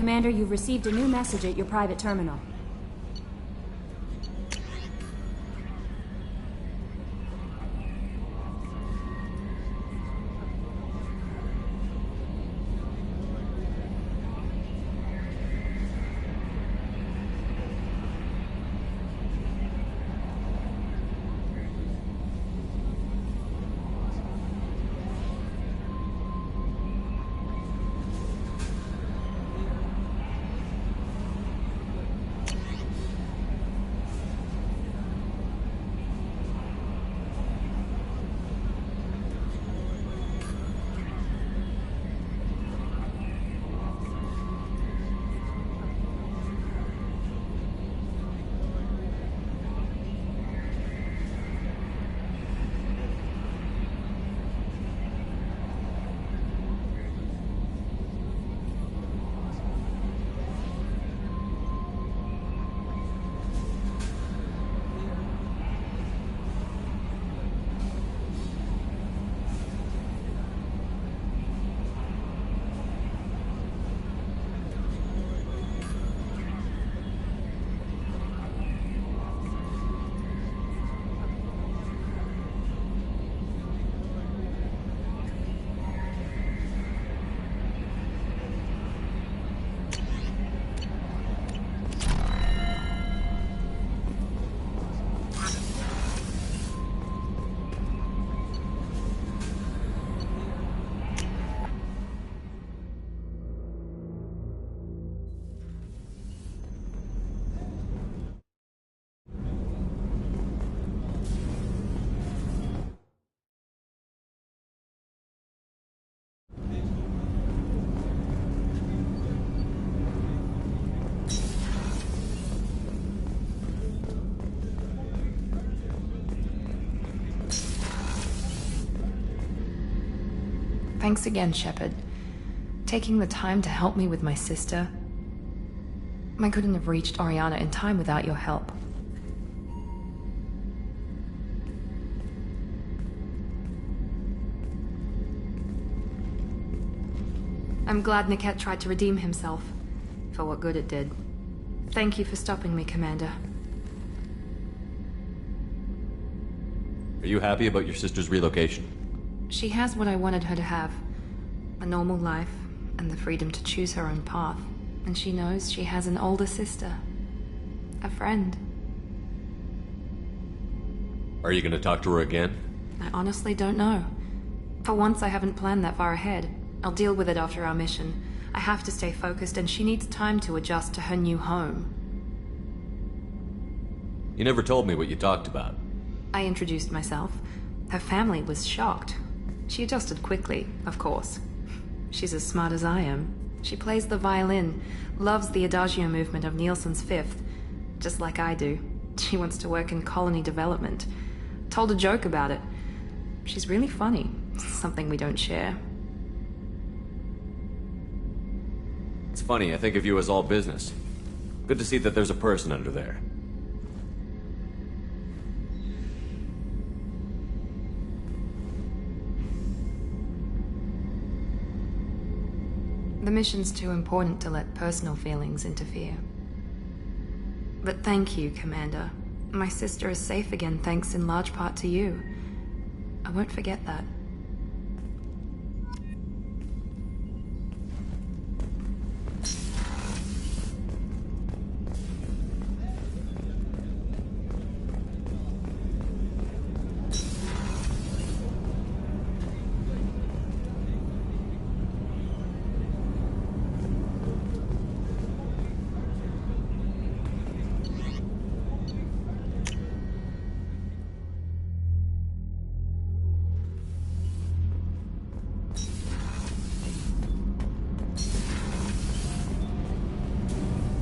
Commander, you've received a new message at your private terminal. Thanks again, Shepard. Taking the time to help me with my sister. I couldn't have reached Oriana in time without your help. I'm glad Niket tried to redeem himself, for what good it did. Thank you for stopping me, Commander. Are you happy about your sister's relocation? She has what I wanted her to have. A normal life, and the freedom to choose her own path. And she knows she has an older sister. A friend. Are you gonna talk to her again? I honestly don't know. For once, I haven't planned that far ahead. I'll deal with it after our mission. I have to stay focused, and she needs time to adjust to her new home. You never told me what you talked about. I introduced myself. Her family was shocked. She adjusted quickly, of course. She's as smart as I am. She plays the violin, loves the Adagio movement of Nielsen's Fifth, just like I do. She wants to work in colony development. Told a joke about it. She's really funny, something we don't share. It's funny, I think of you as all business. Good to see that there's a person under there. The mission's too important to let personal feelings interfere. But thank you, Commander. My sister is safe again thanks in large part to you. I won't forget that.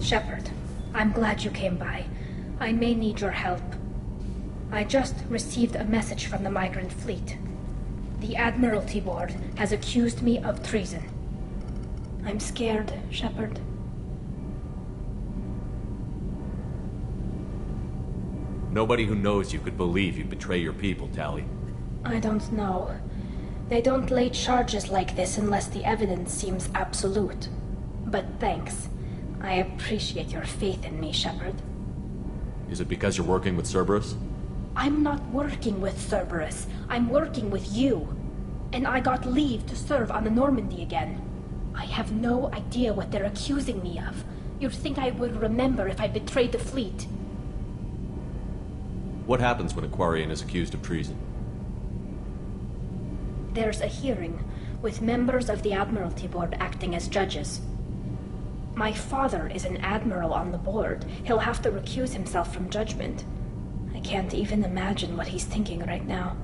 Shepard, I'm glad you came by. I may need your help. I just received a message from the migrant fleet. The Admiralty Board has accused me of treason. I'm scared, Shepard. Nobody who knows you could believe you'd betray your people, Tali. I don't know. They don't lay charges like this unless the evidence seems absolute. But thanks. I appreciate your faith in me, Shepard. Is it because you're working with Cerberus? I'm not working with Cerberus. I'm working with you. And I got leave to serve on the Normandy again. I have no idea what they're accusing me of. You'd think I would remember if I betrayed the fleet. What happens when a Quarian is accused of treason? There's a hearing, with members of the Admiralty Board acting as judges. My father is an admiral on the board. He'll have to recuse himself from judgment. I can't even imagine what he's thinking right now.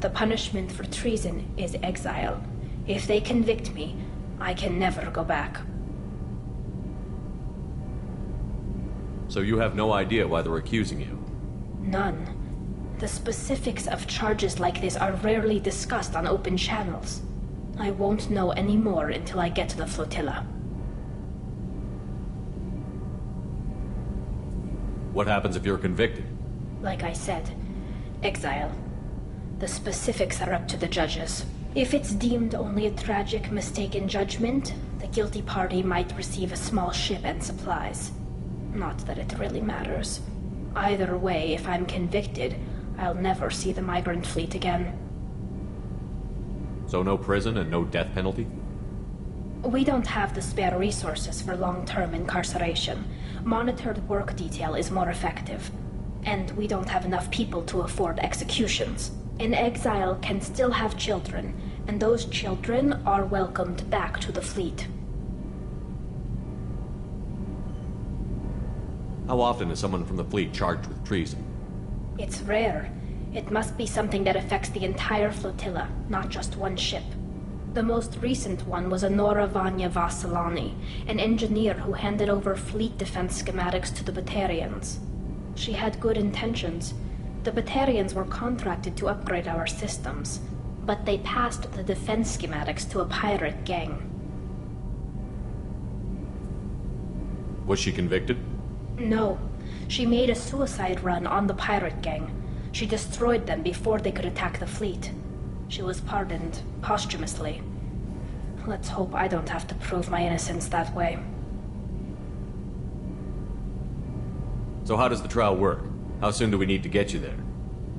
The punishment for treason is exile. If they convict me, I can never go back. So you have no idea why they're accusing you? None. The specifics of charges like this are rarely discussed on open channels. I won't know any more until I get to the flotilla. What happens if you're convicted? Like I said, exile. The specifics are up to the judges. If it's deemed only a tragic mistake in judgment, the guilty party might receive a small ship and supplies. Not that it really matters. Either way, if I'm convicted, I'll never see the migrant fleet again. So no prison and no death penalty? We don't have the spare resources for long-term incarceration. Monitored work detail is more effective. And we don't have enough people to afford executions. An exile can still have children, and those children are welcomed back to the fleet. How often is someone from the fleet charged with treason? It's rare. It must be something that affects the entire flotilla, not just one ship. The most recent one was Anora Vanya Vasilani, an engineer who handed over fleet defense schematics to the Batarians. She had good intentions. The Batarians were contracted to upgrade our systems, but they passed the defense schematics to a pirate gang. Was she convicted? No. She made a suicide run on the pirate gang. She destroyed them before they could attack the fleet. She was pardoned, posthumously. Let's hope I don't have to prove my innocence that way. So how does the trial work? How soon do we need to get you there?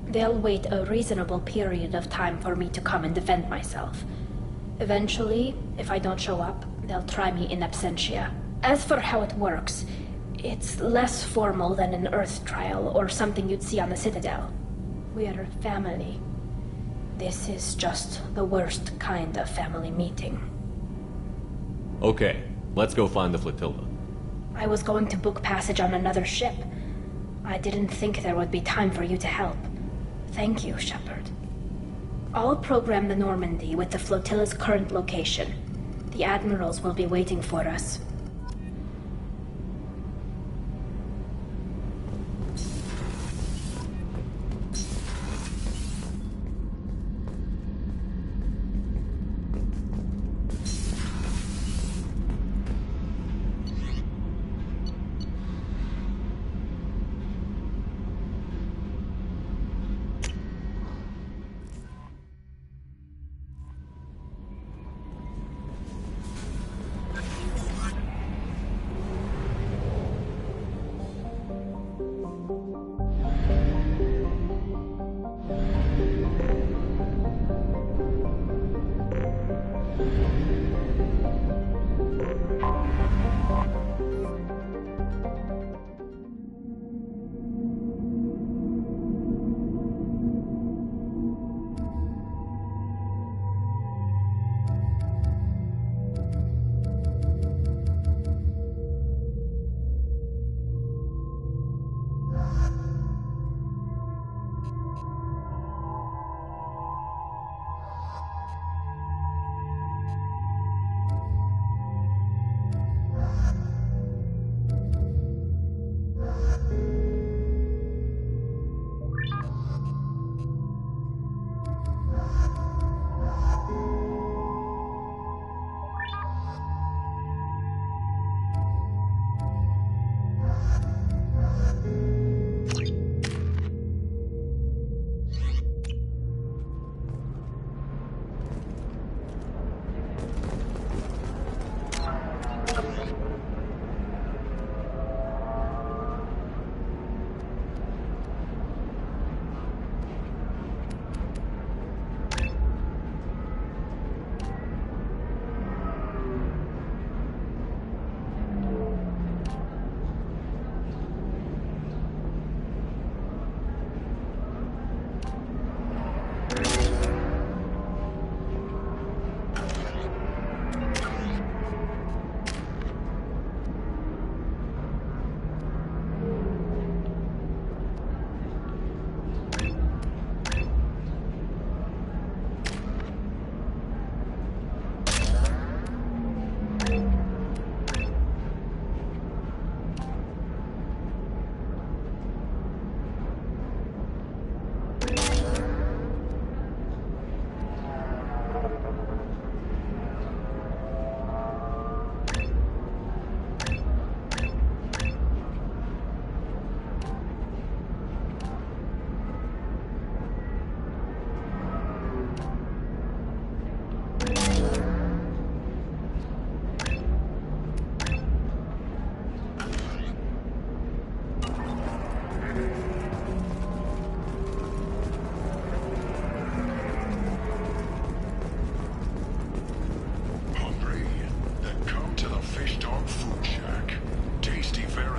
They'll wait a reasonable period of time for me to come and defend myself. Eventually, if I don't show up, they'll try me in absentia. As for how it works, it's less formal than an Earth trial or something you'd see on the Citadel. We're family. This is just the worst kind of family meeting. Okay, let's go find the flotilla. I was going to book passage on another ship. I didn't think there would be time for you to help. Thank you, Shepard. I'll program the Normandy with the flotilla's current location. The admirals will be waiting for us.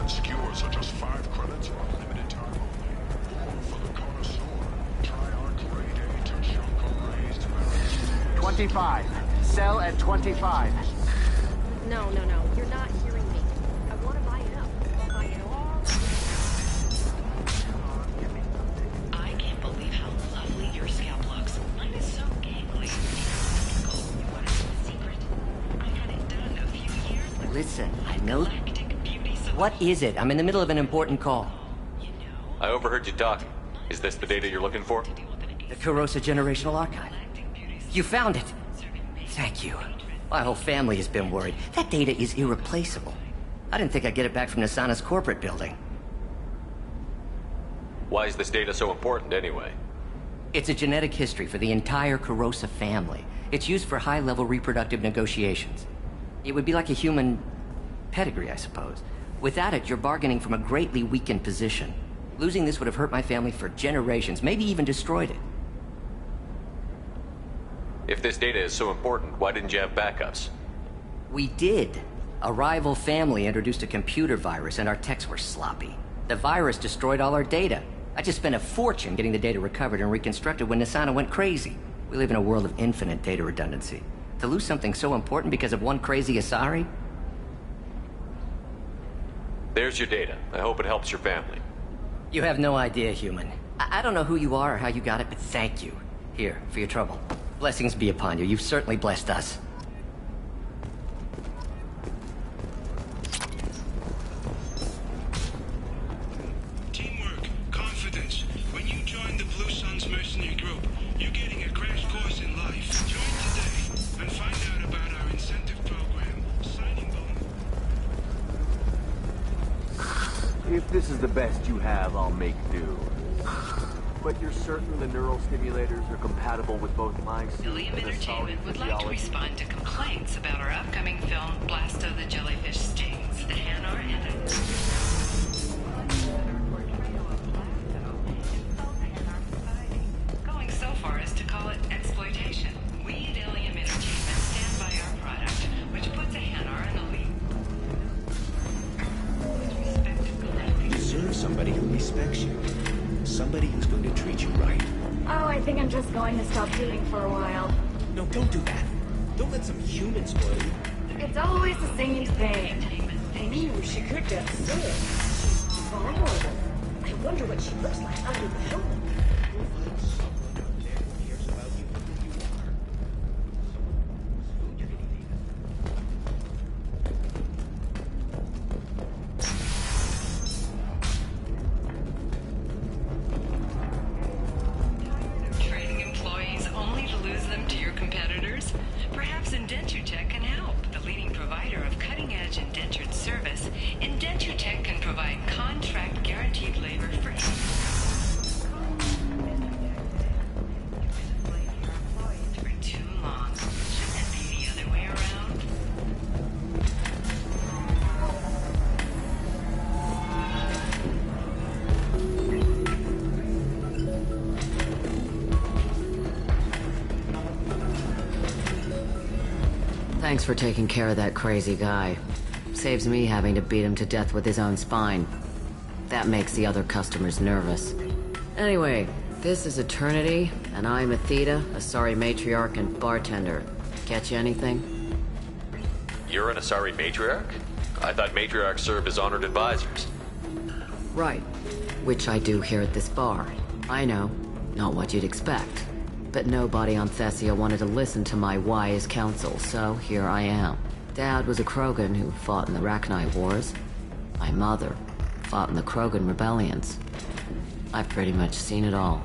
Skewers are just 5 credits for a limited time only. Or for the connoisseur, try our grade A Tachanka raised American. 25. Sell at 25. No, you're not hearing me. I want to buy it up. I'll buy it all. I can't believe how lovely your scalp looks. Mine is so gangly. You want to know the secret? I had it done a few years ago. Listen, I know... Galactic Beauty Solution. What is it? I'm in the middle of an important call. You know, I overheard you talking. Is this the data you're looking for? The Kurosa Generational Archive. You found it! Thank you. My whole family has been worried. That data is irreplaceable. I didn't think I'd get it back from Nasana's corporate building. Why is this data so important anyway? It's a genetic history for the entire Kurosa family. It's used for high-level reproductive negotiations. It would be like a human pedigree, I suppose. Without it, you're bargaining from a greatly weakened position. Losing this would have hurt my family for generations, maybe even destroyed it. If this data is so important, why didn't you have backups? We did. A rival family introduced a computer virus and our techs were sloppy. The virus destroyed all our data. I just spent a fortune getting the data recovered and reconstructed when Nasana went crazy. We live in a world of infinite data redundancy. To lose something so important because of one crazy Asari? There's your data. I hope it helps your family. You have no idea, human. I don't know who you are or how you got it, but thank you. Here, for your trouble. Blessings be upon you. You've certainly blessed us. Teamwork, confidence. When you join the Blue Suns mercenary group, you're getting a crash course in life. Join today and find out about our incentive program. Signing bonus. If this is the best you have, I'll make do. But you're certain the neural stimulators are compatible with both my suit Ilium and Asari Entertainment would like to physiology? respond to complaints about our upcoming film Blasto the Jellyfish Stings. The Hanar and going so far as to call it exploitation. We at Ilium Entertainment stand by our product, which puts a Hanar in a league. You deserve somebody who respects you. Somebody who's going to treat you right. Oh, I think I'm just going to stop shooting for a while. No, don't do that. Don't let some human spoil you. It's always the same thing. I knew she could get sick. She's vulnerable. I wonder what she looks like under the helmet. You'll find someone out there who cares about you for who you are. Someone whose food you can eat even. Trading employees only to lose them to your competitors? Perhaps IndentureTech can help. The leading provider of cutting-edge indentured service, IndentureTech can provide contract guaranteed labor for for too long. Shouldn't it be the other way around? Thanks for taking care of that crazy guy. Saves me having to beat him to death with his own spine. That makes the other customers nervous. Anyway, this is Eternity, and I'm Athena, Asari matriarch and bartender. Catch anything? You're an Asari matriarch? I thought matriarchs served as honored advisors. Right. Which I do here at this bar. I know. Not what you'd expect. But nobody on Thessia wanted to listen to my wise counsel, so here I am. Dad was a Krogan who fought in the Rachni Wars. My mother fought in the Krogan rebellions. I've pretty much seen it all.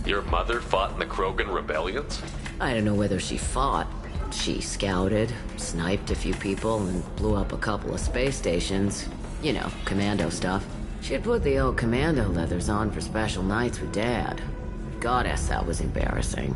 Your mother fought in the Krogan rebellions? I don't know whether she fought. She scouted, sniped a few people, and blew up a couple of space stations. You know, commando stuff. She'd put the old commando leathers on for special nights with Dad. Goddess, that was embarrassing.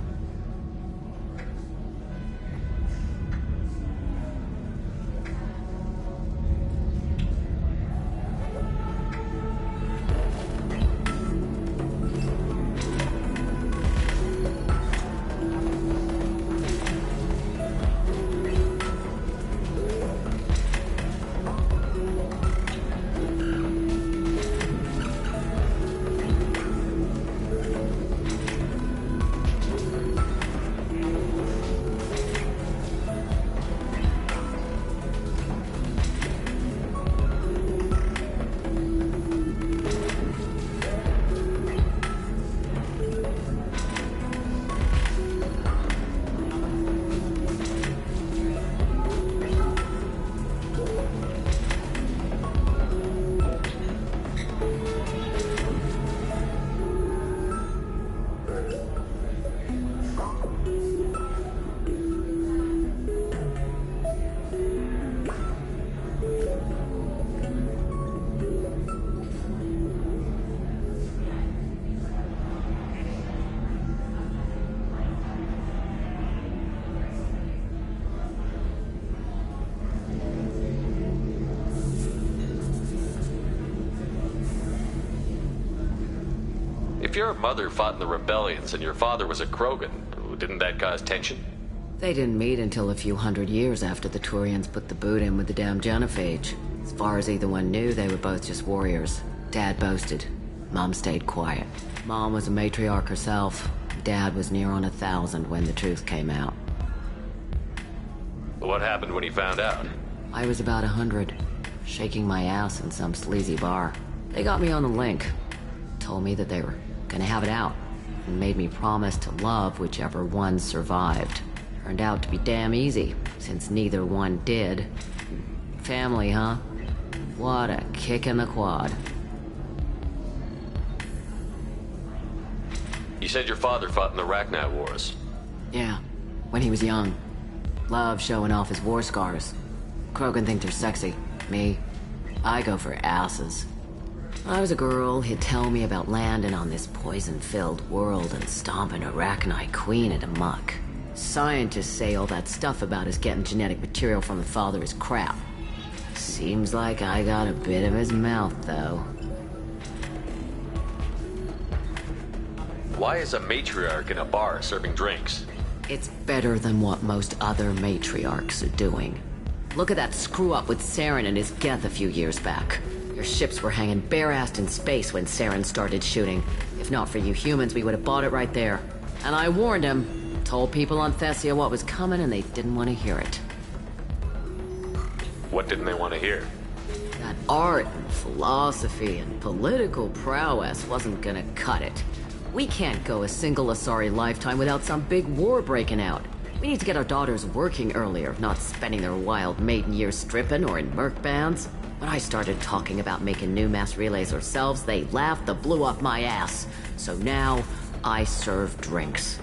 If your mother fought in the rebellions and your father was a Krogan, didn't that cause tension? They didn't meet until a few hundred years after the Turians put the boot in with the damn genophage. As far as either one knew, they were both just warriors. Dad boasted. Mom stayed quiet. Mom was a matriarch herself. Dad was near on 1,000 when the truth came out. What happened when he found out? I was about 100, shaking my ass in some sleazy bar. They got me on the link, told me that they were gonna have it out, and made me promise to love whichever one survived. Turned out to be damn easy, since neither one did. Family, huh? What a kick in the quad. You said your father fought in the Rachni Wars. Yeah, when he was young. Loved showing off his war scars. Krogan think they're sexy. Me, I go for asses. When I was a girl, he'd tell me about landing on this poison-filled world and stomping a Rachni queen into muck. Scientists say all that stuff about us getting genetic material from the father is crap. Seems like I got a bit of his mouth, though. Why is a matriarch in a bar serving drinks? It's better than what most other matriarchs are doing. Look at that screw-up with Saren and his Geth a few years back. Your ships were hanging bare-assed in space when Saren started shooting. If not for you humans, we would have bought it right there. And I warned him. Told people on Thessia what was coming, and they didn't want to hear it. What didn't they want to hear? That art and philosophy and political prowess wasn't gonna cut it. We can't go a single Asari lifetime without some big war breaking out. We need to get our daughters working earlier, not spending their wild maiden years stripping or in merc bands. When I started talking about making new mass relays ourselves, they laughed the blue off my ass. So now, I serve drinks.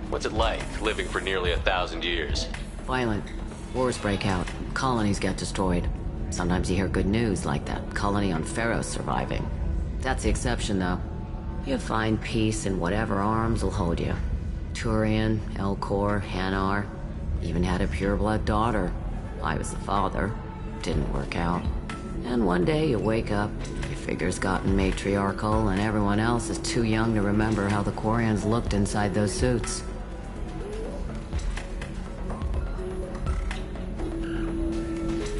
What's it like, living for nearly 1,000 years? Violent. Wars break out. Colonies get destroyed. Sometimes you hear good news, like that colony on Pharaoh surviving. That's the exception, though. You find peace in whatever arms will hold you. Turian, Elcor, Hanar. Even had a pureblood daughter. I was the father. Didn't work out. And one day you wake up, your figure's gotten matriarchal, and everyone else is too young to remember how the Quarians looked inside those suits.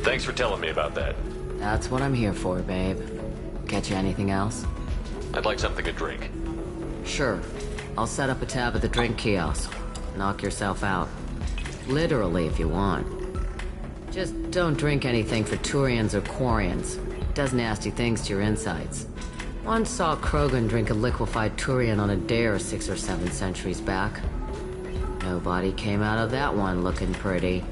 Thanks for telling me about that. That's what I'm here for, babe. Catch you anything else? I'd like something to drink. Sure. I'll set up a tab at the drink kiosk. Knock yourself out. Literally, if you want. Just don't drink anything for Turians or Quarians. It does nasty things to your insides. Once saw Krogan drink a liquefied Turian on a dare 6 or 7 centuries back. Nobody came out of that one looking pretty.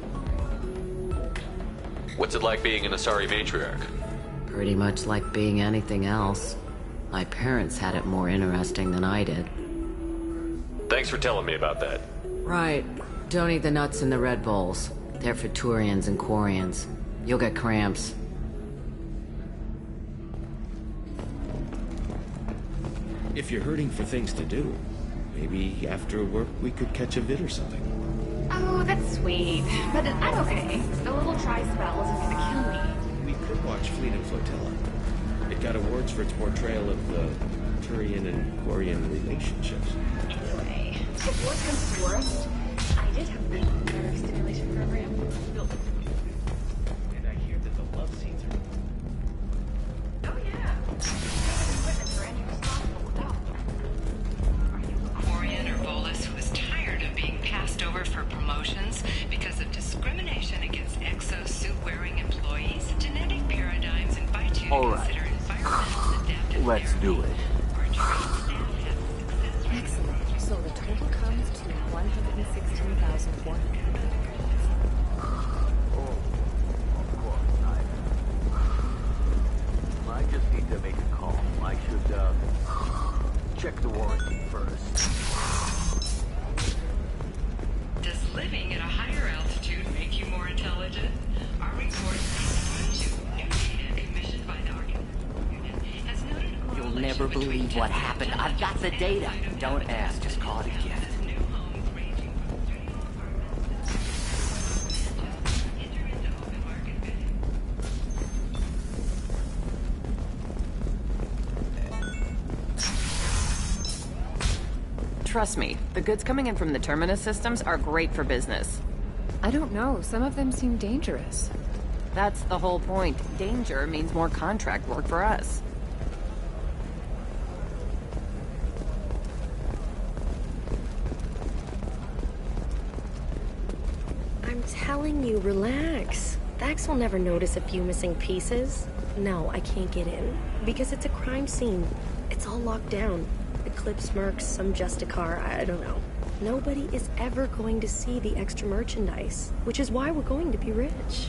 What's it like being an Asari matriarch? Pretty much like being anything else. My parents had it more interesting than I did. Thanks for telling me about that. Right. Don't eat the nuts in the Red Bowls. They're for Turians and Quarians. You'll get cramps. If you're hurting for things to do, maybe after work we could catch a vid or something. Oh, that's sweet. But I'm okay. A little dry spell isn't gonna kill me. We could watch Fleet and Flotilla. It got awards for its portrayal of the Turian and Quarian relationships. Anyway, if worst comes to worst, I did have a better stimulation program. And I hear that the love scenes are... Oh yeah. Quarian or Volus who is tired of being passed over for promotions because of discrimination against exosuit-wearing employees, genetic paradigms invite you to consider environmental adaptive Let's do it. Excellent. So the total comes to 116,100. I just need to make a call. I should, check the warranty first. Does living at a higher altitude make you more intelligent? Our report new data commissioned by the Arcanum has noted a You'll never believe what happened. I've got the data. Don't ask, just call it a gift. Trust me, the goods coming in from the Terminus systems are great for business. I don't know, some of them seem dangerous. That's the whole point. Danger means more contract work for us. I'm telling you, relax. Vax will never notice a few missing pieces. No, I can't get in. Because it's a crime scene. It's all locked down. Eclipse mercs, some Justicar, I don't know. Nobody is ever going to see the extra merchandise, which is why we're going to be rich.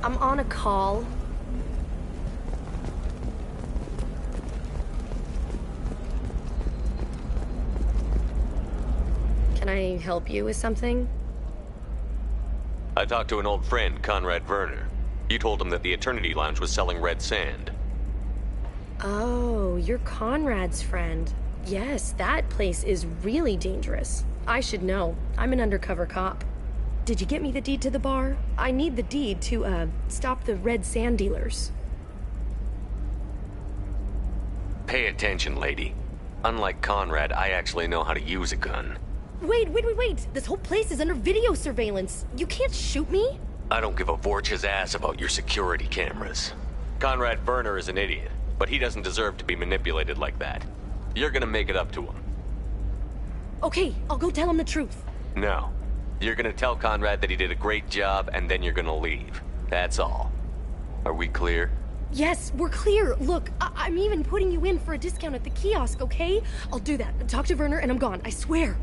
I'm on a call. Can I help you with something? I talked to an old friend, Conrad Werner. You told him that the Eternity Lounge was selling red sand. Oh, you're Conrad's friend. Yes, that place is really dangerous. I should know. I'm an undercover cop. Did you get me the deed to the bar? I need the deed to, stop the red sand dealers. Pay attention, lady. Unlike Conrad, I actually know how to use a gun. Wait. This whole place is under video surveillance. You can't shoot me? I don't give a Vorch's ass about your security cameras. Conrad Werner is an idiot, but he doesn't deserve to be manipulated like that. You're gonna make it up to him. Okay, I'll go tell him the truth. No. You're gonna tell Conrad that he did a great job, and then you're gonna leave. That's all. Are we clear? Yes, we're clear. Look, I'm even putting you in for a discount at the kiosk, okay? I'll do that. Talk to Werner and I'm gone, I swear.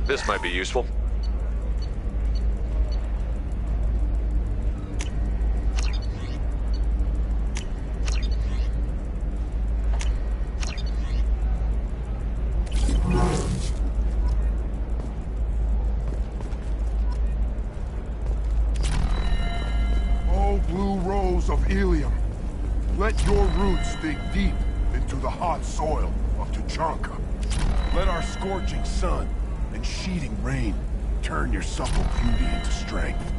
This might be useful. Oh, blue rose of Ilium, let your roots dig deep into the hot soil of Tuchanka. Let our scorching sun and sheeting rain turn your supple beauty into strength.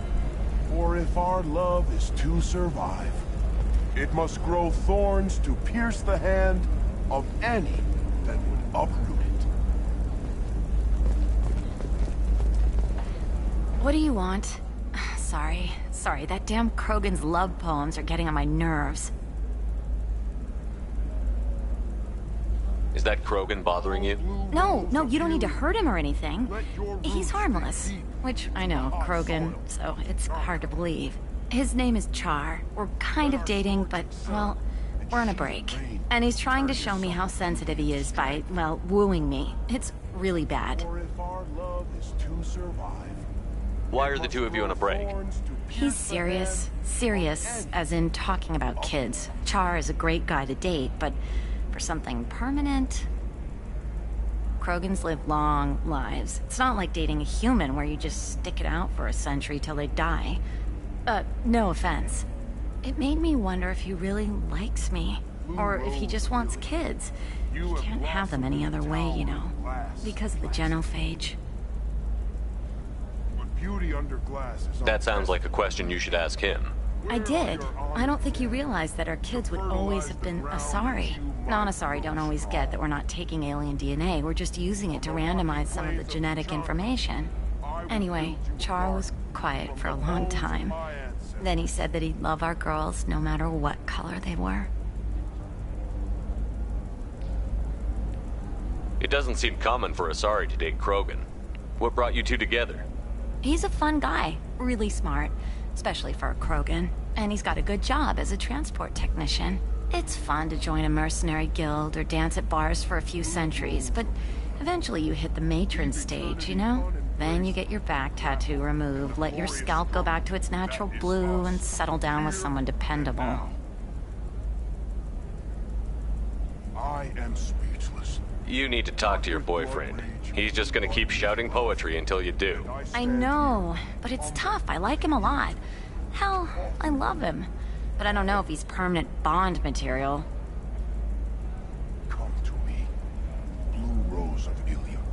For if our love is to survive, it must grow thorns to pierce the hand of any that would uproot it. What do you want? Sorry, that damn Krogan's love poems are getting on my nerves. Is that Krogan bothering you? No, you don't need to hurt him or anything. He's harmless. Which, I know, Krogan, so it's hard to believe. His name is Char. We're kind of dating, but, well, we're on a break. And he's trying to show me how sensitive he is by, well, wooing me. It's really bad. Why are the two of you on a break? He's serious. Serious, as in talking about kids. Char is a great guy to date, but for something permanent... Krogans live long lives. It's not like dating a human where you just stick it out for a century till they die. No offense. It made me wonder if he really likes me. Or if he just wants kids. He can't have them any other way, you know. Because of the genophage. That sounds like a question you should ask him. I did. I don't think he realized that our kids would always have been Asari. Non-Asari don't always get that we're not taking alien DNA, we're just using it to randomize some of the genetic information. Anyway, Char was quiet for a long time. Then he said that he'd love our girls no matter what color they were. It doesn't seem common for Asari to date Krogan. What brought you two together? He's a fun guy, really smart, especially for a Krogan. And he's got a good job as a transport technician. It's fun to join a mercenary guild or dance at bars for a few centuries, but eventually you hit the matron stage, you know? Then you get your back tattoo removed, let your scalp go back to its natural blue, and settle down with someone dependable. I am speechless. You need to talk to your boyfriend. He's just gonna keep shouting poetry until you do. I know, but it's tough. I like him a lot. Hell, I love him. But I don't know if he's permanent Bond material. Come to me, blue rose of Ilium.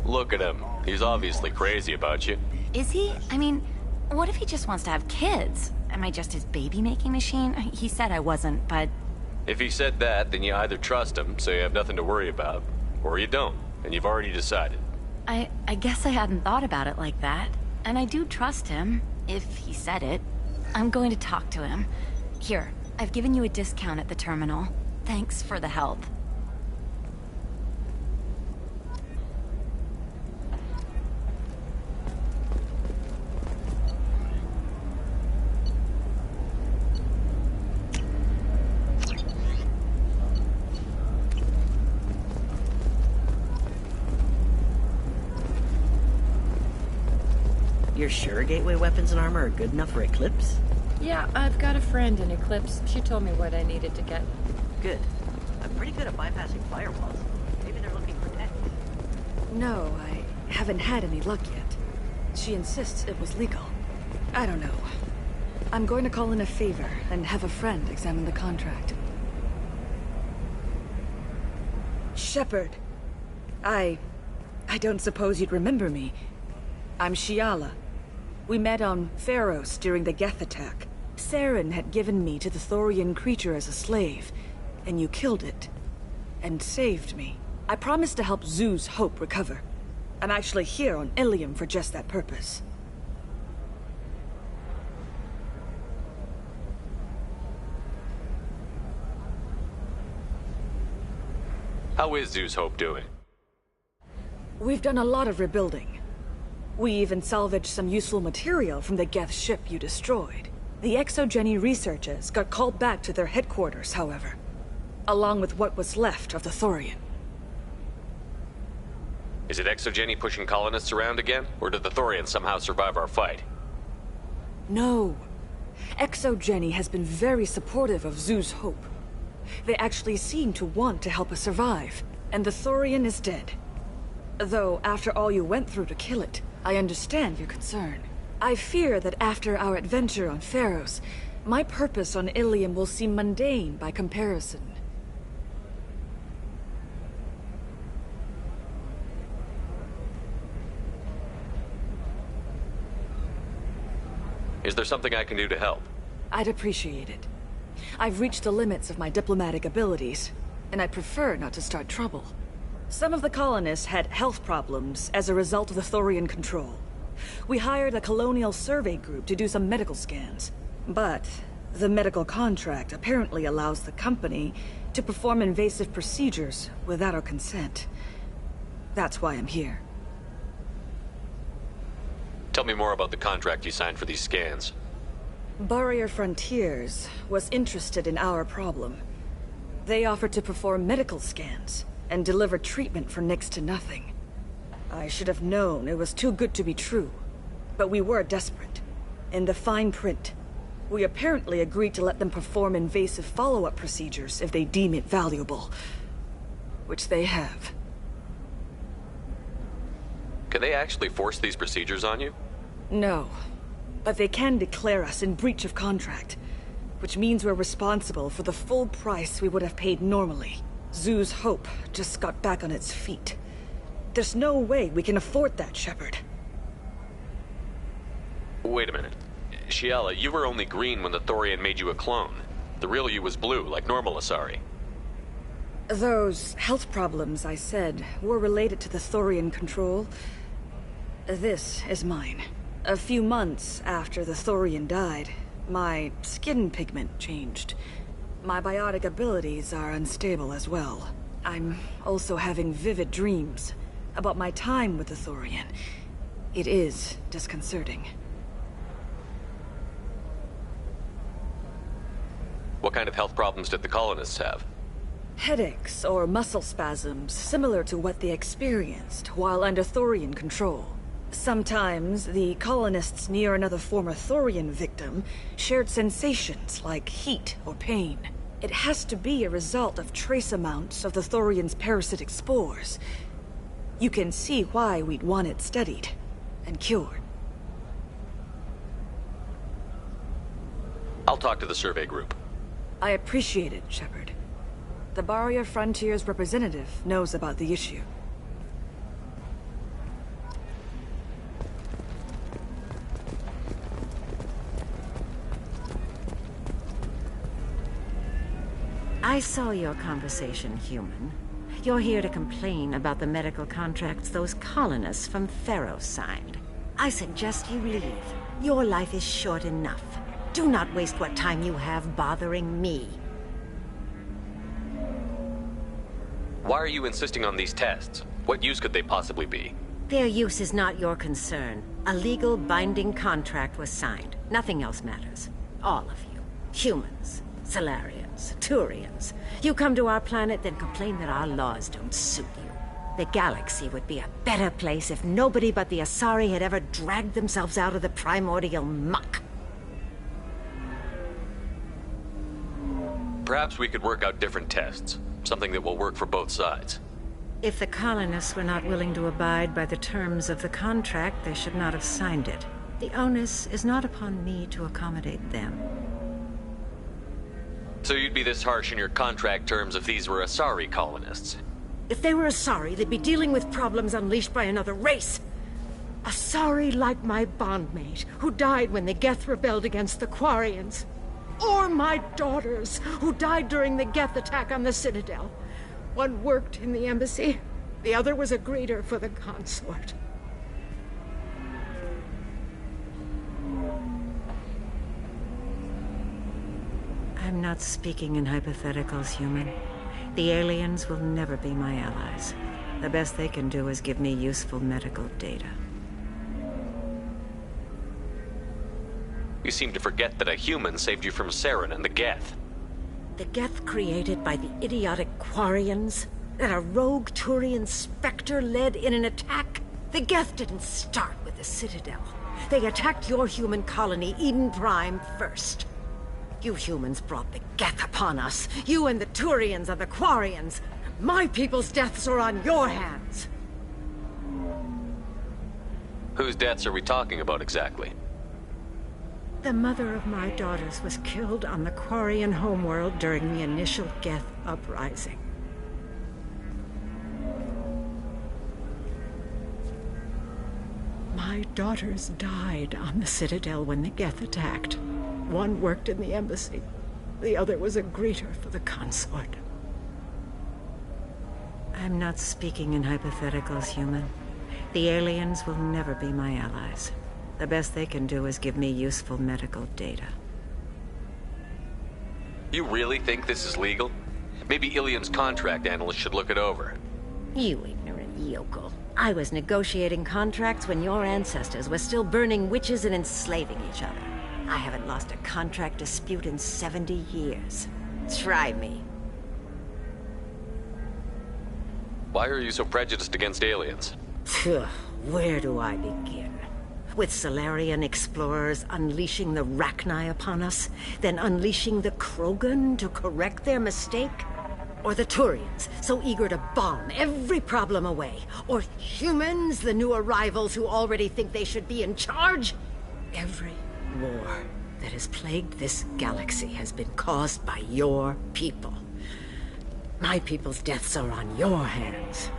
Look at him. He's obviously crazy about you. Is he? I mean, what if he just wants to have kids? Am I just his baby-making machine? He said I wasn't, but... If he said that, then you either trust him, so you have nothing to worry about, or you don't, and you've already decided. I guess I hadn't thought about it like that. And I do trust him, if he said it. I'm going to talk to him. Here, I've given you a discount at the terminal. Thanks for the help. You're sure gateway weapons and armor are good enough for Eclipse? Yeah, I've got a friend in Eclipse. She told me what I needed to get. Good. I'm pretty good at bypassing firewalls. Maybe they're looking for tech. No, I haven't had any luck yet. She insists it was legal. I don't know. I'm going to call in a favor and have a friend examine the contract. Shepard. I don't suppose you'd remember me. I'm Shiala. We met on Pharos during the Geth attack. Saren had given me to the Thorian creature as a slave, and you killed it. And saved me. I promised to help Zeus Hope recover. I'm actually here on Ilium for just that purpose. How is Zeus Hope doing? We've done a lot of rebuilding. We even salvaged some useful material from the Geth ship you destroyed. The Exogeny researchers got called back to their headquarters, however, along with what was left of the Thorian. Is it Exogeny pushing colonists around again, or did the Thorians somehow survive our fight? No. Exogeny has been very supportive of Zeus Hope. They actually seem to want to help us survive, and the Thorian is dead. Though, after all you went through to kill it, I understand your concern. I fear that after our adventure on Pharos, my purpose on Ilium will seem mundane by comparison. Is there something I can do to help? I'd appreciate it. I've reached the limits of my diplomatic abilities, and I prefer not to start trouble. Some of the colonists had health problems as a result of the Thorian control. We hired a colonial survey group to do some medical scans. But the medical contract apparently allows the company to perform invasive procedures without our consent. That's why I'm here. Tell me more about the contract you signed for these scans. Barrier Frontiers was interested in our problem. They offered to perform medical scans and deliver treatment for next to nothing. I should have known it was too good to be true, but we were desperate. In the fine print, we apparently agreed to let them perform invasive follow-up procedures if they deem it valuable, which they have. Can they actually force these procedures on you? No, but they can declare us in breach of contract, which means we're responsible for the full price we would have paid normally. Zeus Hope just got back on its feet. There's no way we can afford that, Shepard. Wait a minute. Shiala, you were only green when the Thorian made you a clone. The real you was blue, like normal Asari. Those health problems I said were related to the Thorian control. This is mine. A few months after the Thorian died, my skin pigment changed. My biotic abilities are unstable as well. I'm also having vivid dreams about my time with the Thorian. It is disconcerting. What kind of health problems did the colonists have? Headaches or muscle spasms similar to what they experienced while under Thorian control. Sometimes the colonists near another former Thorian victim shared sensations like heat or pain. It has to be a result of trace amounts of the Thorian's parasitic spores. You can see why we'd want it studied and cured. I'll talk to the survey group. I appreciate it, Shepard. The Barrier Frontiers representative knows about the issue. I saw your conversation, human. You're here to complain about the medical contracts those colonists from Theros signed. I suggest you leave. Your life is short enough. Do not waste what time you have bothering me. Why are you insisting on these tests? What use could they possibly be? Their use is not your concern. A legal binding contract was signed. Nothing else matters. All of you. Humans, Salarians, Turians. You come to our planet, then complain that our laws don't suit you. The galaxy would be a better place if nobody but the Asari had ever dragged themselves out of the primordial muck. Perhaps we could work out different tests. Something that will work for both sides. If the colonists were not willing to abide by the terms of the contract, they should not have signed it. The onus is not upon me to accommodate them. So you'd be this harsh in your contract terms if these were Asari colonists? If they were Asari, they'd be dealing with problems unleashed by another race. Asari like my bondmate, who died when the Geth rebelled against the Quarians. Or my daughters, who died during the Geth attack on the Citadel. One worked in the embassy, the other was a greeter for the consort. I'm not speaking in hypotheticals, human. The aliens will never be my allies. The best they can do is give me useful medical data. You seem to forget that a human saved you from Saren and the Geth. The Geth created by the idiotic Quarians? That a rogue Turian Spectre led in an attack? The Geth didn't start with the Citadel. They attacked your human colony, Eden Prime, first. You humans brought the Geth upon us. You and the Turians are the Quarians. My people's deaths are on your hands. Whose deaths are we talking about exactly? The mother of my daughters was killed on the Quarian homeworld during the initial Geth uprising. My daughters died on the Citadel when the Geth attacked. One worked in the embassy. The other was a greeter for the consort. I'm not speaking in hypotheticals, human. The aliens will never be my allies. The best they can do is give me useful medical data. You really think this is legal? Maybe Ilium's contract analyst should look it over. You ignorant yokel. I was negotiating contracts when your ancestors were still burning witches and enslaving each other. I haven't lost a contract dispute in 70 years. Try me. Why are you so prejudiced against aliens? Phew, where do I begin? With Salarian explorers unleashing the Rachni upon us, then unleashing the Krogan to correct their mistake? Or the Turians, so eager to bomb every problem away? Or humans, the new arrivals who already think they should be in charge? Every war that has plagued this galaxy has been caused by your people. My people's deaths are on your hands.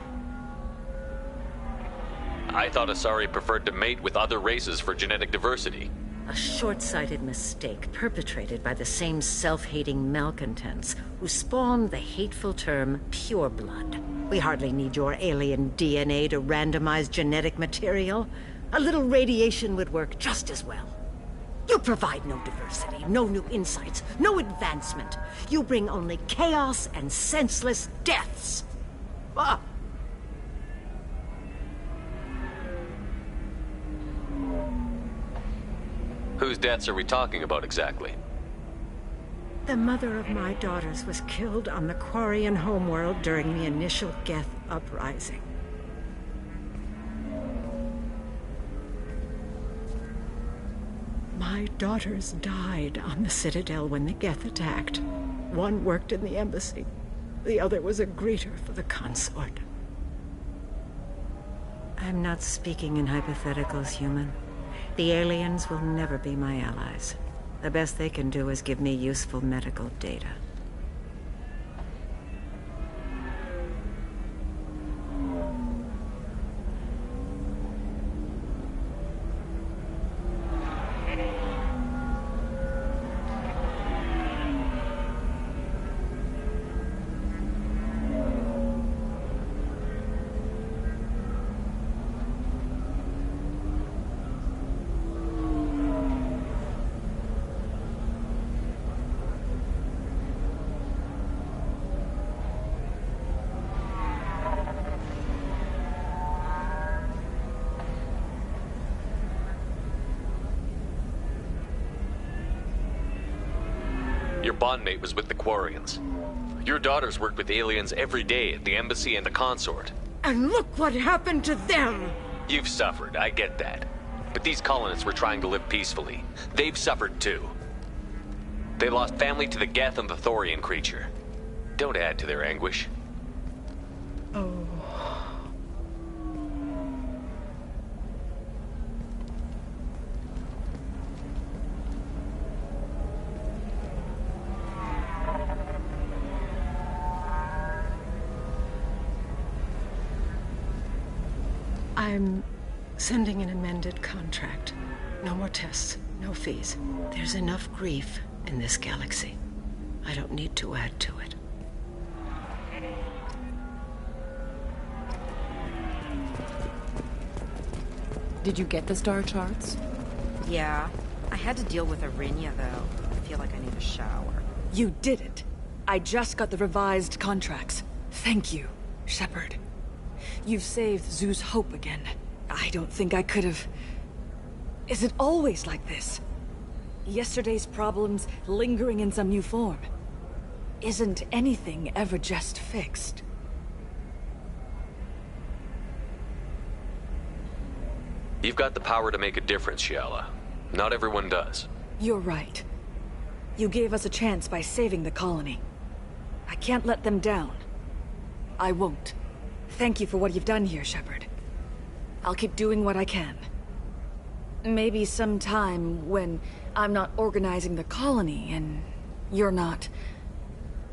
I thought Asari preferred to mate with other races for genetic diversity. A short-sighted mistake perpetrated by the same self-hating malcontents who spawned the hateful term pureblood. We hardly need your alien DNA to randomize genetic material. A little radiation would work just as well. You provide no diversity, no new insights, no advancement. You bring only chaos and senseless deaths. Ah! Whose deaths are we talking about exactly? The mother of my daughters was killed on the Quarian homeworld during the initial Geth uprising. My daughters died on the Citadel when the Geth attacked. One worked in the embassy. The other was a greeter for the consort. I'm not speaking in hypotheticals, human. The aliens will never be my allies. The best they can do is give me useful medical data. Your bondmate was with the Quarians. Your daughters worked with aliens every day at the embassy and the consort. And look what happened to them! You've suffered, I get that. But these colonists were trying to live peacefully. They've suffered too. They lost family to the Geth and the Thorian creature. Don't add to their anguish. Oh. I'm sending an amended contract. No more tests, no fees. There's enough grief in this galaxy. I don't need to add to it. Did you get the star charts? Yeah. I had to deal with Arinia, though. I feel like I need a shower. You did it. I just got the revised contracts. Thank you, Shepard. You've saved Zoo's hope again. I don't think I could have... Is it always like this? Yesterday's problems lingering in some new form. Isn't anything ever just fixed? You've got the power to make a difference, Shiala. Not everyone does. You're right. You gave us a chance by saving the colony. I can't let them down. I won't. Thank you for what you've done here, Shepard. I'll keep doing what I can. Maybe sometime when I'm not organizing the colony and you're not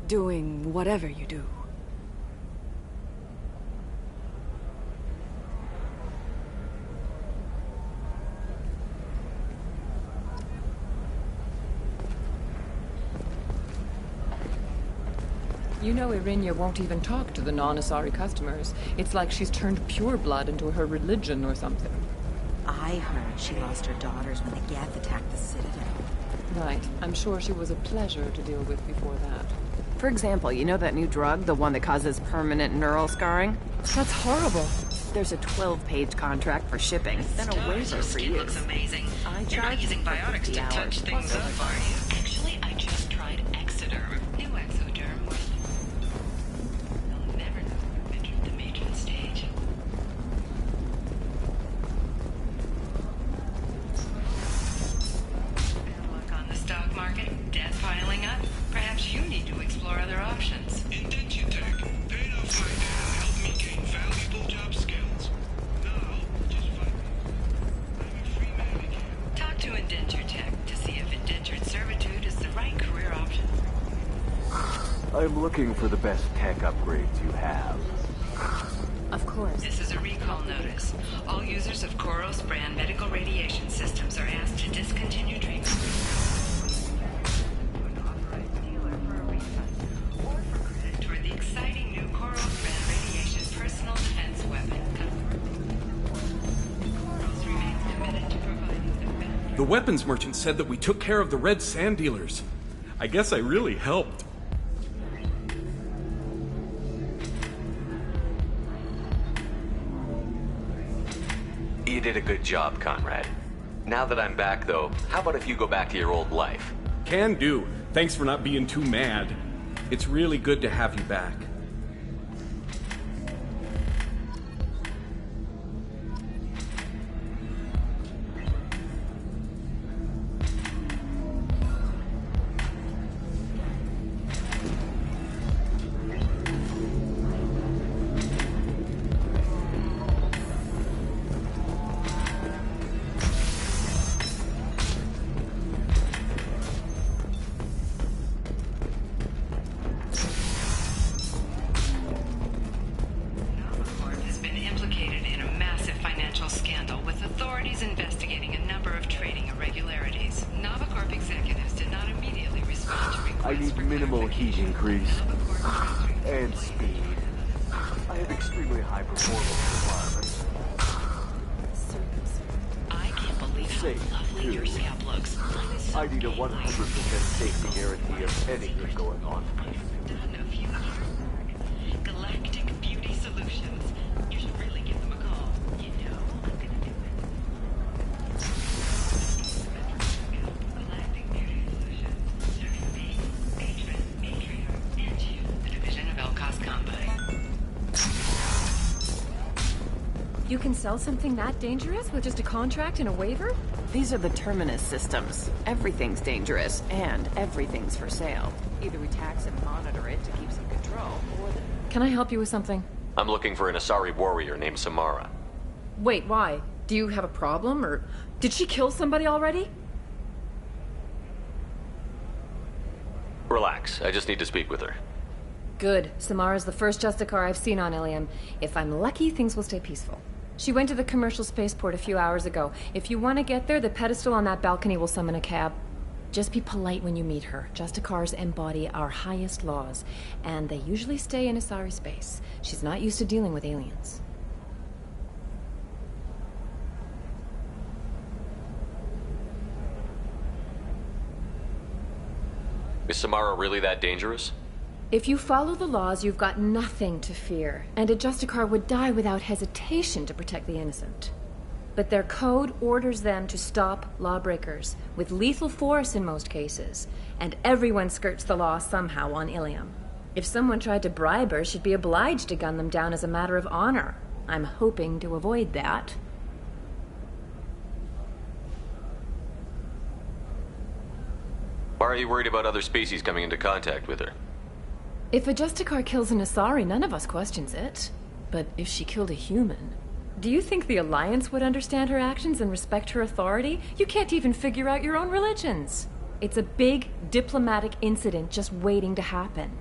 doing whatever you do. You know Arinia won't even talk to the non-Asari customers. It's like she's turned pureblood into her religion or something. I heard she lost her daughters when the Geth attacked the Citadel. Right. I'm sure she was a pleasure to deal with before that. For example, you know that new drug, the one that causes permanent neural scarring? That's horrible. There's a 12-page contract for shipping, then a waiver for you. Looks amazing. You're not using biotics to touch things up, are you? Actually, I just tried Exoderm. New Exoderm with... You'll never know who entered the matron stage. Bad luck on the stock market, debt piling up. Perhaps you need to explore other options. Indentutech paid off my debt and helped me gain valuable job skills. Now, just find me. I'm a free man again. Talk to Indentutech to see if indentured servitude is the right career option. I'm looking for the best tech upgrades you have. Of course. This is a recall notice. All users of Koros brand medical radiation systems are asked to discontinue treatment. An authorized dealer for a refund or for credit toward the exciting new Koros brand radiation personal defense weapon. Koros remains committed to providing the best. The weapons merchant said that we took care of the red sand dealers. I guess I really helped. You did a good job, Conrad. Now that I'm back, though, how about if you go back to your old life? Can do. Thanks for not being too mad. It's really good to have you back. Novacorp has been implicated in a massive financial scandal with authorities investigating a number of trading irregularities. Novacorp executives did not immediately respond to requests I need for minimal heat clarification. increase. Novacorp And speed. I have extremely high performance requirements. I can't believe how Safe, lovely too. your scalp looks. Mine is so I need a 100% safety guarantee of anything going on. done a few years back. Galactic Beauty Solutions. You should really give them a call. You know I'm gonna do it. Galactic Beauty Solutions. Serving me. can sell something that dangerous with just a contract and a waiver? These are the Terminus systems. Everything's dangerous, and everything's for sale. Either we tax and monitor it to keep some control, or the... Can I help you with something? I'm looking for an Asari warrior named Samara. Wait, why? Do you have a problem, or did she kill somebody already? Relax, I just need to speak with her. Good. Samara's the first Justicar I've seen on Ilium. If I'm lucky, things will stay peaceful. She went to the commercial spaceport a few hours ago. If you want to get there, the pedestal on that balcony will summon a cab. Just be polite when you meet her. Justicars embody our highest laws, and they usually stay in Asari space. She's not used to dealing with aliens. Is Samara really that dangerous? If you follow the laws, you've got nothing to fear, and a Justicar would die without hesitation to protect the innocent. But their code orders them to stop lawbreakers, with lethal force in most cases, and everyone skirts the law somehow on Ilium. If someone tried to bribe her, she'd be obliged to gun them down as a matter of honor. I'm hoping to avoid that. Why are you worried about other species coming into contact with her? If a Justicar kills an Asari, none of us questions it. But if she killed a human... Do you think the Alliance would understand her actions and respect her authority? You can't even figure out your own religions. It's a big diplomatic incident just waiting to happen.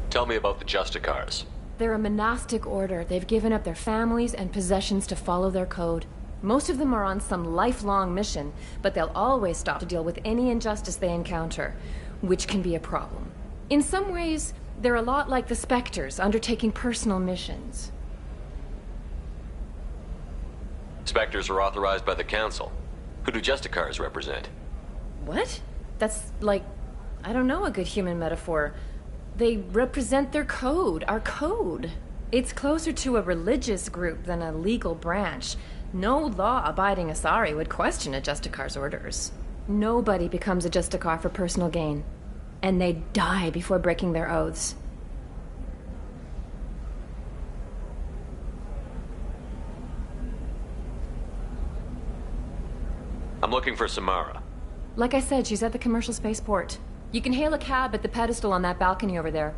Tell me about the Justicars. They're a monastic order. They've given up their families and possessions to follow their code. Most of them are on some lifelong mission, but they'll always stop to deal with any injustice they encounter, which can be a problem. In some ways, they're a lot like the Spectres, undertaking personal missions. Spectres are authorized by the Council. Who do Justicars represent? What? That's like, I don't know, a good human metaphor. They represent their code, our code. It's closer to a religious group than a legal branch. No law-abiding Asari would question a Justicar's orders. Nobody becomes a Justicar for personal gain. And they die before breaking their oaths. I'm looking for Samara. Like I said, she's at the commercial spaceport. You can hail a cab at the pedestal on that balcony over there.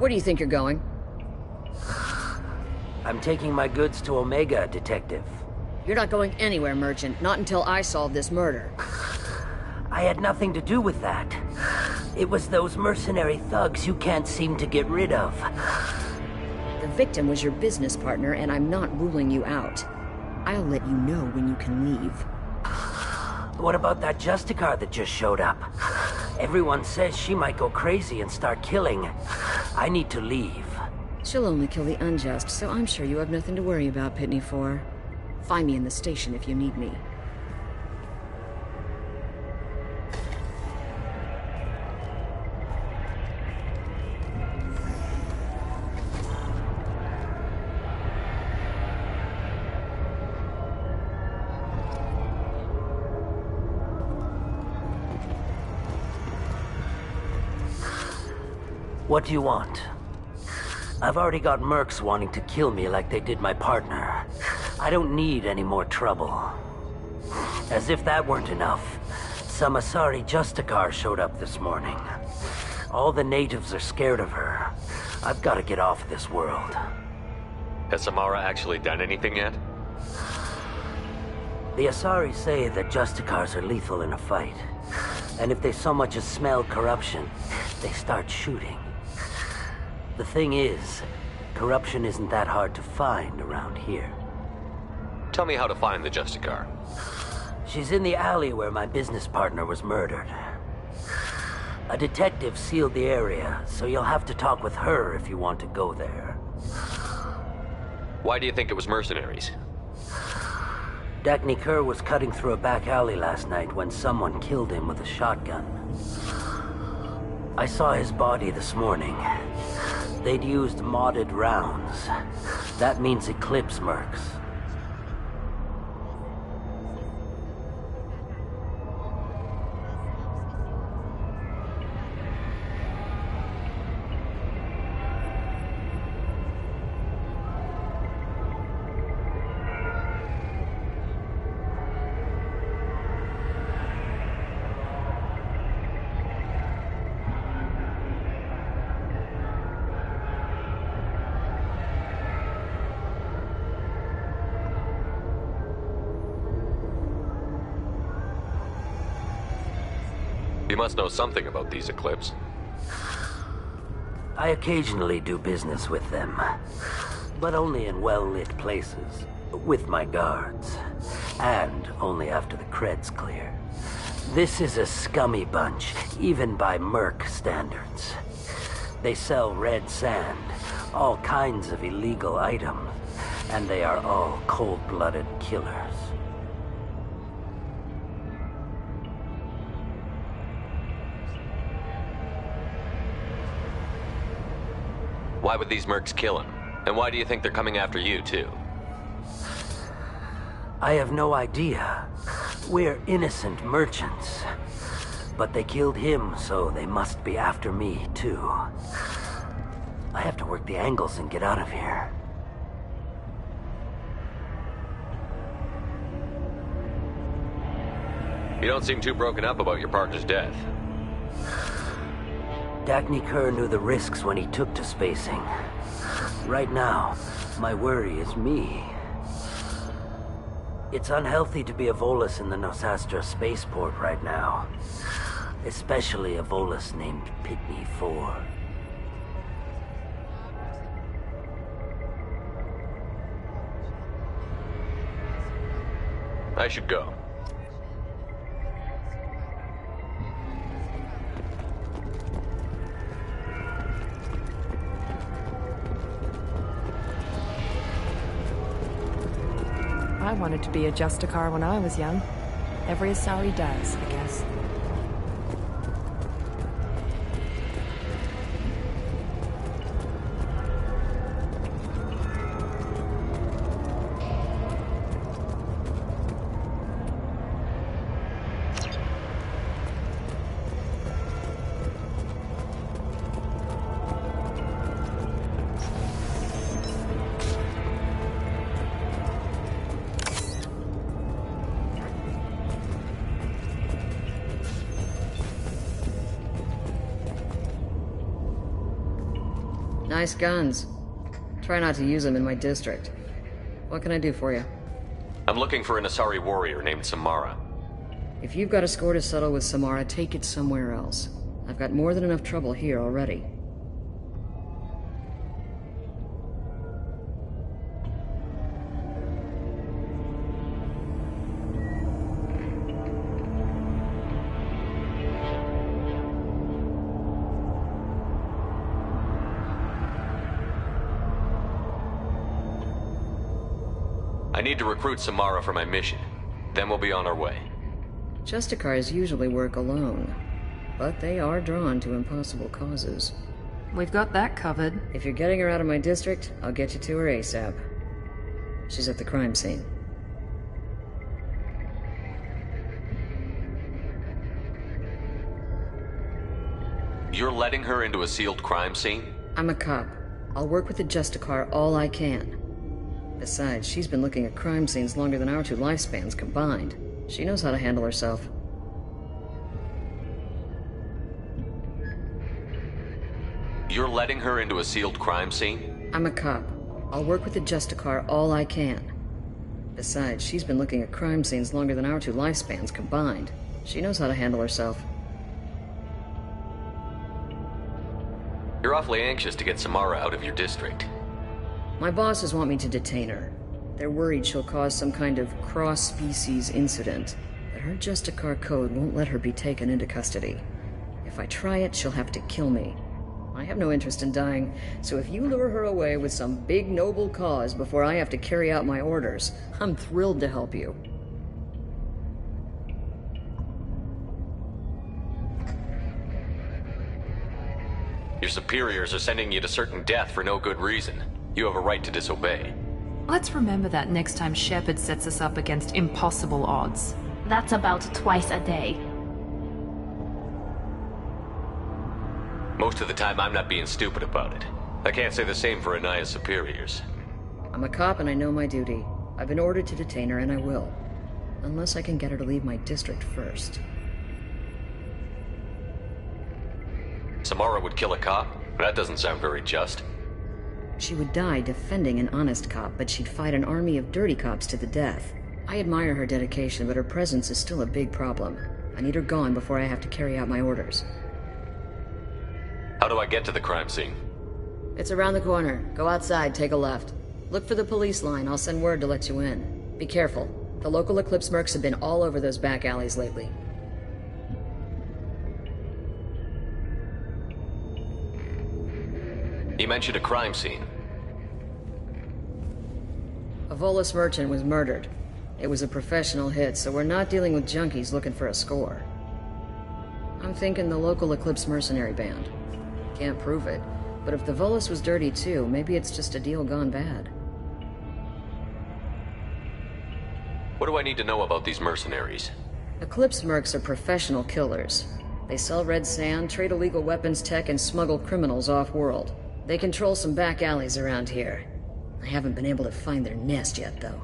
Where do you think you're going? I'm taking my goods to Omega, Detective. You're not going anywhere, Merchant. Not until I solve this murder. I had nothing to do with that. It was those mercenary thugs you can't seem to get rid of. The victim was your business partner, and I'm not ruling you out. I'll let you know when you can leave. What about that Justicar that just showed up? Everyone says she might go crazy and start killing. I need to leave. She'll only kill the unjust, so I'm sure you have nothing to worry about, Pitney 4. Find me in the station if you need me. What do you want? I've already got mercs wanting to kill me like they did my partner. I don't need any more trouble. As if that weren't enough, some Asari Justicar showed up this morning. All the natives are scared of her. I've got to get off this world. Has Samara actually done anything yet? The Asari say that Justicars are lethal in a fight. And if they so much as smell corruption, they start shooting. The thing is, corruption isn't that hard to find around here. Tell me how to find the Justicar. She's in the alley where my business partner was murdered. A detective sealed the area, so you'll have to talk with her if you want to go there. Why do you think it was mercenaries? Dagny Kerr was cutting through a back alley last night when someone killed him with a shotgun. I saw his body this morning. They'd used modded rounds. That means Eclipse mercs. You must know something about these Eclipse. I occasionally do business with them, but only in well-lit places, with my guards, and only after the cred's clear. This is a scummy bunch, even by merc standards. They sell red sand, all kinds of illegal items, and they are all cold-blooded killers. Why would these mercs kill him? And why do you think they're coming after you, too? I have no idea. We're innocent merchants. But they killed him, so they must be after me, too. I have to work the angles and get out of here. You don't seem too broken up about your partner's death. Dagny Kerr knew the risks when he took to spacing. Right now, my worry is me. It's unhealthy to be a Volus in the Nosastra spaceport right now. Especially a Volus named Pitney 4. I should go. I wanted to be a Justicar when I was young. Every Asari does, I guess. Nice guns. Try not to use them in my district. What can I do for you? I'm looking for an Asari warrior named Samara. If you've got a score to settle with Samara, take it somewhere else. I've got more than enough trouble here already. I need to recruit Samara for my mission. Then we'll be on our way. Justicars usually work alone, but they are drawn to impossible causes. We've got that covered. If you're getting her out of my district, I'll get you to her ASAP. She's at the crime scene. You're letting her into a sealed crime scene? I'm a cop. I'll work with the Justicar all I can. Besides, she's been looking at crime scenes longer than our two lifespans combined. She knows how to handle herself. You're letting her into a sealed crime scene? I'm a cop. I'll work with the Justicar all I can. Besides, she's been looking at crime scenes longer than our two lifespans combined. She knows how to handle herself. You're awfully anxious to get Samara out of your district. My bosses want me to detain her. They're worried she'll cause some kind of cross-species incident, but her Justicar code won't let her be taken into custody. If I try it, she'll have to kill me. I have no interest in dying, so if you lure her away with some big noble cause before I have to carry out my orders, I'm thrilled to help you. Your superiors are sending you to certain death for no good reason. You have a right to disobey. Let's remember that next time Shepard sets us up against impossible odds. That's about twice a day. Most of the time, I'm not being stupid about it. I can't say the same for Anaya's superiors. I'm a cop and I know my duty. I've been ordered to detain her and I will. Unless I can get her to leave my district first. Samara would kill a cop? That doesn't sound very just. She would die defending an honest cop, but she'd fight an army of dirty cops to the death. I admire her dedication, but her presence is still a big problem. I need her gone before I have to carry out my orders. How do I get to the crime scene? It's around the corner. Go outside, take a left. Look for the police line. I'll send word to let you in. Be careful. The local Eclipse mercs have been all over those back alleys lately. You mentioned a crime scene. A Volus merchant was murdered. It was a professional hit, so we're not dealing with junkies looking for a score. I'm thinking the local Eclipse mercenary band. Can't prove it, but if the Volus was dirty too, maybe it's just a deal gone bad. What do I need to know about these mercenaries? Eclipse mercs are professional killers. They sell red sand, trade illegal weapons tech, and smuggle criminals off-world. They control some back alleys around here. I haven't been able to find their nest yet, though.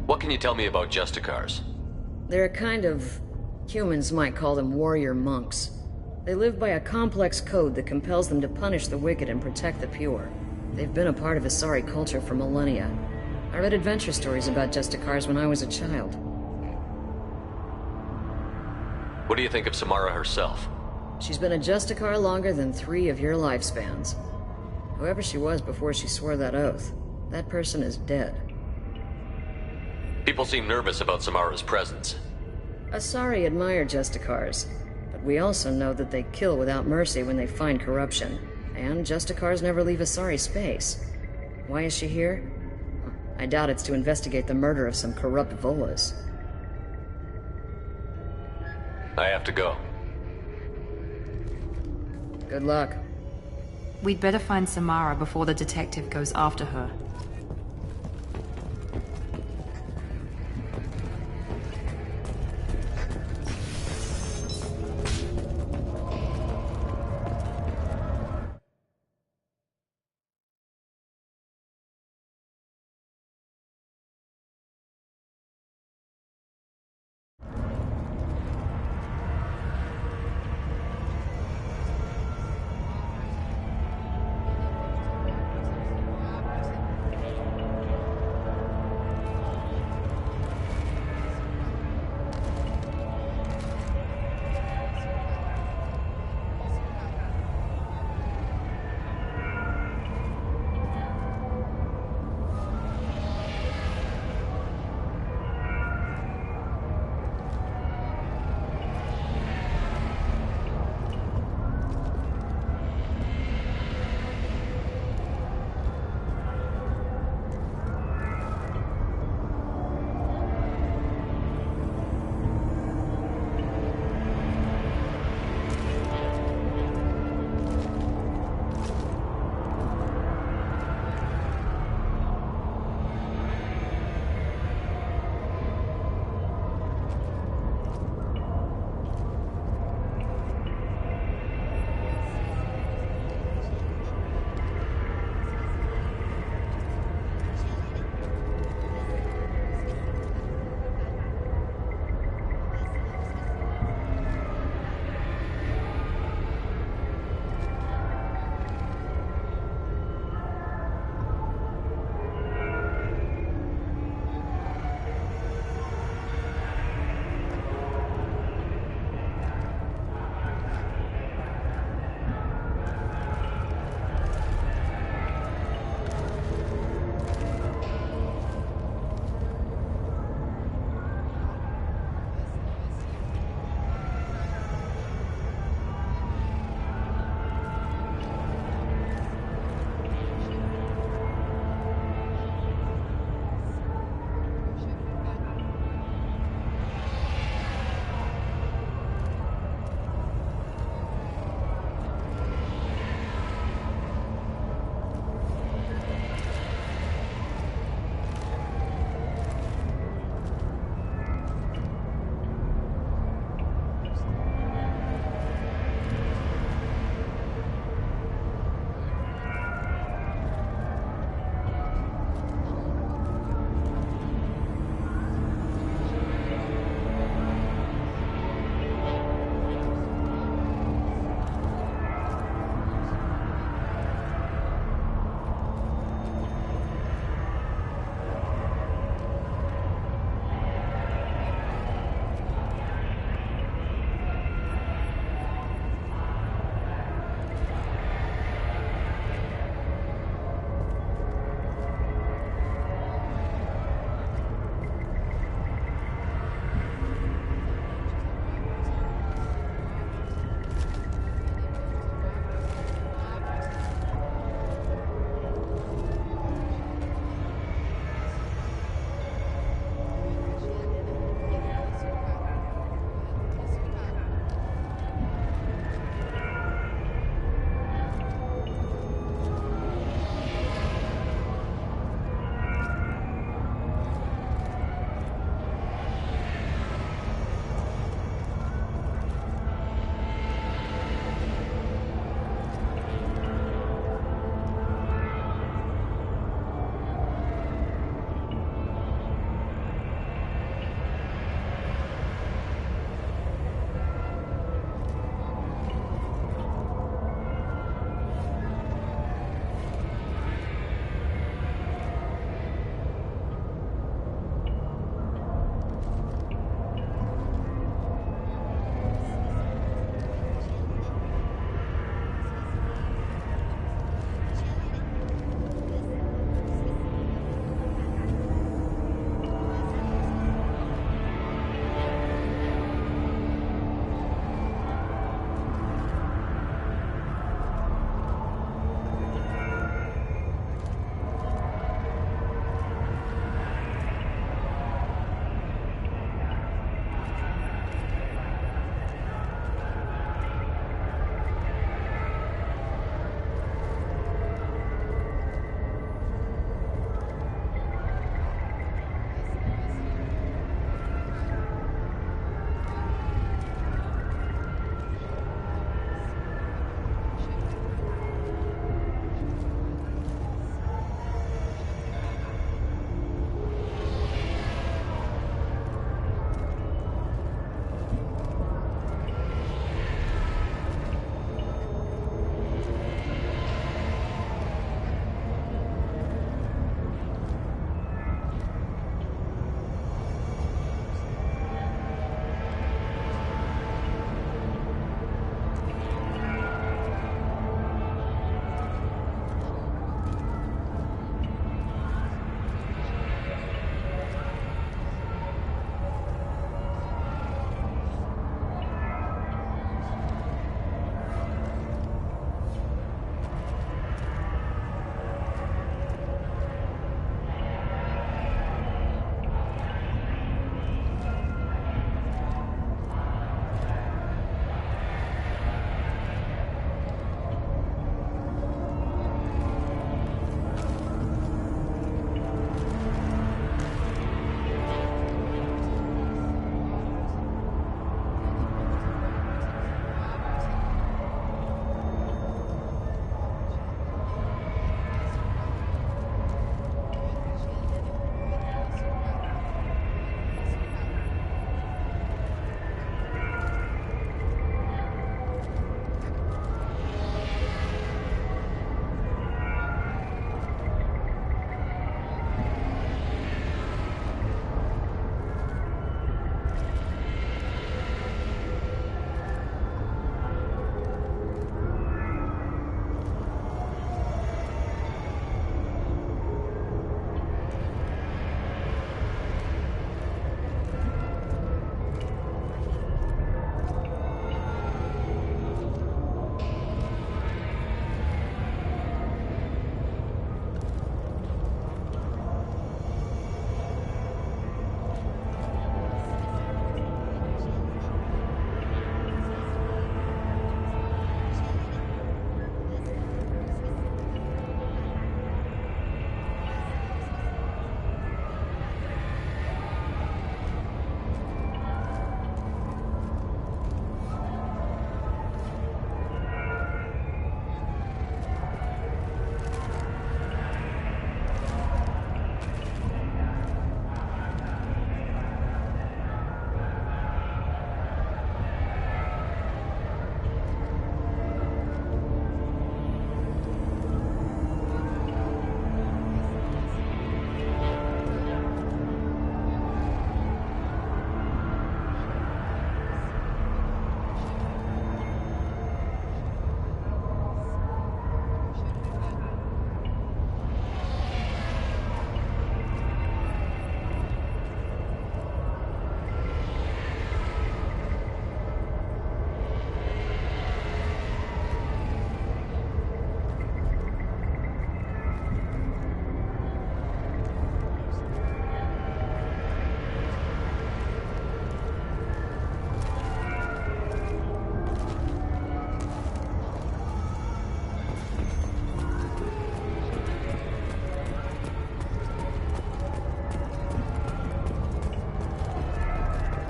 What can you tell me about Justicars? They're a kind of... humans might call them warrior monks. They live by a complex code that compels them to punish the wicked and protect the pure. They've been a part of Asari culture for millennia. I read adventure stories about Justicars when I was a child. What do you think of Samara herself? She's been a Justicar longer than 3 of your lifespans. Whoever she was before she swore that oath, that person is dead. People seem nervous about Samara's presence. Asari admire Justicars, but we also know that they kill without mercy when they find corruption, and Justicars never leave Asari space. Why is she here? I doubt it's to investigate the murder of some corrupt Volus. I have to go. Good luck. We'd better find Samara before the detective goes after her.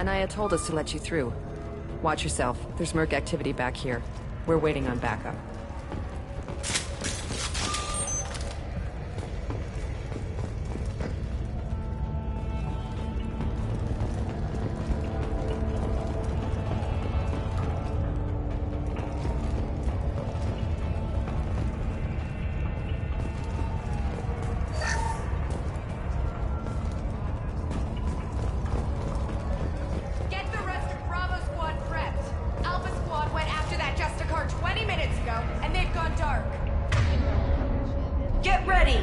Anaya told us to let you through. Watch yourself. There's Merc activity back here. We're waiting on backup. Get the rest of Bravo Squad prepped. Alpha Squad went after that Justicar 20 minutes ago, and they've gone dark. Get ready!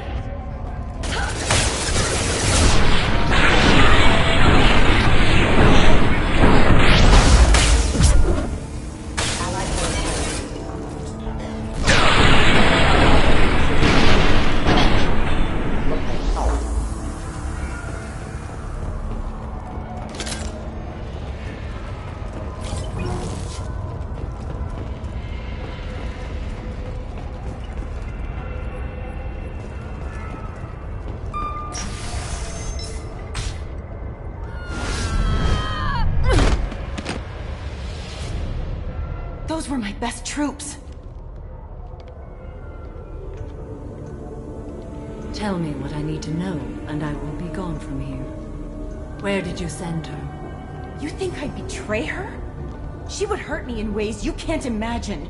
Those were my best troops. Tell me what I need to know, and I will be gone from here. Where did you send her? You think I'd betray her? She would hurt me in ways you can't imagine.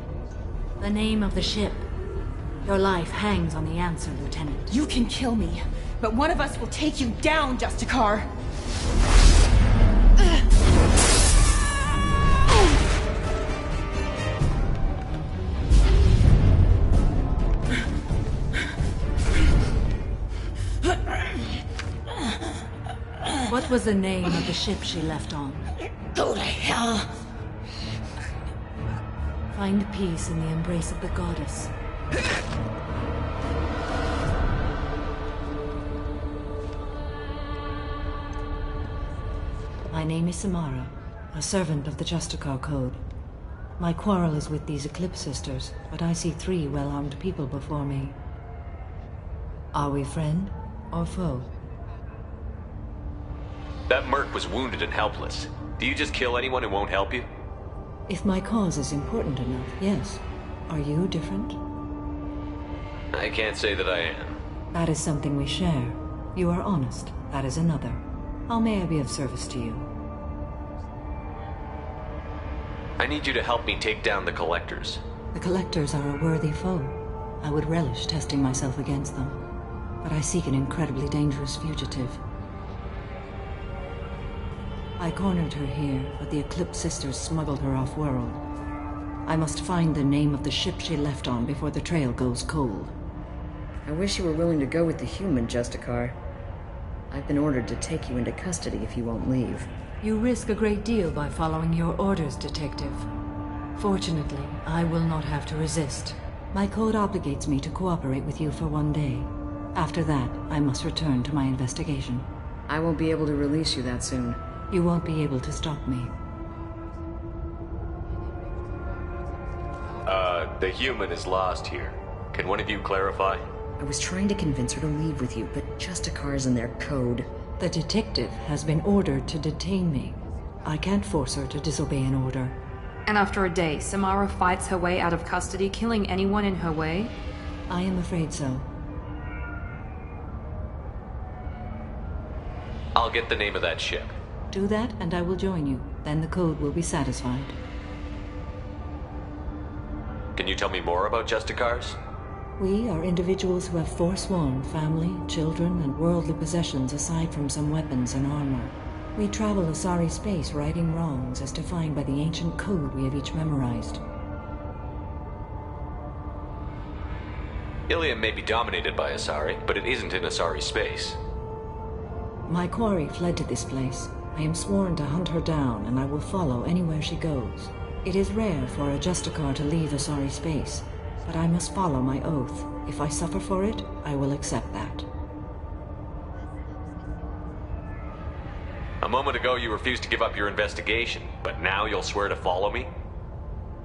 The name of the ship. Your life hangs on the answer, Lieutenant. You can kill me, but one of us will take you down, Justicar. What was the name of the ship she left on? Go to hell! Find peace in the embrace of the goddess. My name is Samara, a servant of the Justicar Code. My quarrel is with these Eclipse Sisters, but I see 3 well-armed people before me. Are we friend or foe? That merc was wounded and helpless. Do you just kill anyone who won't help you? If my cause is important enough, yes. Are you different? I can't say that I am. That is something we share. You are honest. That is another. How may I be of service to you? I need you to help me take down the Collectors. The Collectors are a worthy foe. I would relish testing myself against them. But I seek an incredibly dangerous fugitive. I cornered her here, but the Eclipse Sisters smuggled her off-world. I must find the name of the ship she left on before the trail goes cold. I wish you were willing to go with the human, Justicar. I've been ordered to take you into custody if you won't leave. You risk a great deal by following your orders, Detective. Fortunately, I will not have to resist. My code obligates me to cooperate with you for 1 day. After that, I must return to my investigation. I won't be able to release you that soon. You won't be able to stop me. The human is lost here. Can one of you clarify? I was trying to convince her to leave with you, but Justicar's in their code. The detective has been ordered to detain me. I can't force her to disobey an order. And after a day, Samara fights her way out of custody, killing anyone in her way? I am afraid so. I'll get the name of that ship. Do that, and I will join you. Then the code will be satisfied. Can you tell me more about Justicars? We are individuals who have forsworn family, children, and worldly possessions aside from some weapons and armor. We travel Asari space righting wrongs as defined by the ancient code we have each memorized. Ilium may be dominated by Asari, but it isn't in Asari space. My quarry fled to this place. I am sworn to hunt her down, and I will follow anywhere she goes. It is rare for a Justicar to leave Asari space, but I must follow my oath. If I suffer for it, I will accept that. A moment ago you refused to give up your investigation, but now you'll swear to follow me?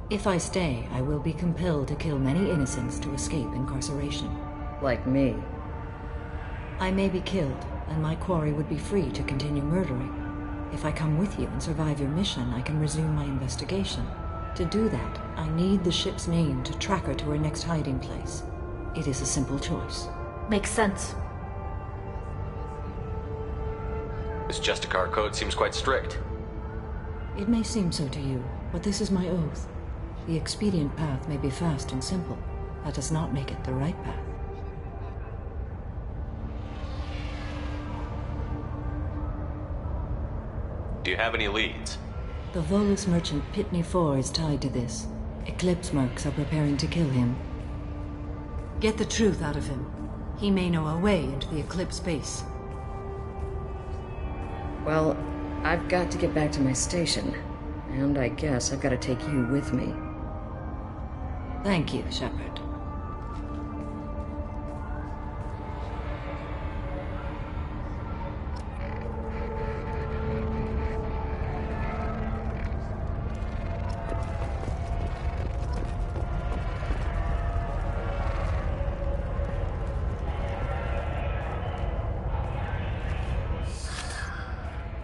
If I stay, I will be compelled to kill many innocents to escape incarceration. Like me. I may be killed, and my quarry would be free to continue murdering. If I come with you and survive your mission, I can resume my investigation. To do that, I need the ship's name to track her to her next hiding place. It is a simple choice. Makes sense. This Justicar code seems quite strict. It may seem so to you, but this is my oath. The expedient path may be fast and simple. That does not make it the right path. Do you have any leads? The Volus merchant Pitney 4 is tied to this. Eclipse mercs are preparing to kill him. Get the truth out of him. He may know a way into the Eclipse base. Well, I've got to get back to my station. And I guess I've got to take you with me. Thank you, Shepard.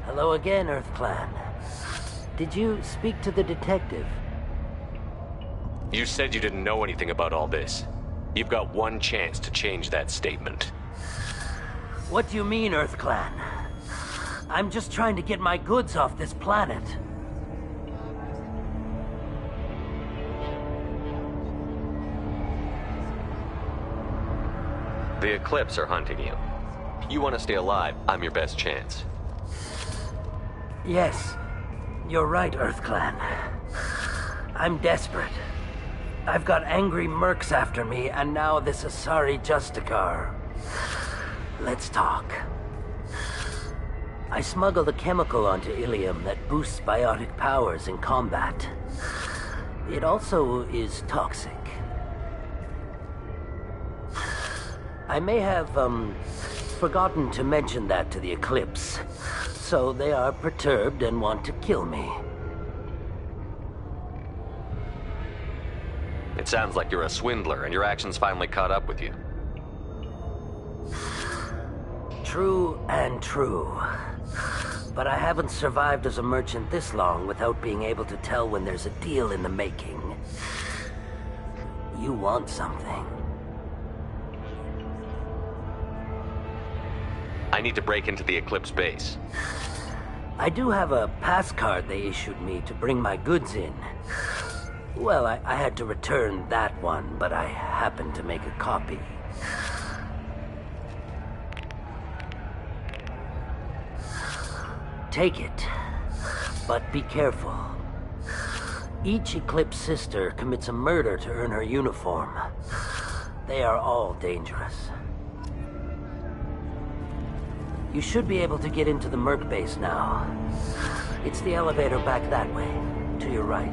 Hello again, Earth Clan. Did you speak to the detective? You said you didn't know anything about all this. You've got one chance to change that statement. What do you mean, Earth Clan? I'm just trying to get my goods off this planet. The Eclipse are hunting you. You want to stay alive, I'm your best chance. Yes, you're right, Earth Clan. I'm desperate. I've got angry mercs after me, and now this Asari Justicar. Let's talk. I smuggled a chemical onto Ilium that boosts biotic powers in combat. It also is toxic. I may have, forgotten to mention that to the Eclipse. So they are perturbed and want to kill me. It sounds like you're a swindler, and your actions finally caught up with you. True and true. But I haven't survived as a merchant this long without being able to tell when there's a deal in the making. You want something. I need to break into the Eclipse base. I do have a pass card they issued me to bring my goods in. Well, I had to return that one, but I happened to make a copy. Take it, but be careful. Each Eclipse sister commits a murder to earn her uniform. They are all dangerous. You should be able to get into the Merc base now. It's the elevator back that way, to your right.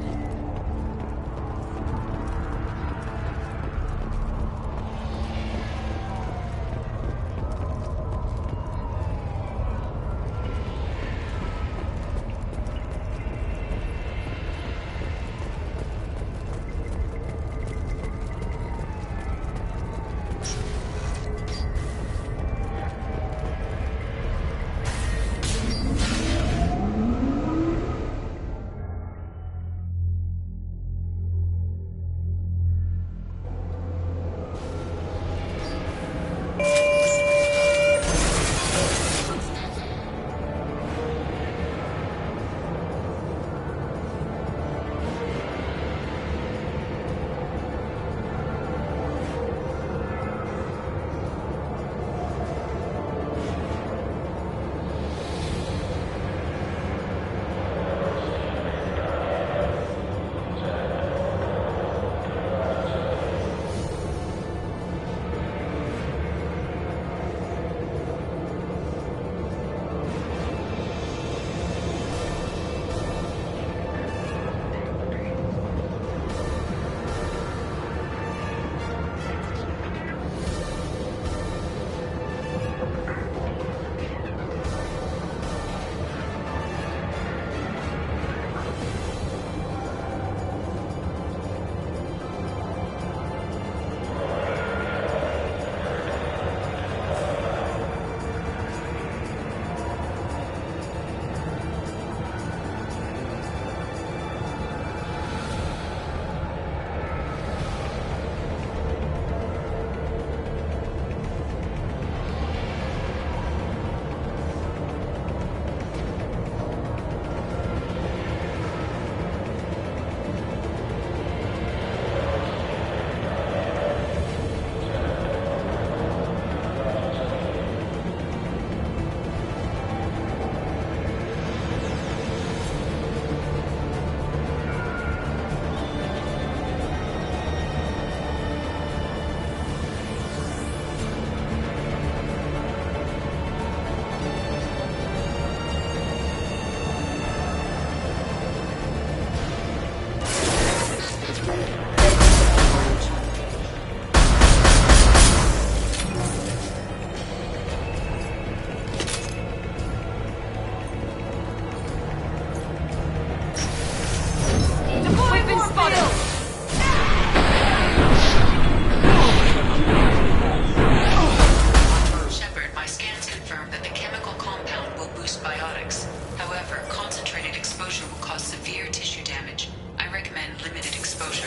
and limited exposure.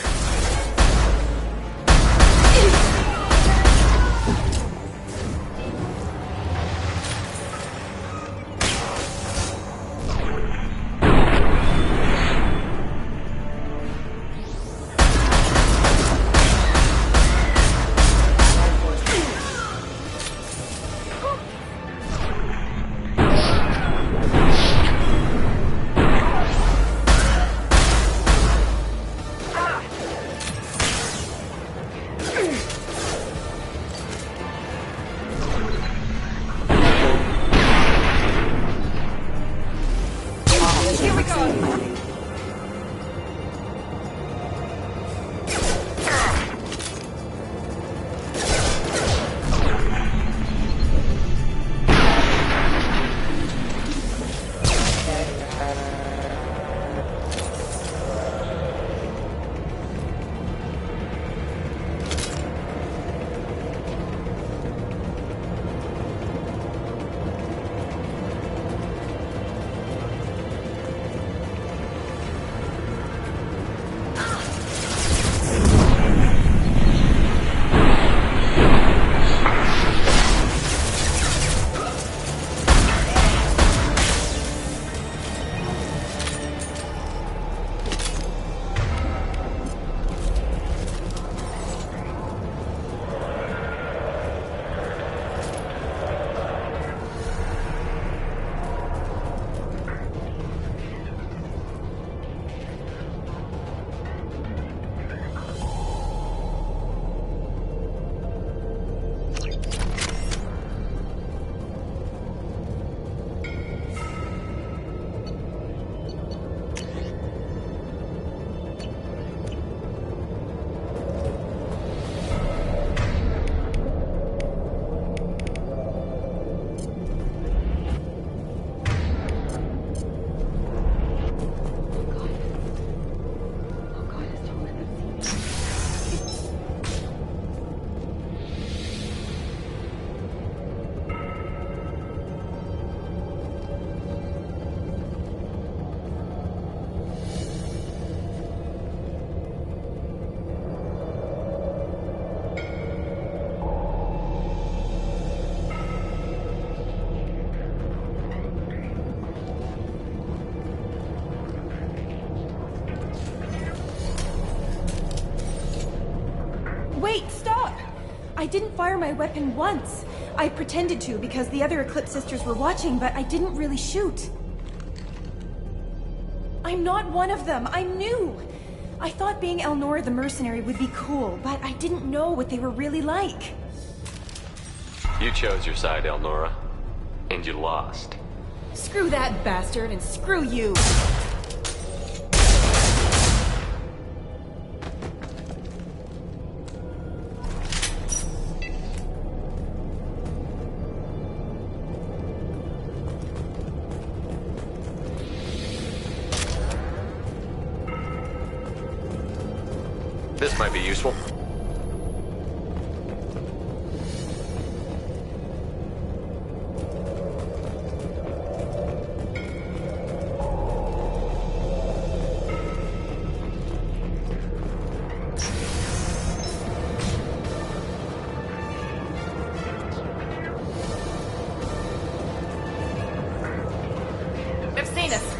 Wait, stop! I didn't fire my weapon once. I pretended to because the other Eclipse sisters were watching, but I didn't really shoot. I'm not one of them. I'm new. I thought being Elnora the mercenary would be cool, but I didn't know what they were really like. You chose your side, Elnora. And you lost. Screw that bastard and screw you! This might be useful. I've seen us.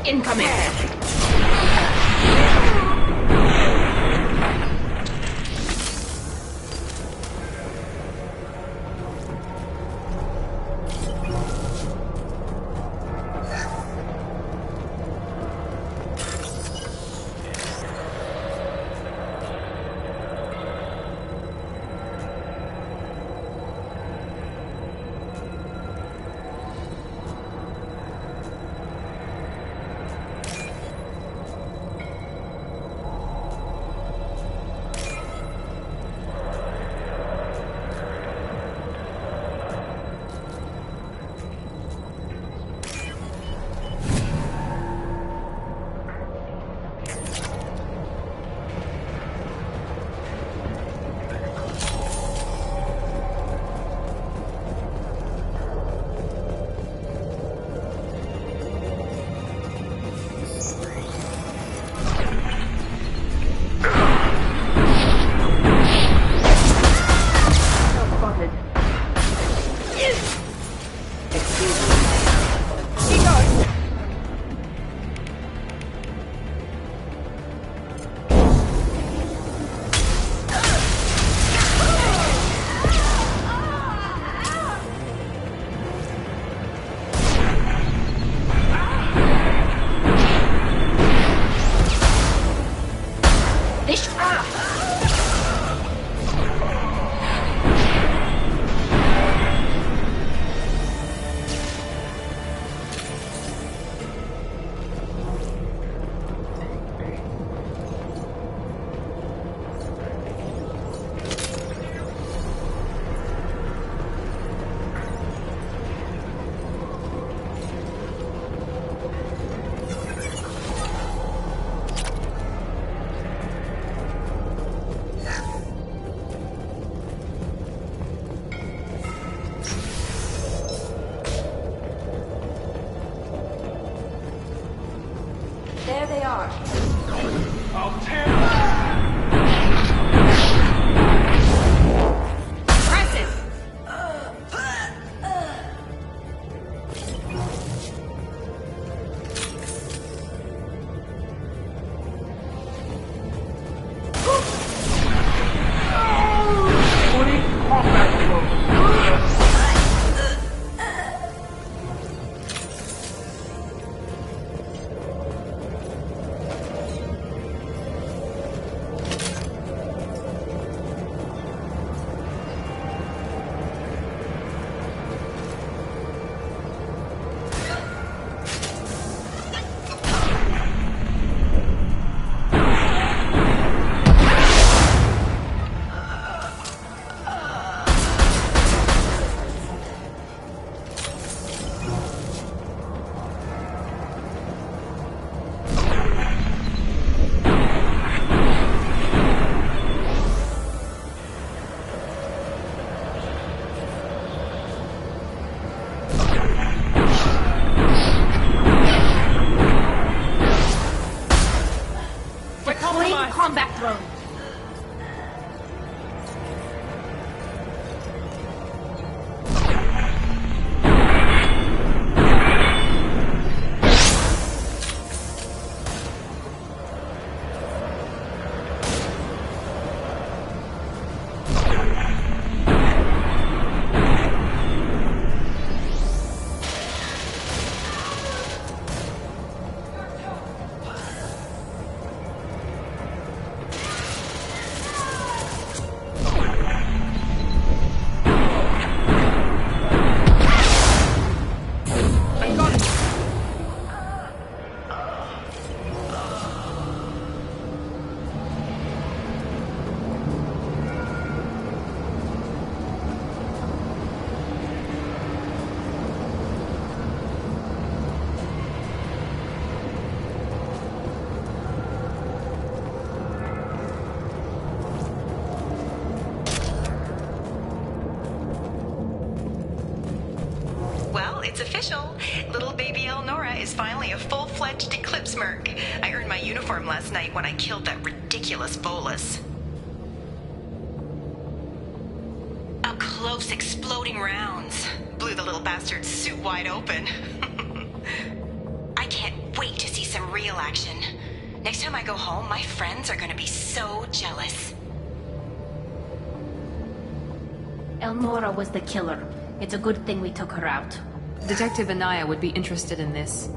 incoming! There they are. I'll tear Press it! Combat throne. It's official. Little baby Elnora is finally a full-fledged Eclipse Merc. I earned my uniform last night when I killed that ridiculous Volus. Up close, exploding rounds. Blew the little bastard's suit wide open. I can't wait to see some real action. Next time I go home, my friends are gonna be so jealous. Elnora was the killer. It's a good thing we took her out. Detective Anaya would be interested in this.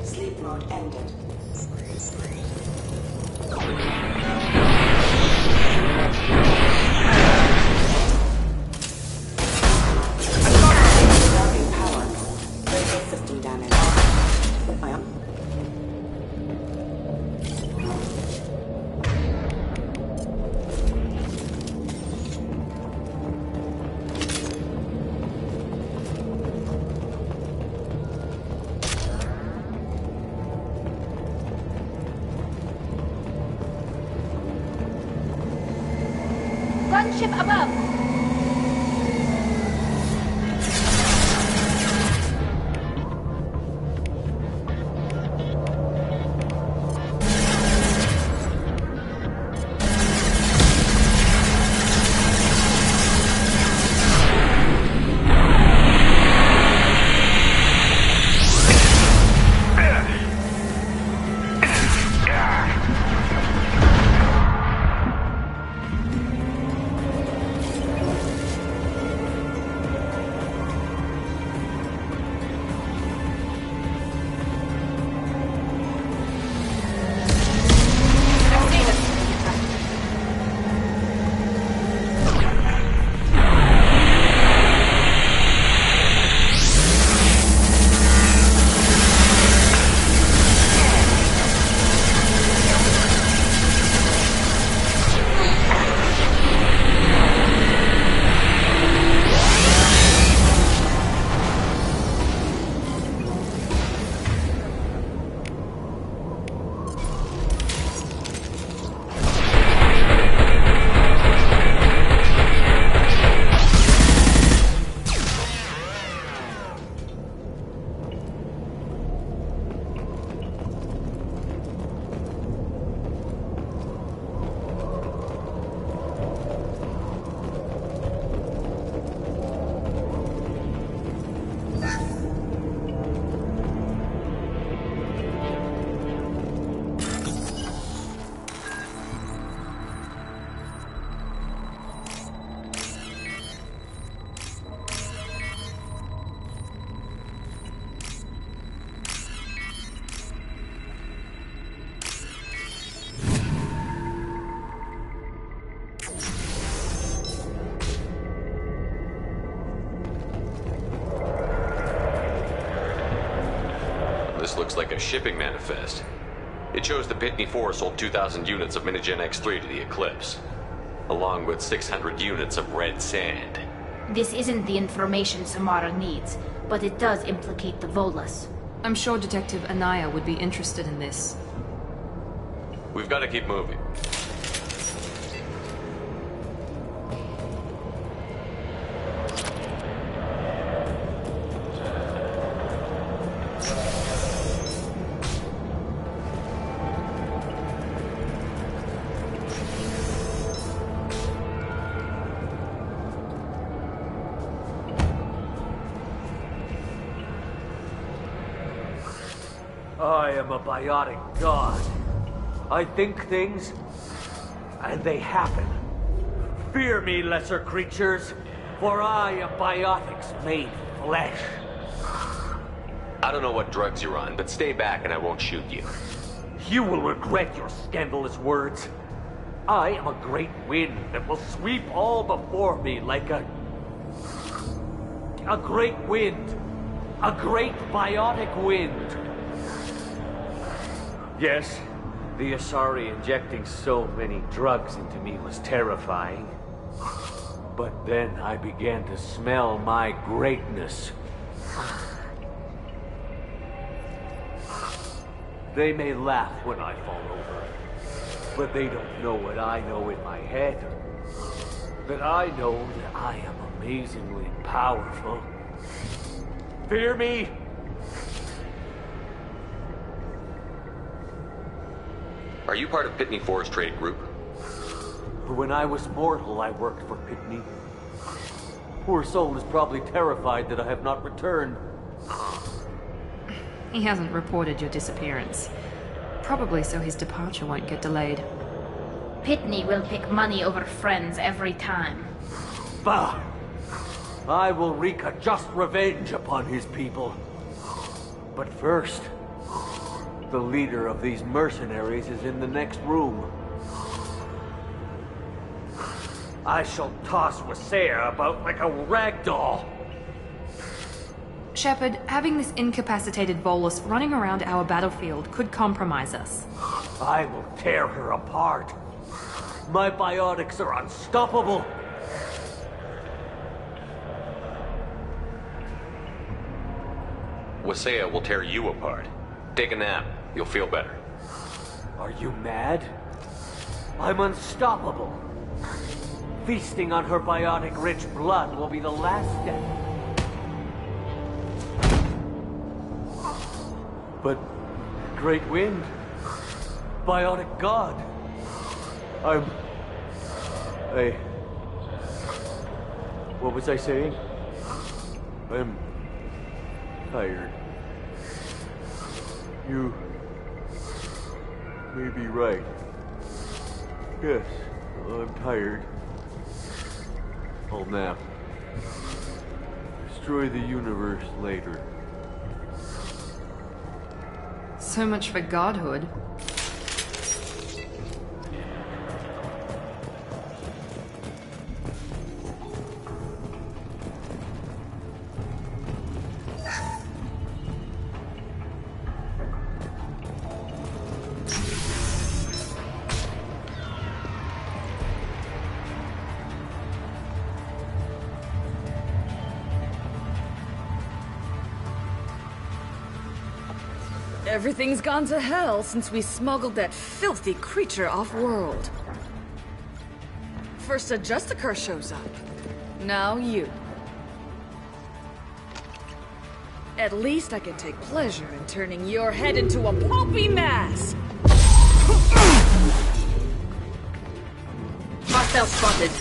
Sleep mode ended. Gunship above! This looks like a shipping manifest. It shows the Pitney 4 sold 2,000 units of Minigen X3 to the Eclipse, along with 600 units of red sand. This isn't the information Samara needs, but it does implicate the Volas. I'm sure Detective Anaya would be interested in this. We've got to keep moving. I am a biotic god. I think things, and they happen. Fear me, lesser creatures, for I am biotics made flesh. I don't know what drugs you're on, but stay back and I won't shoot you. You will regret your scandalous words. I am a great wind that will sweep all before me like a great wind. A great biotic wind. Yes, the Asari injecting so many drugs into me was terrifying. But then I began to smell my greatness. They may laugh when I fall over, but they don't know what I know in my head. That I know that I am amazingly powerful Fear me? Are you part of Pitney Forest Trade Group? When I was mortal, I worked for Pitney. Poor soul is probably terrified that I have not returned. He hasn't reported your disappearance. Probably so his departure won't get delayed. Pitney will pick money over friends every time. Bah! I will wreak a just revenge upon his people. But first, the leader of these mercenaries is in the next room. I shall toss Wasea about like a rag doll. Shepard, having this incapacitated Volus running around our battlefield could compromise us. I will tear her apart. My biotics are unstoppable. Wasea will tear you apart. Take a nap. You'll feel better. Are you mad? I'm unstoppable. Feasting on her biotic-rich blood will be the last step. But Great Wind, Biotic God, what was I saying? I'm tired. You may be right. Yes, I'm tired. I'll nap. Destroy the universe later. So much for godhood. Everything's gone to hell since we smuggled that filthy creature off-world. First a Justicar shows up. Now you. At least I can take pleasure in turning your head into a pulpy mass! Hostile spotted.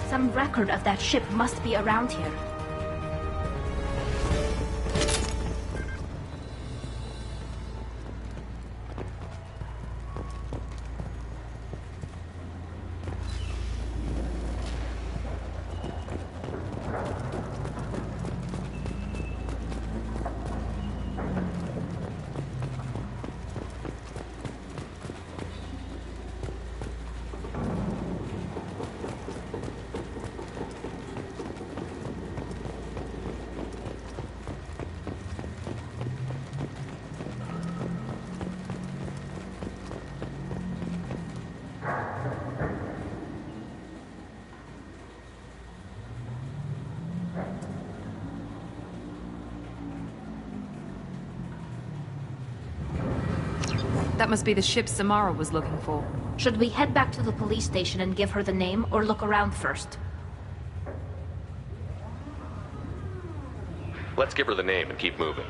Some record of that ship must be around here. That must be the ship Samara was looking for. Should we head back to the police station and give her the name, or look around first? Let's give her the name and keep moving.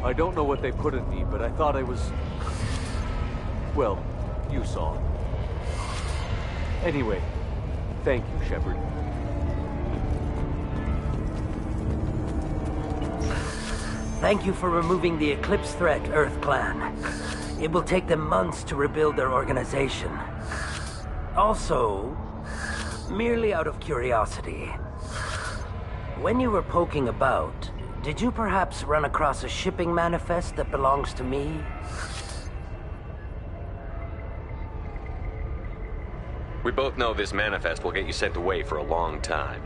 I don't know what they put in me, but I thought I was... Well, you saw. Anyway, thank you, Shepard. Thank you for removing the Eclipse threat, Earth Clan. It will take them months to rebuild their organization. Also, merely out of curiosity, when you were poking about, did you perhaps run across a shipping manifest that belongs to me? We both know this manifest will get you sent away for a long time.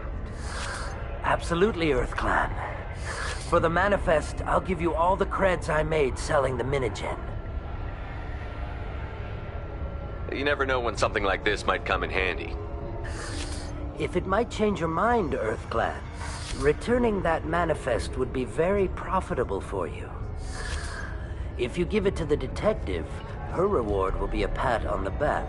Absolutely, Earth Clan. For the manifest, I'll give you all the creds I made selling the Minigen. You never know when something like this might come in handy. If it might change your mind, Earth Clan, returning that manifest would be very profitable for you. If you give it to the detective, her reward will be a pat on the back.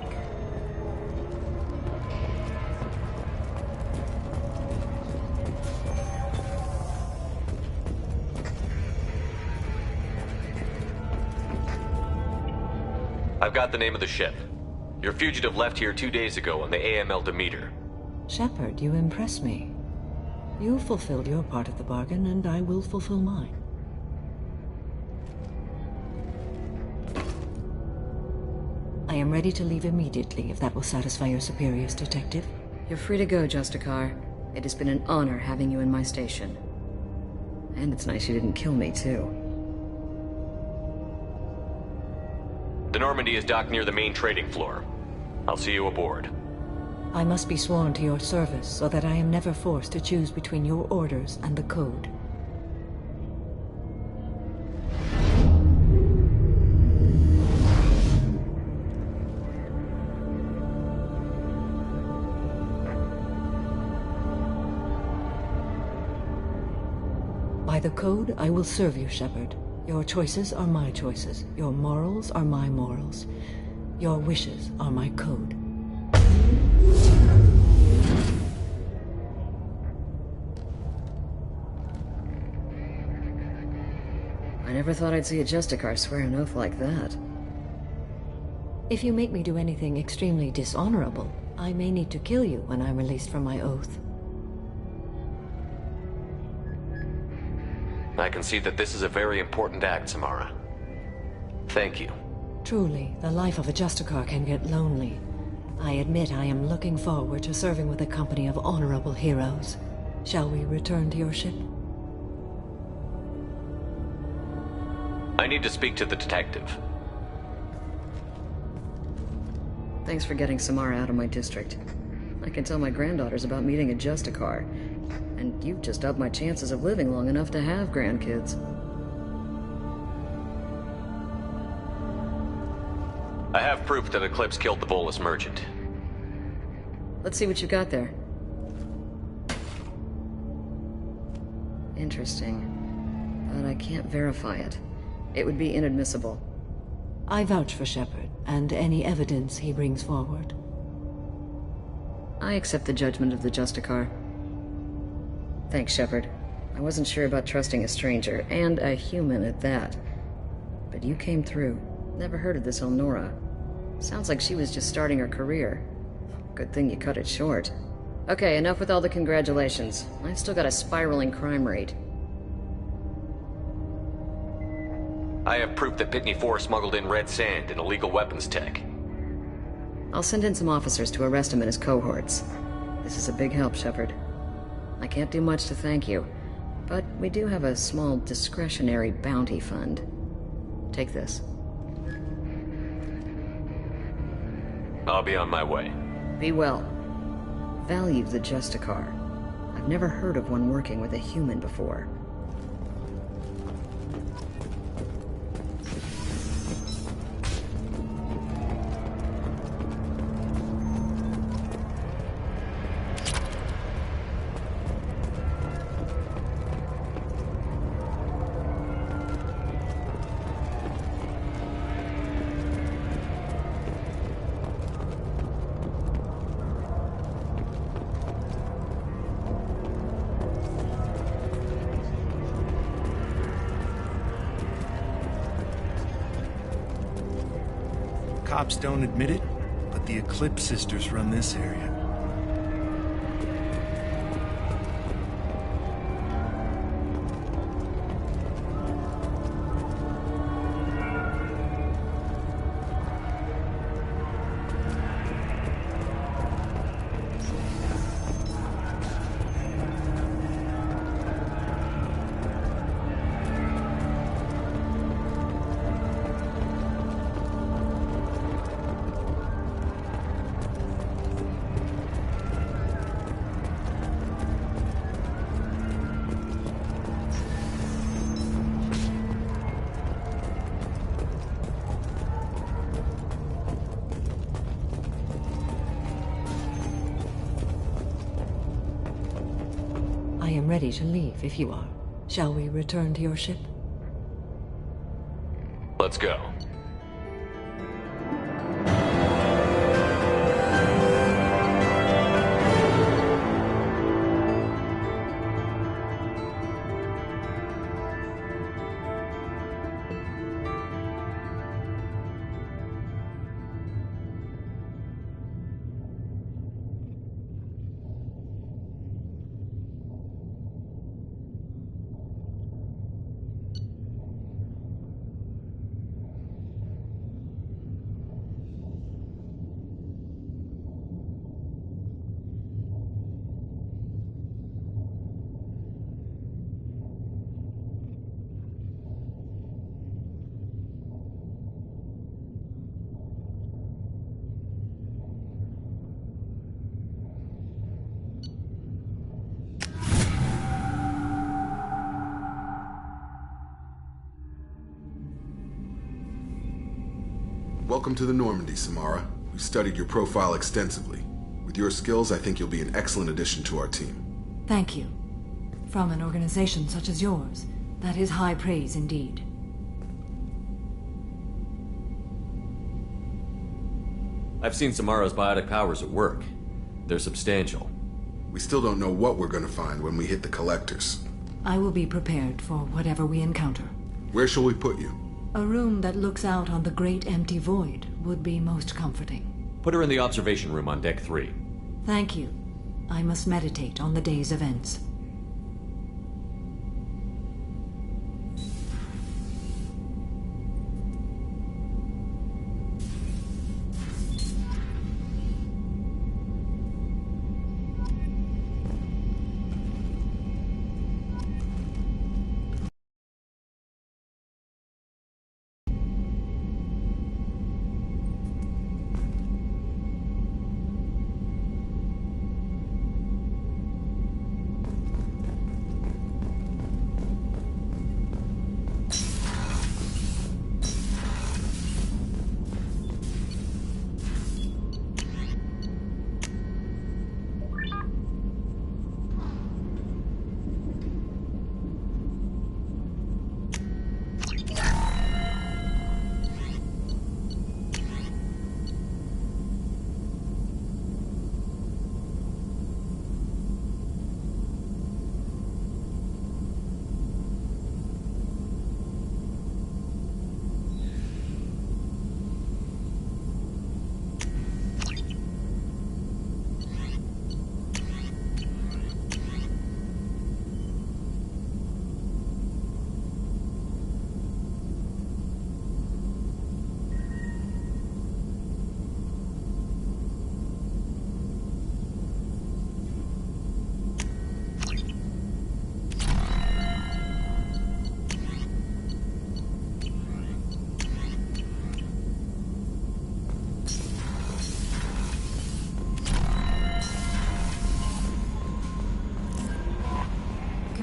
I've got the name of the ship. Your fugitive left here 2 days ago on the AML Demeter. Shepard, you impress me. You fulfilled your part of the bargain, and I will fulfill mine. I am ready to leave immediately, if that will satisfy your superiors, Detective. You're free to go, Justicar. It has been an honor having you in my station. And it's nice you didn't kill me, too. The Normandy is docked near the main trading floor. I'll see you aboard. I must be sworn to your service so that I am never forced to choose between your orders and the Code. By the Code, I will serve you, Shepard. Your choices are my choices. Your morals are my morals. Your wishes are my code. I never thought I'd see a Justicar swear an oath like that. If you make me do anything extremely dishonorable, I may need to kill you when I'm released from my oath. I can see that this is a very important act, Samara. Thank you. Truly, the life of a Justicar can get lonely. I admit I am looking forward to serving with a company of honorable heroes. Shall we return to your ship? I need to speak to the detective. Thanks for getting Samara out of my district. I can tell my granddaughters about meeting a Justicar. And you've just upped my chances of living long enough to have grandkids. I have proof that Eclipse killed the Volus merchant. Let's see what you got there. Interesting. But I can't verify it. It would be inadmissible. I vouch for Shepard, and any evidence he brings forward. I accept the judgment of the Justicar. Thanks, Shepard. I wasn't sure about trusting a stranger, and a human at that. But you came through. Never heard of this Elnora. Sounds like she was just starting her career. Good thing you cut it short. Okay, enough with all the congratulations. I've still got a spiraling crime rate. I have proof that Pitney 4 smuggled in red sand and illegal weapons tech. I'll send in some officers to arrest him and his cohorts. This is a big help, Shepard. I can't do much to thank you, but we do have a small discretionary bounty fund. Take this. I'll be on my way. Be well. Value the Justicar. I've I've never heard of one working with a human before. Cops don't admit it, but the Eclipse Sisters run this area. I am ready to leave if you are. Shall we return to your ship? Let's go. Welcome to the Normandy, Samara. We studied your profile extensively. With your skills, I think you'll be an excellent addition to our team. Thank you. From an organization such as yours, that is high praise indeed. I've seen Samara's biotic powers at work. They're substantial. We still don't know what we're going to find when we hit the collectors. I will be prepared for whatever we encounter. Where shall we put you? A room that looks out on the great empty void would be most comforting. Put her in the observation room on Deck 3. Thank you. I must meditate on the day's events.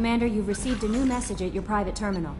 Commander, you've received a new message at your private terminal.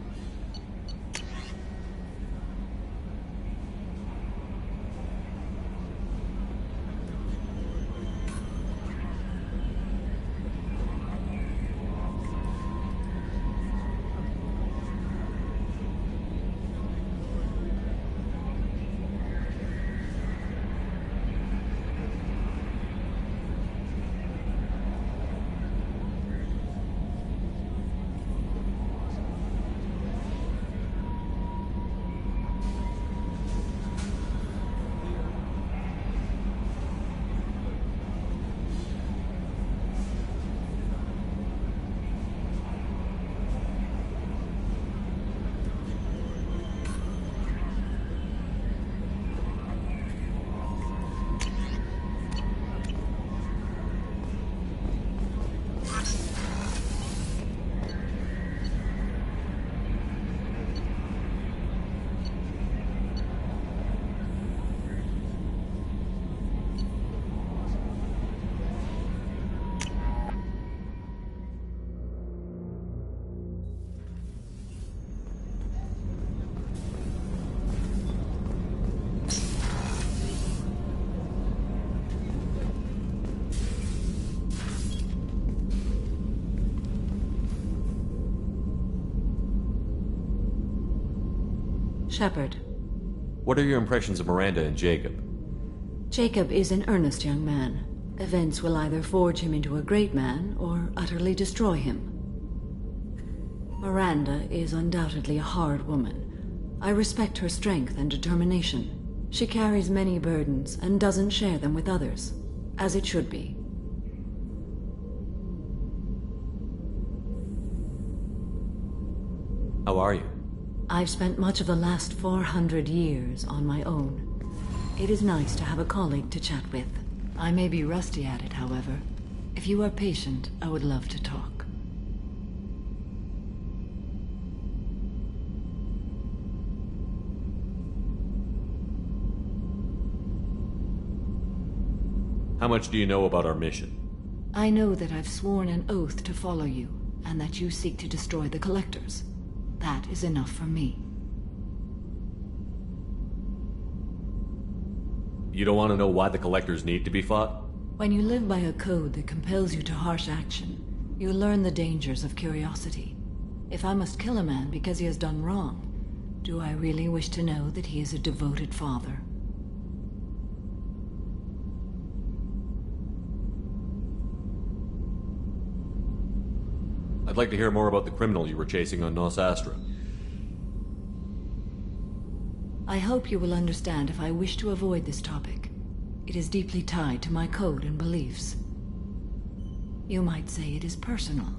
Shepard. What are your impressions of Miranda and Jacob? Jacob is an earnest young man. Events will either forge him into a great man or utterly destroy him. Miranda is undoubtedly a hard woman. I respect her strength and determination. She carries many burdens and doesn't share them with others, as it should be. How are you? I've spent much of the last 400 years on my own. It is nice to have a colleague to chat with. I may be rusty at it, however. If you are patient, I would love to talk. How much do you know about our mission? I know that I've sworn an oath to follow you, and that you seek to destroy the Collectors. That is enough for me. You don't want to know why the Collectors need to be fought? When you live by a code that compels you to harsh action, you learn the dangers of curiosity. If I must kill a man because he has done wrong, do I really wish to know that he is a devoted father? I'd like to hear more about the criminal you were chasing on Nos Astra. I hope you will understand if I wish to avoid this topic. It is deeply tied to my code and beliefs. You might say it is personal.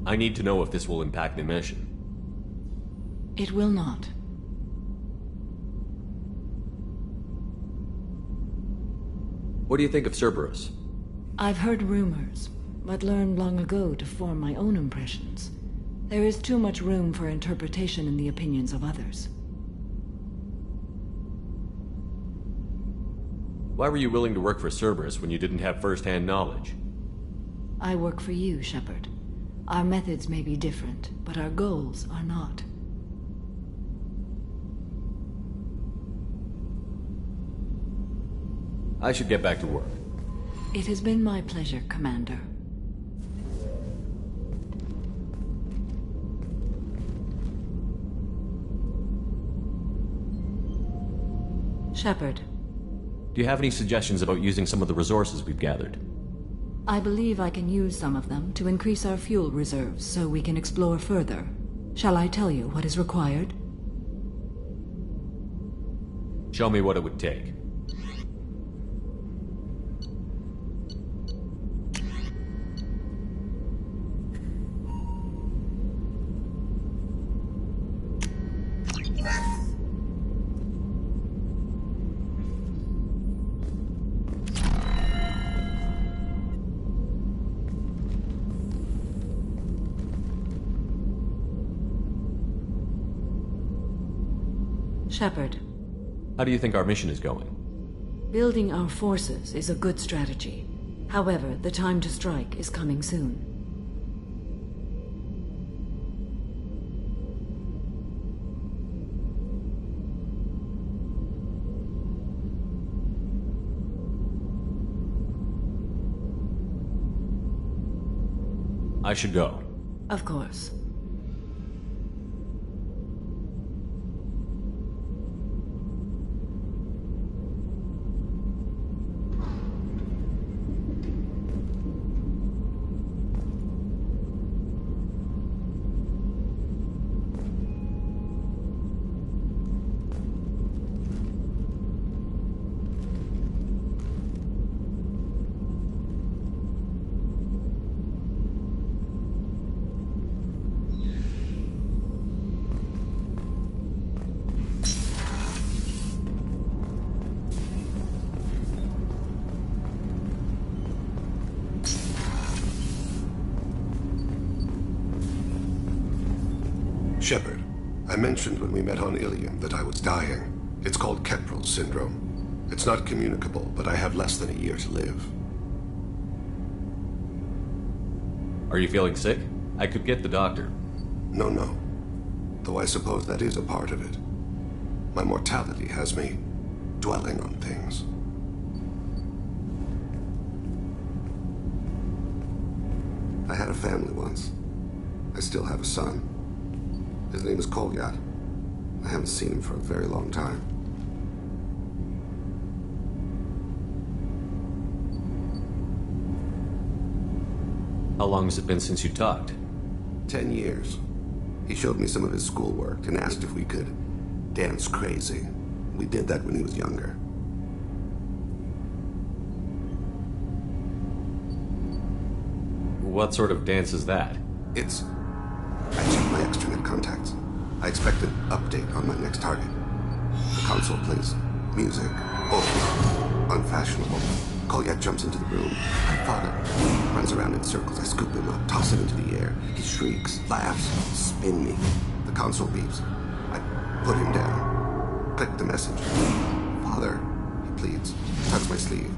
I need to know if this will impact the mission. It will not. What do you think of Cerberus? I've heard rumors, but learned long ago to form my own impressions. There is too much room for interpretation in the opinions of others. Why were you willing to work for Cerberus when you didn't have first-hand knowledge? I work for you, Shepard. Our methods may be different, but our goals are not. I should get back to work. It has been my pleasure, Commander. Shepard. Do you have any suggestions about using some of the resources we've gathered? I believe I can use some of them to increase our fuel reserves so we can explore further. Shall I tell you what is required? Show me what it would take. Shepard. How do you think our mission is going? Building our forces is a good strategy. However, the time to strike is coming soon. I should go. Of course. Shepard, I mentioned when we met on Ilium that I was dying. It's called Kestrel syndrome. It's not communicable, but I have less than a year to live. Are you feeling sick? I could get the doctor. No. Though I suppose that is a part of it. My mortality has me dwelling on things. I had a family once. I still have a son. His name is Kolyat. I haven't seen him for a very long time. How long has it been since you talked? 10 years. He showed me some of his schoolwork and asked if we could dance crazy. We did that when he was younger. What sort of dance is that? I checked my extranet contacts. I expect an update on my next target. The console plays music, old, unfashionable. Kolyat jumps into the room. My father runs around in circles. I scoop him up, toss him into the air. He shrieks, laughs, spin me. The console beeps. I put him down. Click the message. Father, he pleads. Tugs my sleeve.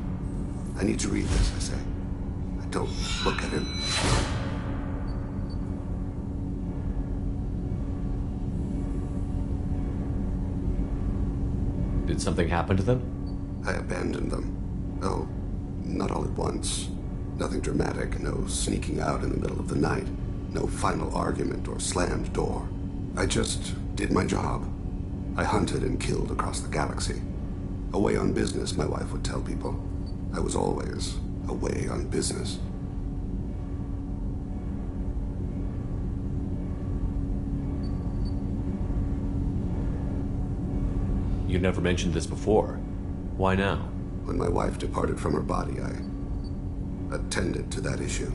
I need to read this, I say. I don't look at him. Did something happen to them? I abandoned them. Oh, not all at once. Nothing dramatic, no sneaking out in the middle of the night. No final argument or slammed door. I just did my job. I hunted and killed across the galaxy. Away on business, my wife would tell people. I was always away on business. You never mentioned this before. Why now? When my wife departed from her body, I attended to that issue.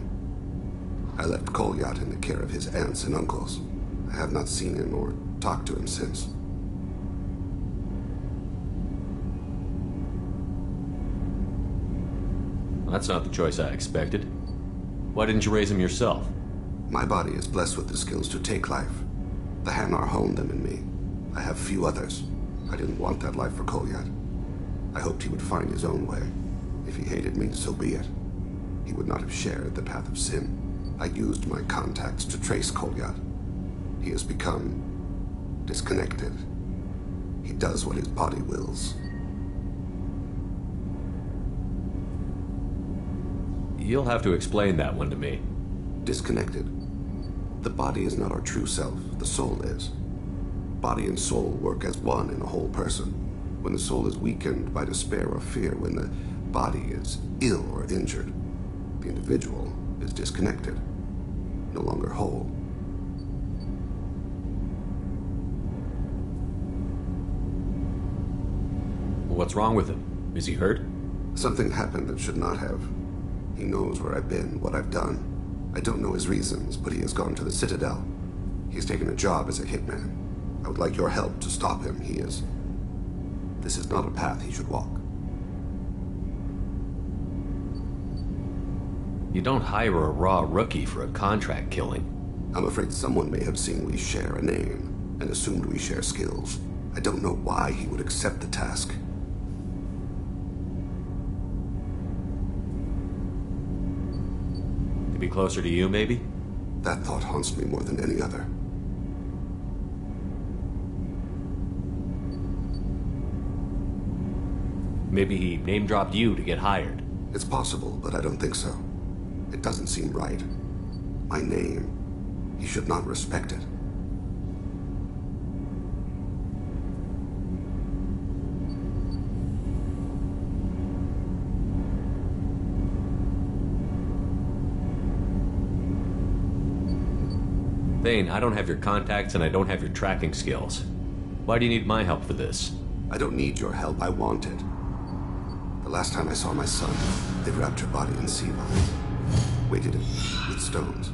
I left Kolyat in the care of his aunts and uncles. I have not seen him or talked to him since. That's not the choice I expected. Why didn't you raise him yourself? My body is blessed with the skills to take life. The Hanar honed them in me. I have few others. I didn't want that life for Kolyat. I hoped he would find his own way. If he hated me, so be it. He would not have shared the path of sin. I used my contacts to trace Kolyat. He has become disconnected. He does what his body wills. You'll have to explain that one to me. Disconnected. The body is not our true self, the soul is. Body and soul work as one in a whole person. When the soul is weakened by despair or fear, when the body is ill or injured, the individual is disconnected, no longer whole. What's wrong with him? Is he hurt? Something happened that should not have. He knows where I've been, what I've done. I don't know his reasons, but he has gone to the Citadel. He's taken a job as a hitman. I would like your help to stop him. This is not a path he should walk. You don't hire a raw rookie for a contract killing. I'm afraid someone may have seen we share a name and assumed we share skills. I don't know why he would accept the task. be closer to you, maybe? That thought haunts me more than any other. Maybe he name-dropped you to get hired. It's possible, but I don't think so. It doesn't seem right. My name. He should not respect it. Thane, I don't have your contacts and I don't have your tracking skills. Why do you need my help for this? I don't need your help. I want it. The last time I saw my son, they wrapped her body in sea vines, weighted it with stones.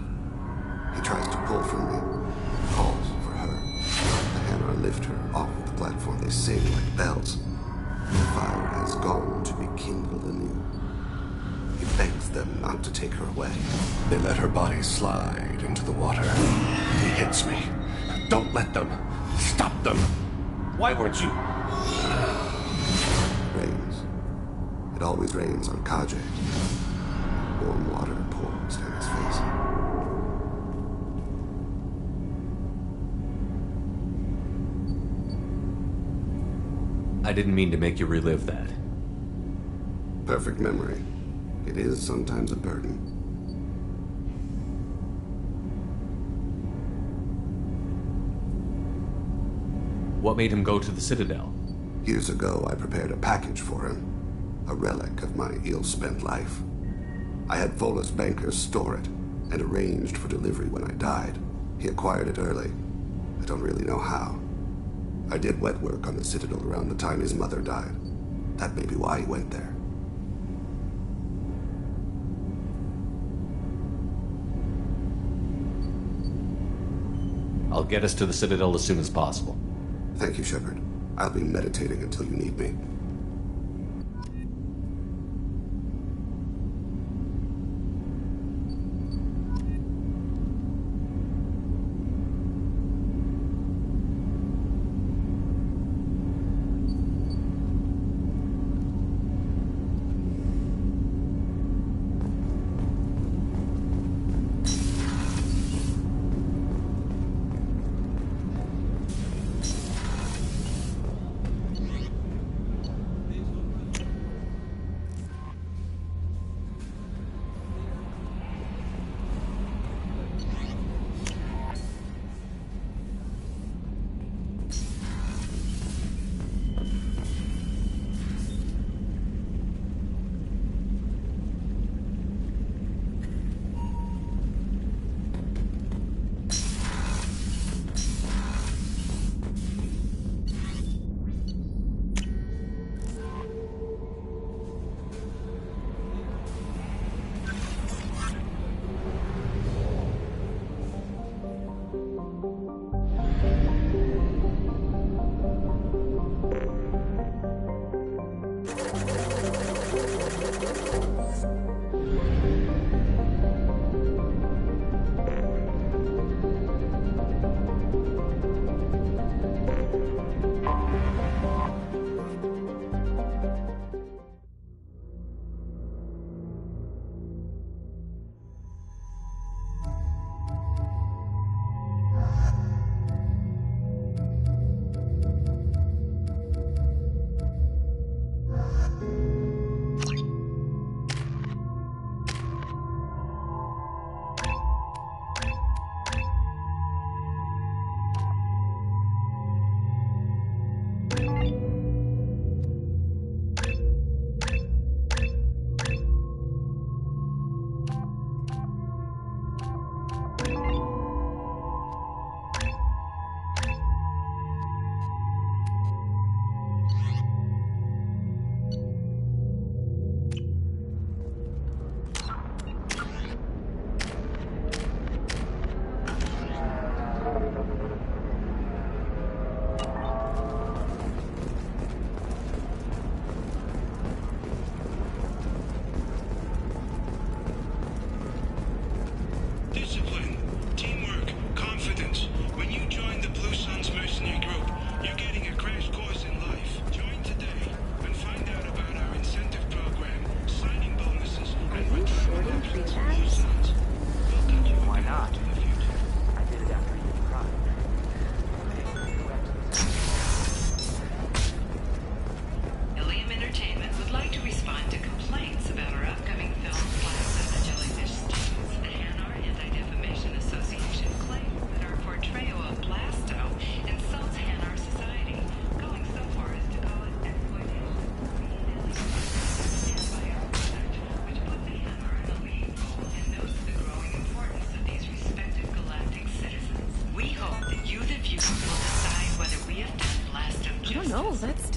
He tries to pull from me, calls for her. The hammer lift her off the platform. They sing like bells. The fire has gone to be kindled anew. He begs them not to take her away. They let her body slide into the water. He hits me. Don't let them. Stop them. Why weren't you? Rains. It always rains on Kaje. Warm water pours down his face. I didn't mean to make you relive that. Perfect memory. It is sometimes a burden. What made him go to the Citadel? Years ago, I prepared a package for him. A relic of my ill-spent life. I had Volus bankers store it, and arranged for delivery when I died. He acquired it early. I don't really know how. I did wet work on the Citadel around the time his mother died. That may be why he went there. I'll get us to the Citadel as soon as possible. Thank you, Shepard. I'll be meditating until you need me.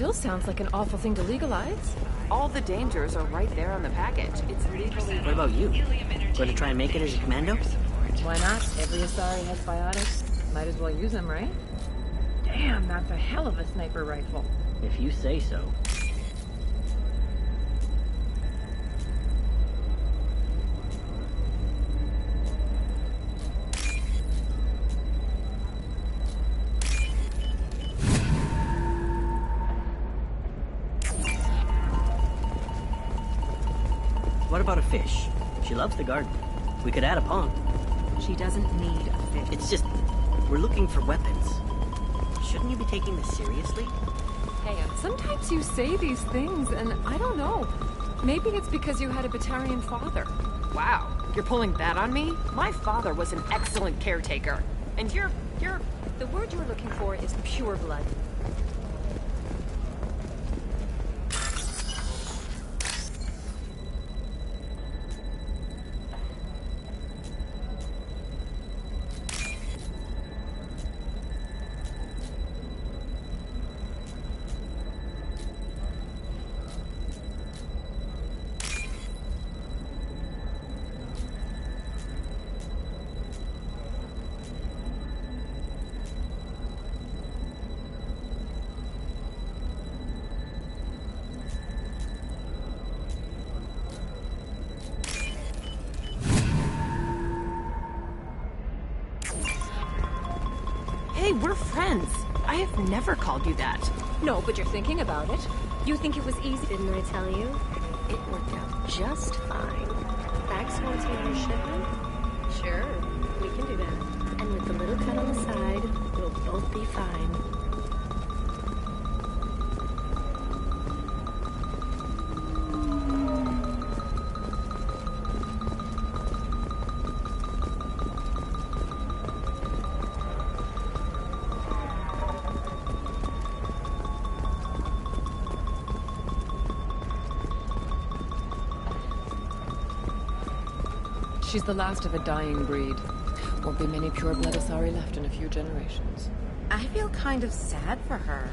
still sounds like an awful thing to legalize. All the dangers are right there on the package. It's legally... What about you? Going to try and make it as a commando? Why not? Every Asari has biotics. Might as well use them, right? Damn, that's a hell of a sniper rifle. If you say so. What about a fish? She loves the garden. We could add a pond. She doesn't need a fish. It's just, we're looking for weapons. Shouldn't you be taking this seriously? Hey, sometimes you say these things, and I don't know. Maybe it's because you had a Batarian father. Wow, you're pulling that on me? My father was an excellent caretaker. And you're... The word you're looking for is pure blood. Hey, we're friends. I have never called you that. No, but you're thinking about it. You think it was easy. Didn't I tell you? It worked out just fine. Bags wants me on shipment? Sure, we can do that. And with a little cut on the side, we'll both be fine. She's the last of a dying breed. Won't be many pure-blood Asari left in a few generations. I feel kind of sad for her.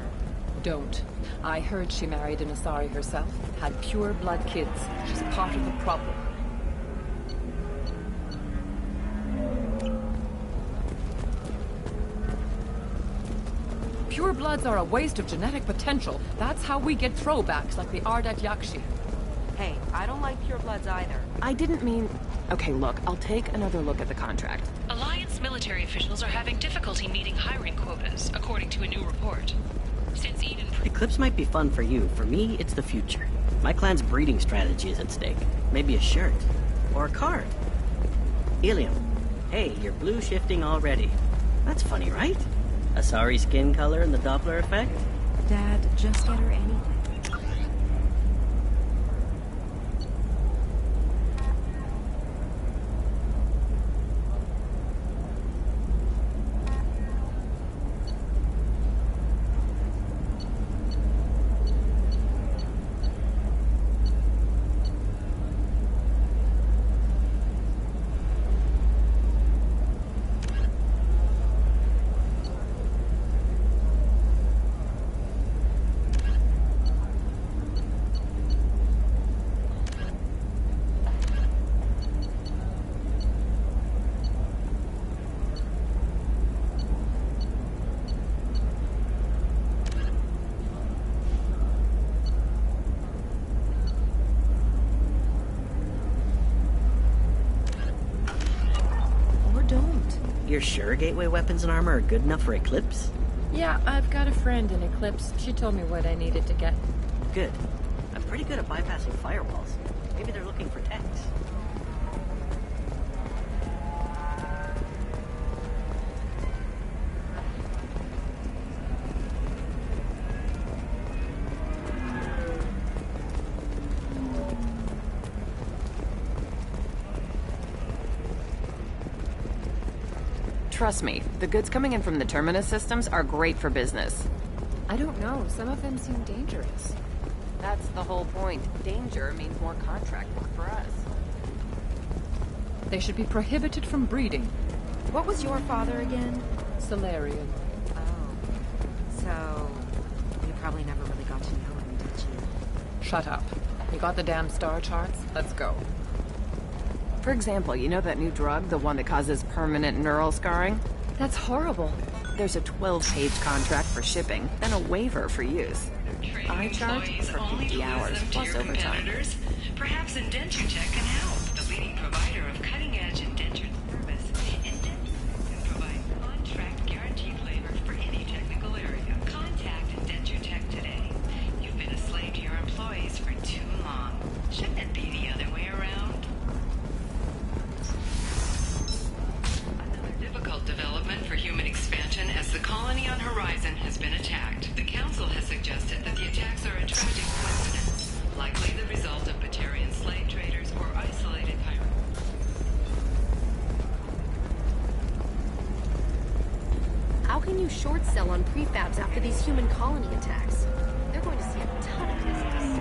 Don't. I heard she married an Asari herself, had pure-blood kids. She's part of the problem. Pure-bloods are a waste of genetic potential. That's how we get throwbacks like the Ardat Yakshi. Hey, I don't like purebloods either. I didn't mean... Okay, look, I'll take another look at the contract. Alliance military officials are having difficulty meeting hiring quotas, according to a new report. Since Eden... Eclipse might be fun for you. For me, it's the future. My clan's breeding strategy is at stake. Maybe a shirt. Or a card. Ilium. Hey, you're blue shifting already. That's funny, right? Asari skin color and the Doppler effect? Dad, just get her anything. You're sure gateway weapons and armor are good enough for Eclipse? Yeah, I've got a friend in Eclipse. She told me what I needed to get. Good. I'm pretty good at bypassing firewalls. Maybe they're looking for techs. Trust me, the goods coming in from the Terminus systems are great for business. I don't know, some of them seem dangerous. That's the whole point. Danger means more contract work for us. They should be prohibited from breeding. What was your father again? Salarian. Oh. So, you probably never really got to shut up. You got the damn star charts? Let's go. For example, you know that new drug, the one that causes permanent neural scarring? That's horrible. There's a 12-page contract for shipping, then a waiver for use. I charge for 50 hours, plus overtime. Perhaps IndentureTech can help. The leading provider of cutting-edge indentured service. IndentureTech can provide contract guaranteed labor for any technical area. Contact IndentureTech today. You've been a slave to your employees for too long. Shouldn't it be the other way around? Another difficult development for human expansion as the colony on Horizon has been attacked. The Council has suggested that the attacks are a tragic coincidence, likely the result of Batarian slave traders or isolated pirates. How can you short sell on prefabs after these human colony attacks? They're going to see a ton of business.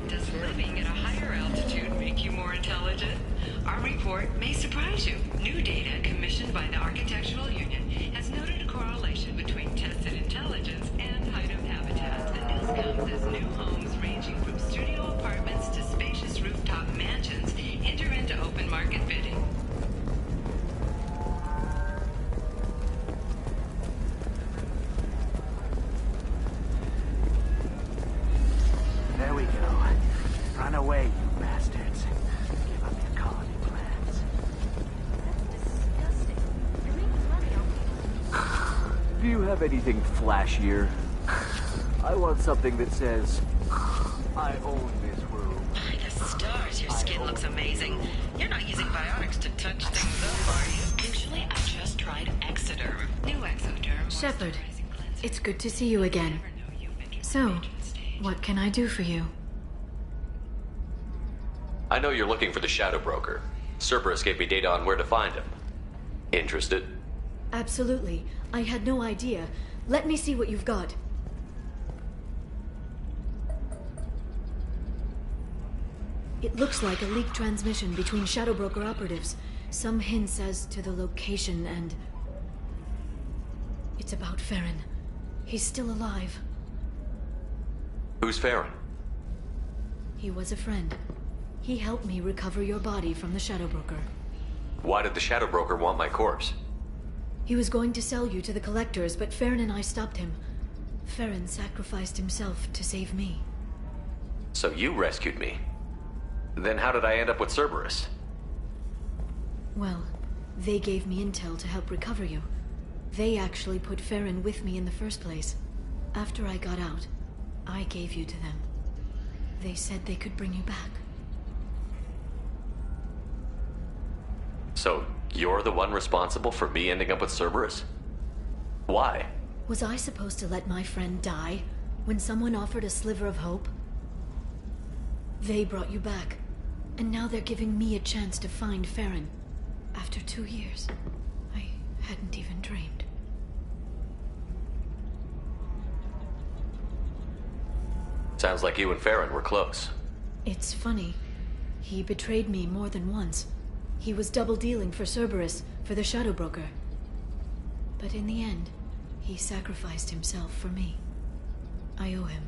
Does living at a higher altitude make you more intelligent? Our report may surprise you. New data commissioned by the Architectural Union has noted a correlation between tested intelligence and height of habitat. The news comes as new homes ranging from studio apartments to spacious rooftop mansions enter into open market bidding. There we go. Run away, you bastards. Give up your colony plans. Do you have anything flashier? I want something that says, I own this room. By the stars, your skin looks amazing. You're not using biotics to touch things up, are you? Actually, I just tried Exoderm. New Exoderm. Shepard, it's good to see you again. So, what can I do for you? I know you're looking for the Shadow Broker. Cerberus gave me data on where to find him. Interested? Absolutely. I had no idea. Let me see what you've got. It looks like a leaked transmission between Shadow Broker operatives. Some hints as to the location and... It's about Farron. He's still alive. Who's Farron? He was a friend. He helped me recover your body from the Shadow Broker. Why did the Shadow Broker want my corpse? He was going to sell you to the Collectors, but Farron and I stopped him. Farron sacrificed himself to save me. So you rescued me. Then how did I end up with Cerberus? Well, they gave me intel to help recover you. They actually put Farron with me in the first place. After I got out, I gave you to them. They said they could bring you back. So you're the one responsible for me ending up with Cerberus? Why? Was I supposed to let my friend die when someone offered a sliver of hope? They brought you back, and now they're giving me a chance to find Farron. After 2 years, I hadn't even dreamed. Sounds like you and Farron were close. It's funny. He betrayed me more than once. He was double-dealing for Cerberus, for the Shadow Broker. But in the end, he sacrificed himself for me. I owe him.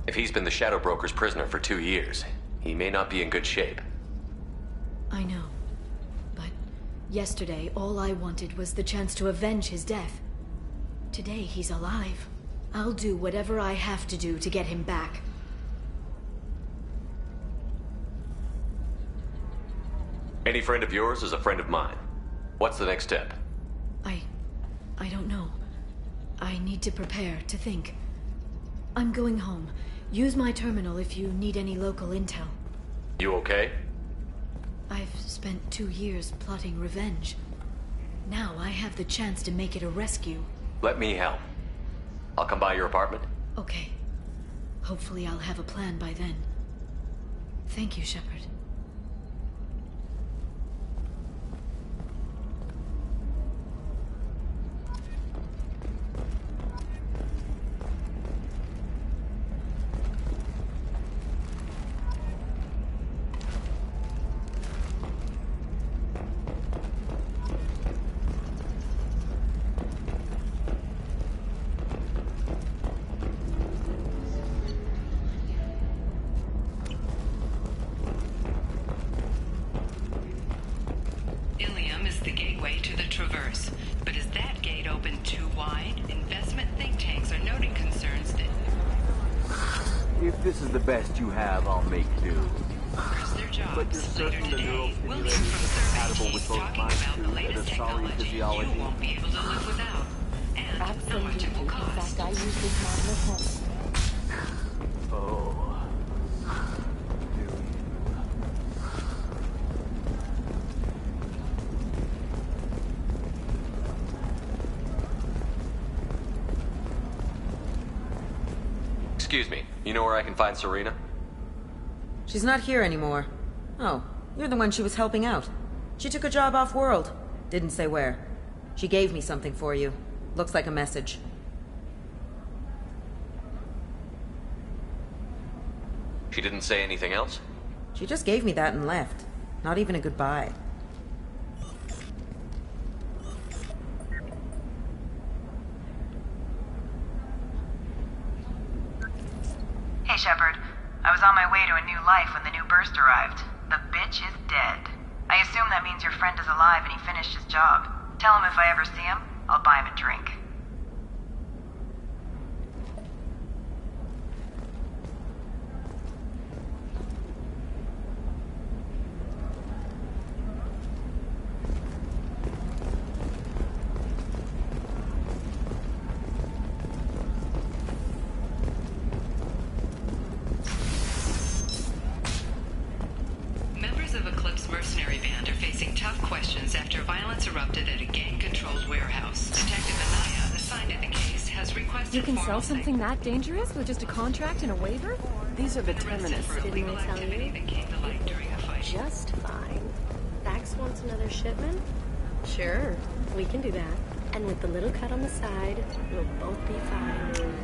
If he's been the Shadow Broker's prisoner for 2 years, he may not be in good shape. I know. But yesterday, all I wanted was the chance to avenge his death. Today, he's alive. I'll do whatever I have to do to get him back. Any friend of yours is a friend of mine. What's the next step? I don't know. I need to prepare, to think. I'm going home. Use my terminal if you need any local intel. You okay? I've spent 2 years plotting revenge. Now I have the chance to make it a rescue. Let me help. I'll come by your apartment. Okay. Hopefully I'll have a plan by then. Thank you, Shepard. If this is the best you have, I'll make do. Their jobs. But you're certain the neural stimulation is compatible with both mind too and a sorry physiology? You won't be able to live without. And how much it will cost. In fact, I use this model at home. Oh. Excuse me, you know where I can find Serena? She's not here anymore. Oh, you're the one she was helping out. She took a job off-world. Didn't say where. She gave me something for you. Looks like a message. She didn't say anything else? She just gave me that and left. Not even a goodbye. Hey, Shepard. I was on my way to a new life when the new burst arrived. The bitch is dead. I assume that means your friend is alive and he finished his job. Tell him if I ever see him, I'll buy him a drink. Members of Eclipse mercenary band are facing tough questions after violence erupted at a gang-controlled warehouse. Detective Anaya, assigned to the case, has requested You can sell formal something that dangerous with just a contract and a waiver? These are the terminists. Didn't I tell you? that came to light during a fight. Just fine. Vax wants another shipment? Sure, we can do that. And with the little cut on the side, we'll both be fine.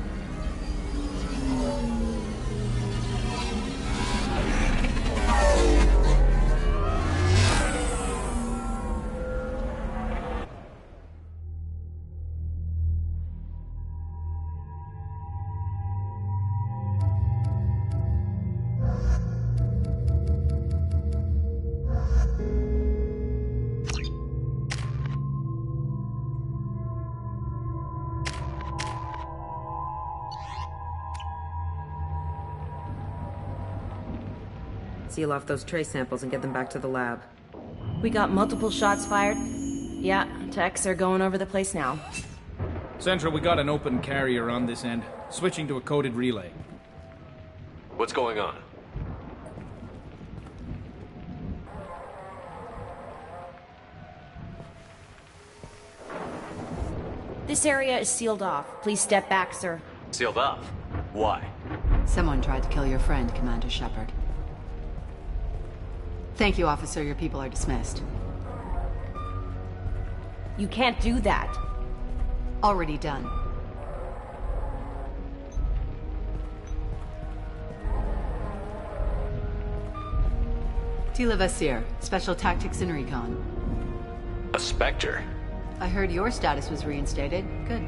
Seal off those trace samples and get them back to the lab. We got multiple shots fired. Yeah, techs are going over the place now. Central, we got an open carrier on this end. Switching to a coded relay. What's going on? This area is sealed off. Please step back, sir. Sealed off? Why? Someone tried to kill your friend, Commander Shepard. Thank you, officer. Your people are dismissed. You can't do that. Already done. Tila Vasir, Special Tactics and Recon. A Spectre? I heard your status was reinstated. Good.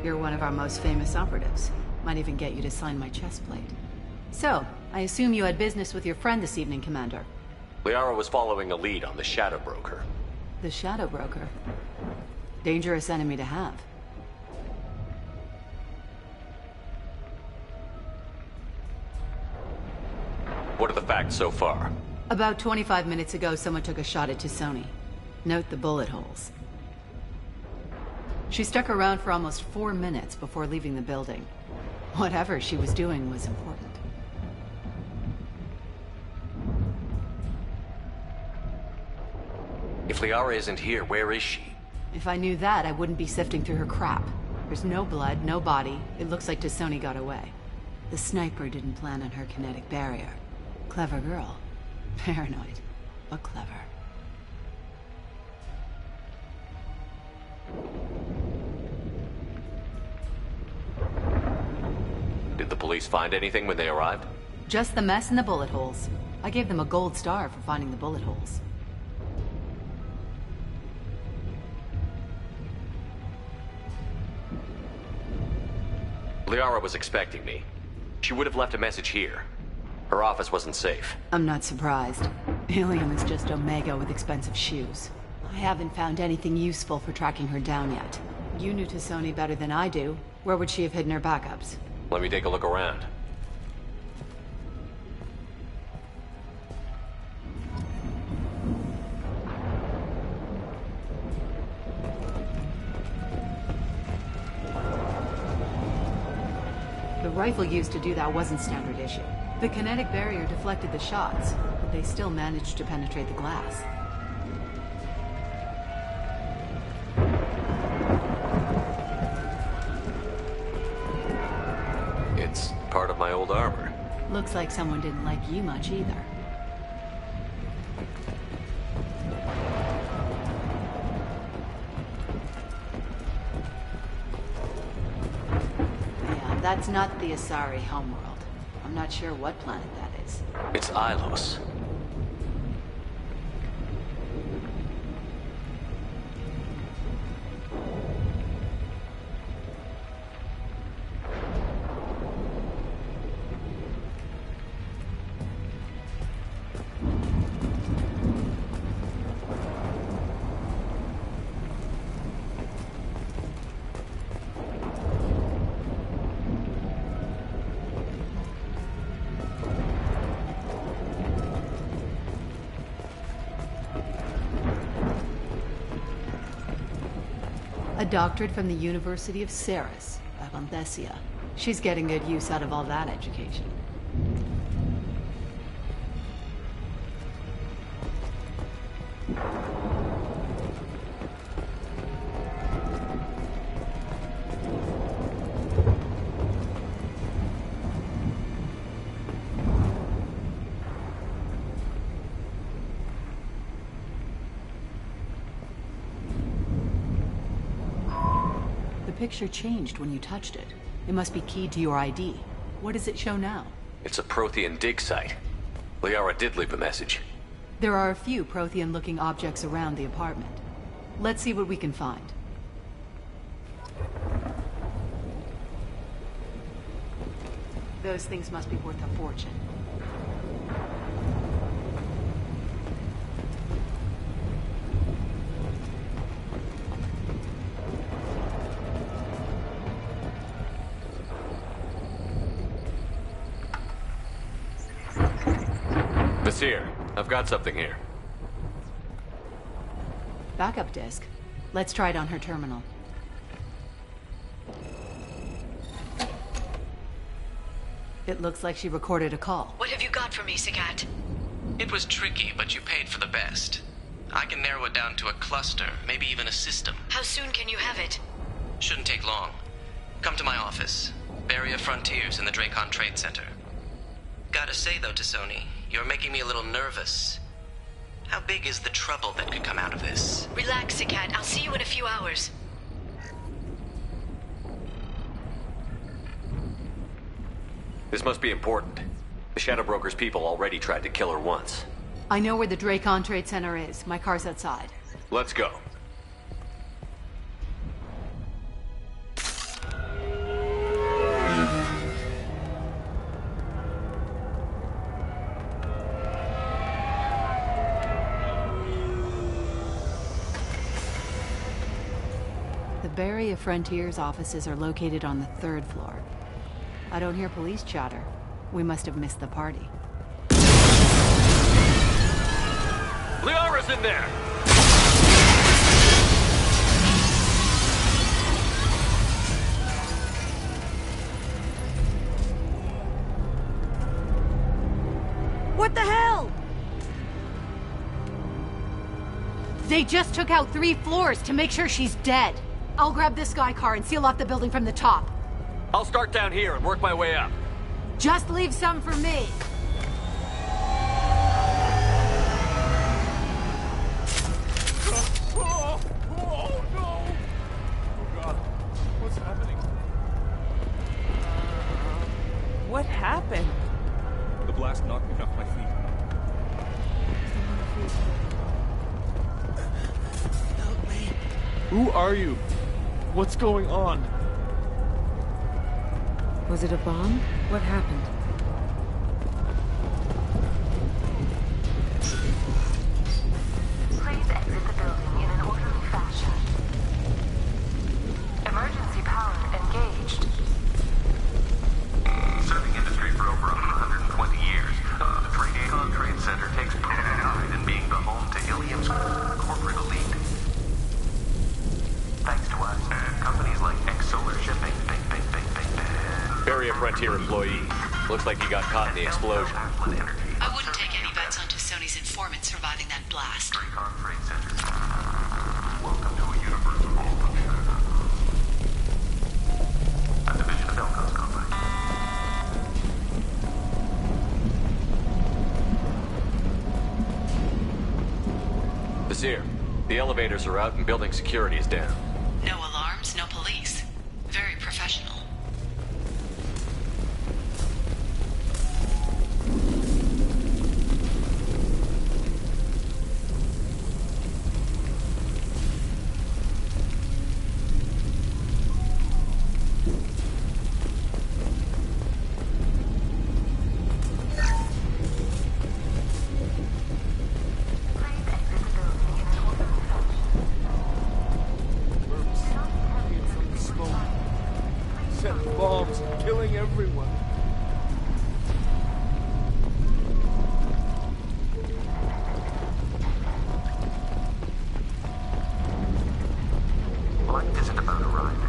You're one of our most famous operatives. Might even get you to sign my chest plate. So, I assume you had business with your friend this evening, Commander. Liara was following a lead on the Shadow Broker. The Shadow Broker? Dangerous enemy to have. What are the facts so far? About 25 minutes ago, someone took a shot at T'Soni. Note the bullet holes. She stuck around for almost 4 minutes before leaving the building. Whatever she was doing was important. If Liara isn't here, where is she? If I knew that, I wouldn't be sifting through her crap. There's no blood, no body. It looks like T'Soni got away. The sniper didn't plan on her kinetic barrier. Clever girl. Paranoid, but clever. Did the police find anything when they arrived? Just the mess and the bullet holes. I gave them a gold star for finding the bullet holes. Liara was expecting me. She would have left a message here. Her office wasn't safe. I'm not surprised. Ilium is just Omega with expensive shoes. I haven't found anything useful for tracking her down yet. You knew T'Soni better than I do. Where would she have hidden her backups? Let me take a look around. rifle used to do that wasn't standard issue. The kinetic barrier deflected the shots, but they still managed to penetrate the glass. It's part of my old armor. Looks like someone didn't like you much either. Yeah, that's not the Asari homeworld. I'm not sure what planet that is. It's Ilos. A doctorate from the University of Ceres, Avanthesia. She's getting good use out of all that education. The picture changed when you touched it. It must be keyed to your ID. What does it show now? It's a Prothean dig site. Liara did leave a message. There are a few Prothean-looking objects around the apartment. Let's see what we can find. Those things must be worth a fortune. Here, I've got something here. Backup disk. Let's try it on her terminal. It looks like she recorded a call. What have you got for me, Sagat? It was tricky, but you paid for the best. I can narrow it down to a cluster, maybe even a system. How soon can you have it? Shouldn't take long. Come to my office. Barrier Frontiers in the Dracon Trade Center. Gotta say, though, T'Soni, you're making me a little nervous. How big is the trouble that could come out of this? Relax, Sagat. I'll see you in a few hours. This must be important. The Shadow Broker's people already tried to kill her once. I know where the Dracon Trade Center is. My car's outside. Let's go. The Barrier Frontiers offices are located on the 3rd floor. I don't hear police chatter. We must have missed the party. Liara's in there! What the hell? They just took out 3 floors to make sure she's dead. I'll grab this Sky car and seal off the building from the top. I'll start down here and work my way up. Just leave some for me. Oh, no! Oh, God. What's happening? What happened? The blast knocked me off my feet. Help me. Who are you? What's going on? Was it a bomb? What happened? Please exit the building in an orderly fashion. Emergency power engaged. Serving industry for over 120 years, the Dracon Trade Center takes pride in being the home to Ilium's corporate elite. Thanks to us, companies like X Solar Shipping, Barrier Frontier looks like he got caught in the explosion. I wouldn't take any bets on Sony's informants surviving that blast. Dracon Trade Center. Welcome to a universe of all functions. A division of Elko's company. Basir, the elevators are out and building security is down. No alarms, no police. Very professional. Bombs killing everyone. Life isn't about arriving.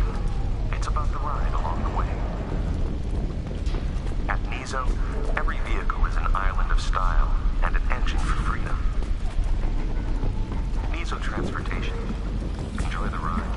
It's about the ride along the way. At Nizo, every vehicle is an island of style and an engine for freedom. Nizo Transportation. Enjoy the ride.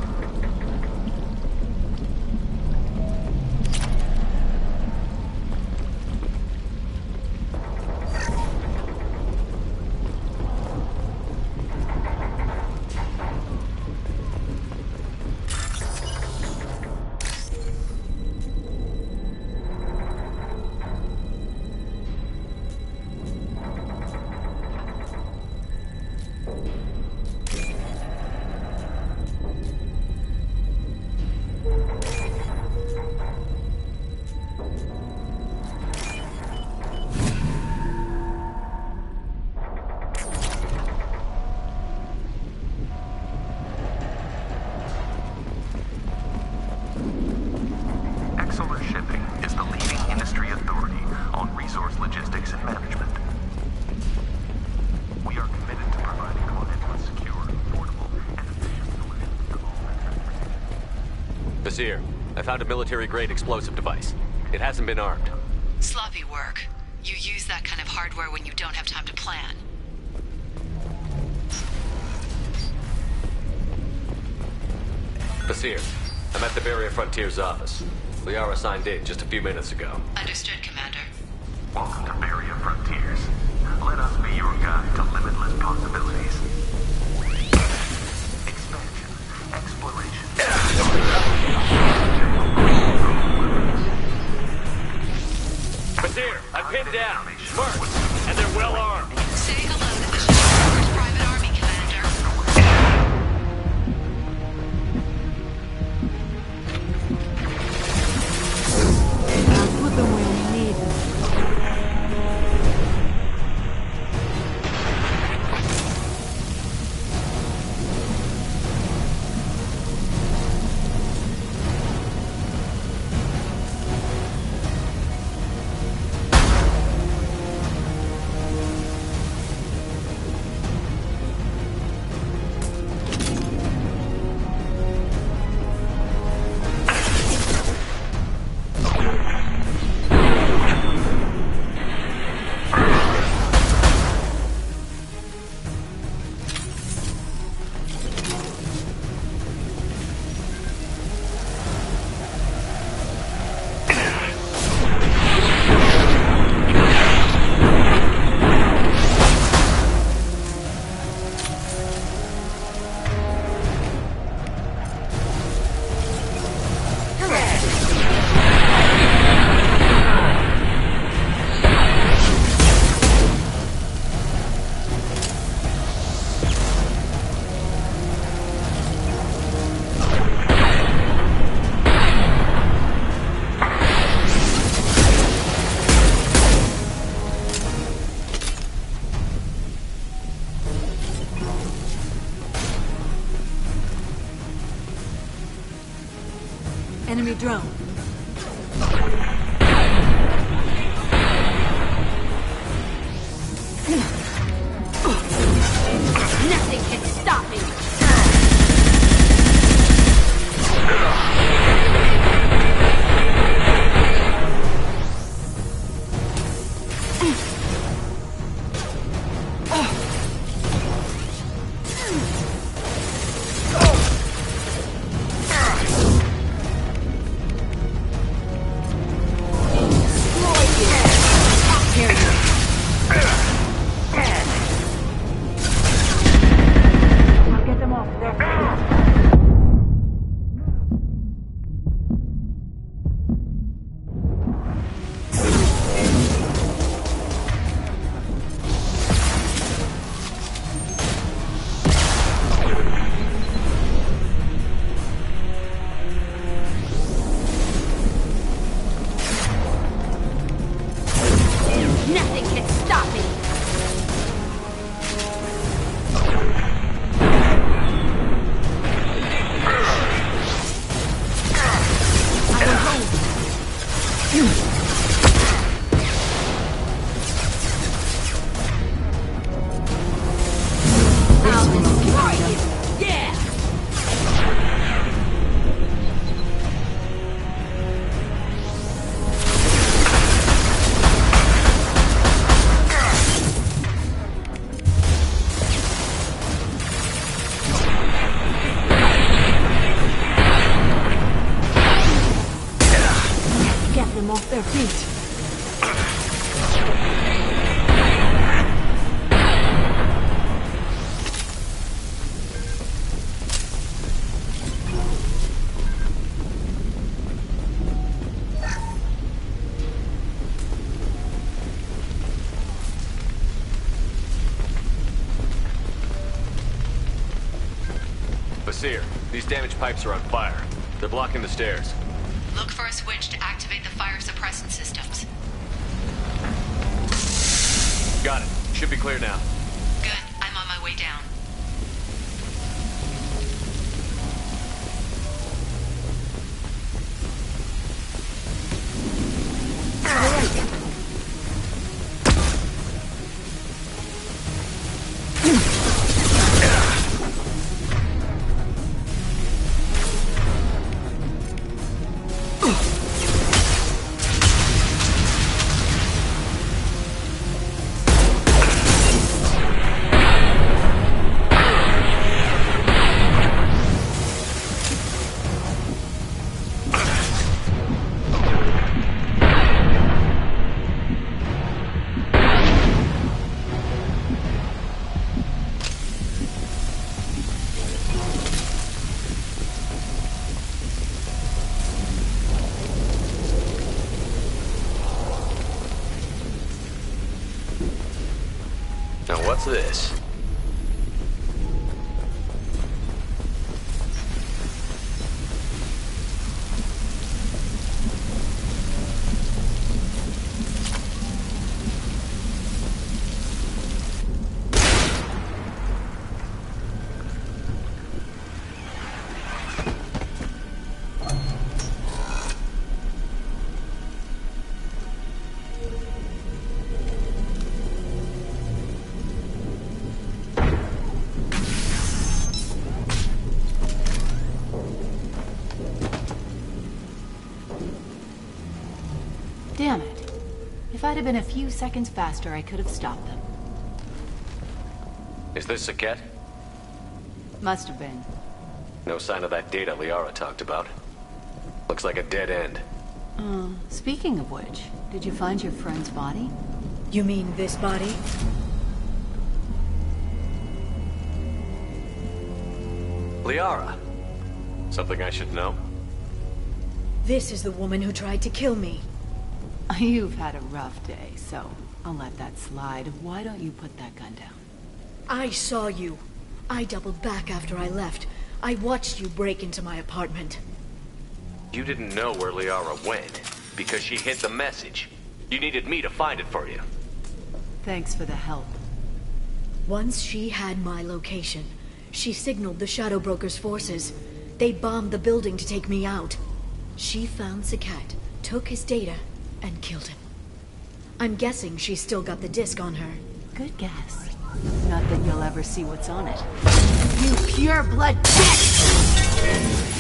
Exolar Shipping is the leading industry authority on resource logistics and management. We are committed to providing relentless, secure, affordable, and efficient solutions to all transportation. Basir, I found a military-grade explosive device. It hasn't been armed. Sloppy work. You use that kind of hardware when you don't have time to plan. Basir, I'm at the Barrier Frontiers office. We are assigned in just a few minutes ago. Understood, Commander. Welcome to Barrier Frontiers. Let us be your guide to limitless possibilities. Expansion, exploration. Basir, I'm pinned down. Marked, and they're well armed. Say hello to the Shadow's private army, Commander. Put them where we need them. Enemy drone. Nothing can stop me! Nasir, these damaged pipes are on fire. They're blocking the stairs. Look for a switch to activate the fire suppressant systems. Got it. Should be clear now. Good. I'm on my way down. Now what's this? Damn it. If I'd have been a few seconds faster, I could have stopped them. Is this Saket? Must have been. No sign of that data Liara talked about. Looks like a dead end. Speaking of which, did you find your friend's body? You mean this body? Liara. Something I should know? This is the woman who tried to kill me. You've had a rough day, so I'll let that slide. Why don't you put that gun down? I saw you. I doubled back after I left. I watched you break into my apartment. You didn't know where Liara went, because she hid the message. You needed me to find it for you. Thanks for the help. Once she had my location, she signaled the Shadow Broker's forces. They bombed the building to take me out. She found Saket, took his data, and killed him. I'm guessing she's still got the disc on her. Good guess. Not that you'll ever see what's on it. You pure-blood bitch!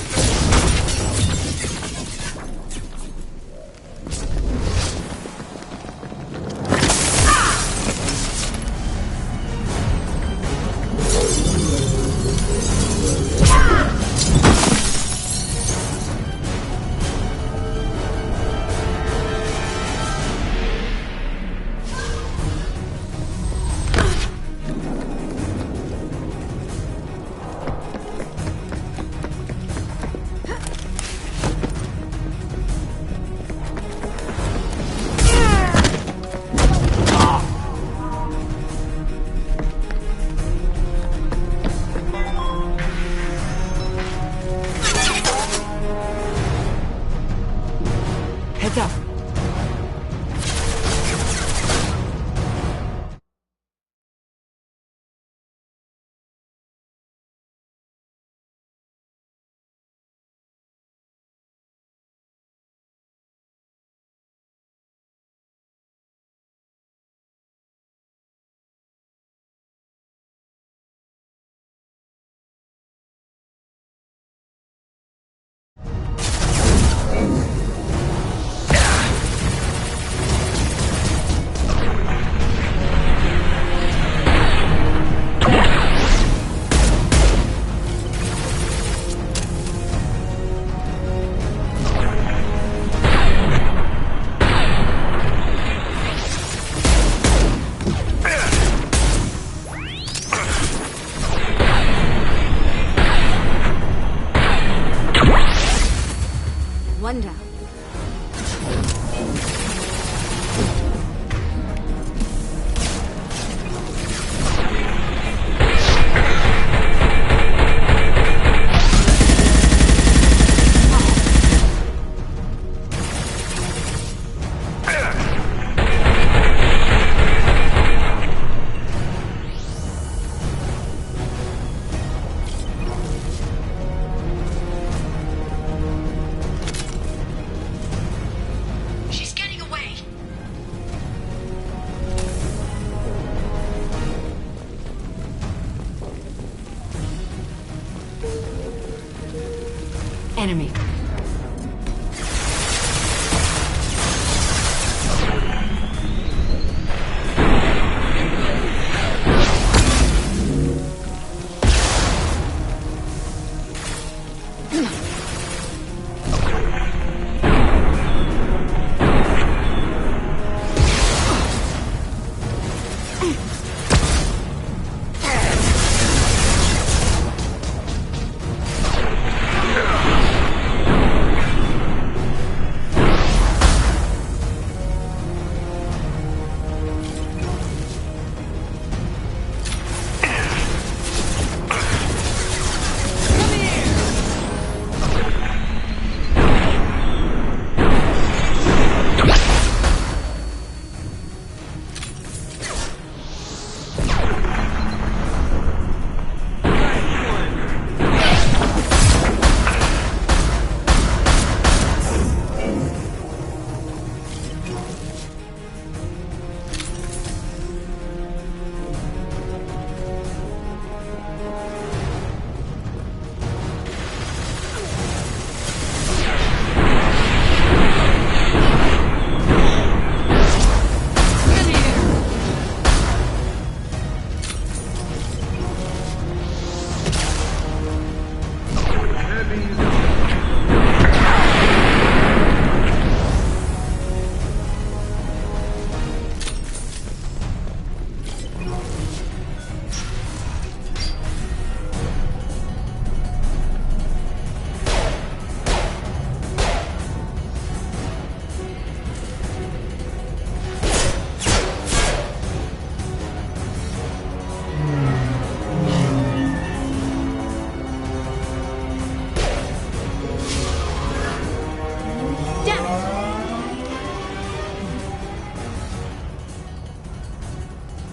Enemy.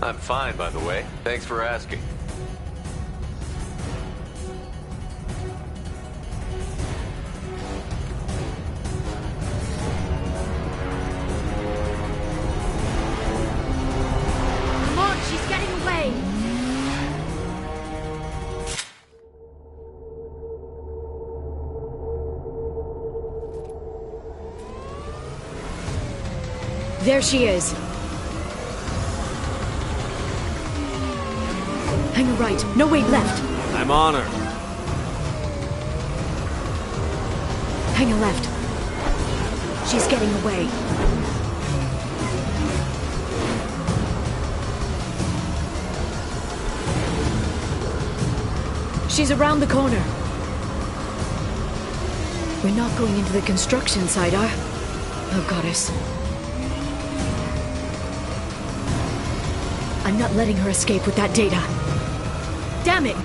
I'm fine, by the way. Thanks for asking. Come on, she's getting away! There she is. Hang a right. No, wait, left. I'm on her. Hang a left. She's getting away. She's around the corner. We're not going into the construction site, are? Oh, goddess. I'm not letting her escape with that data. Damn it!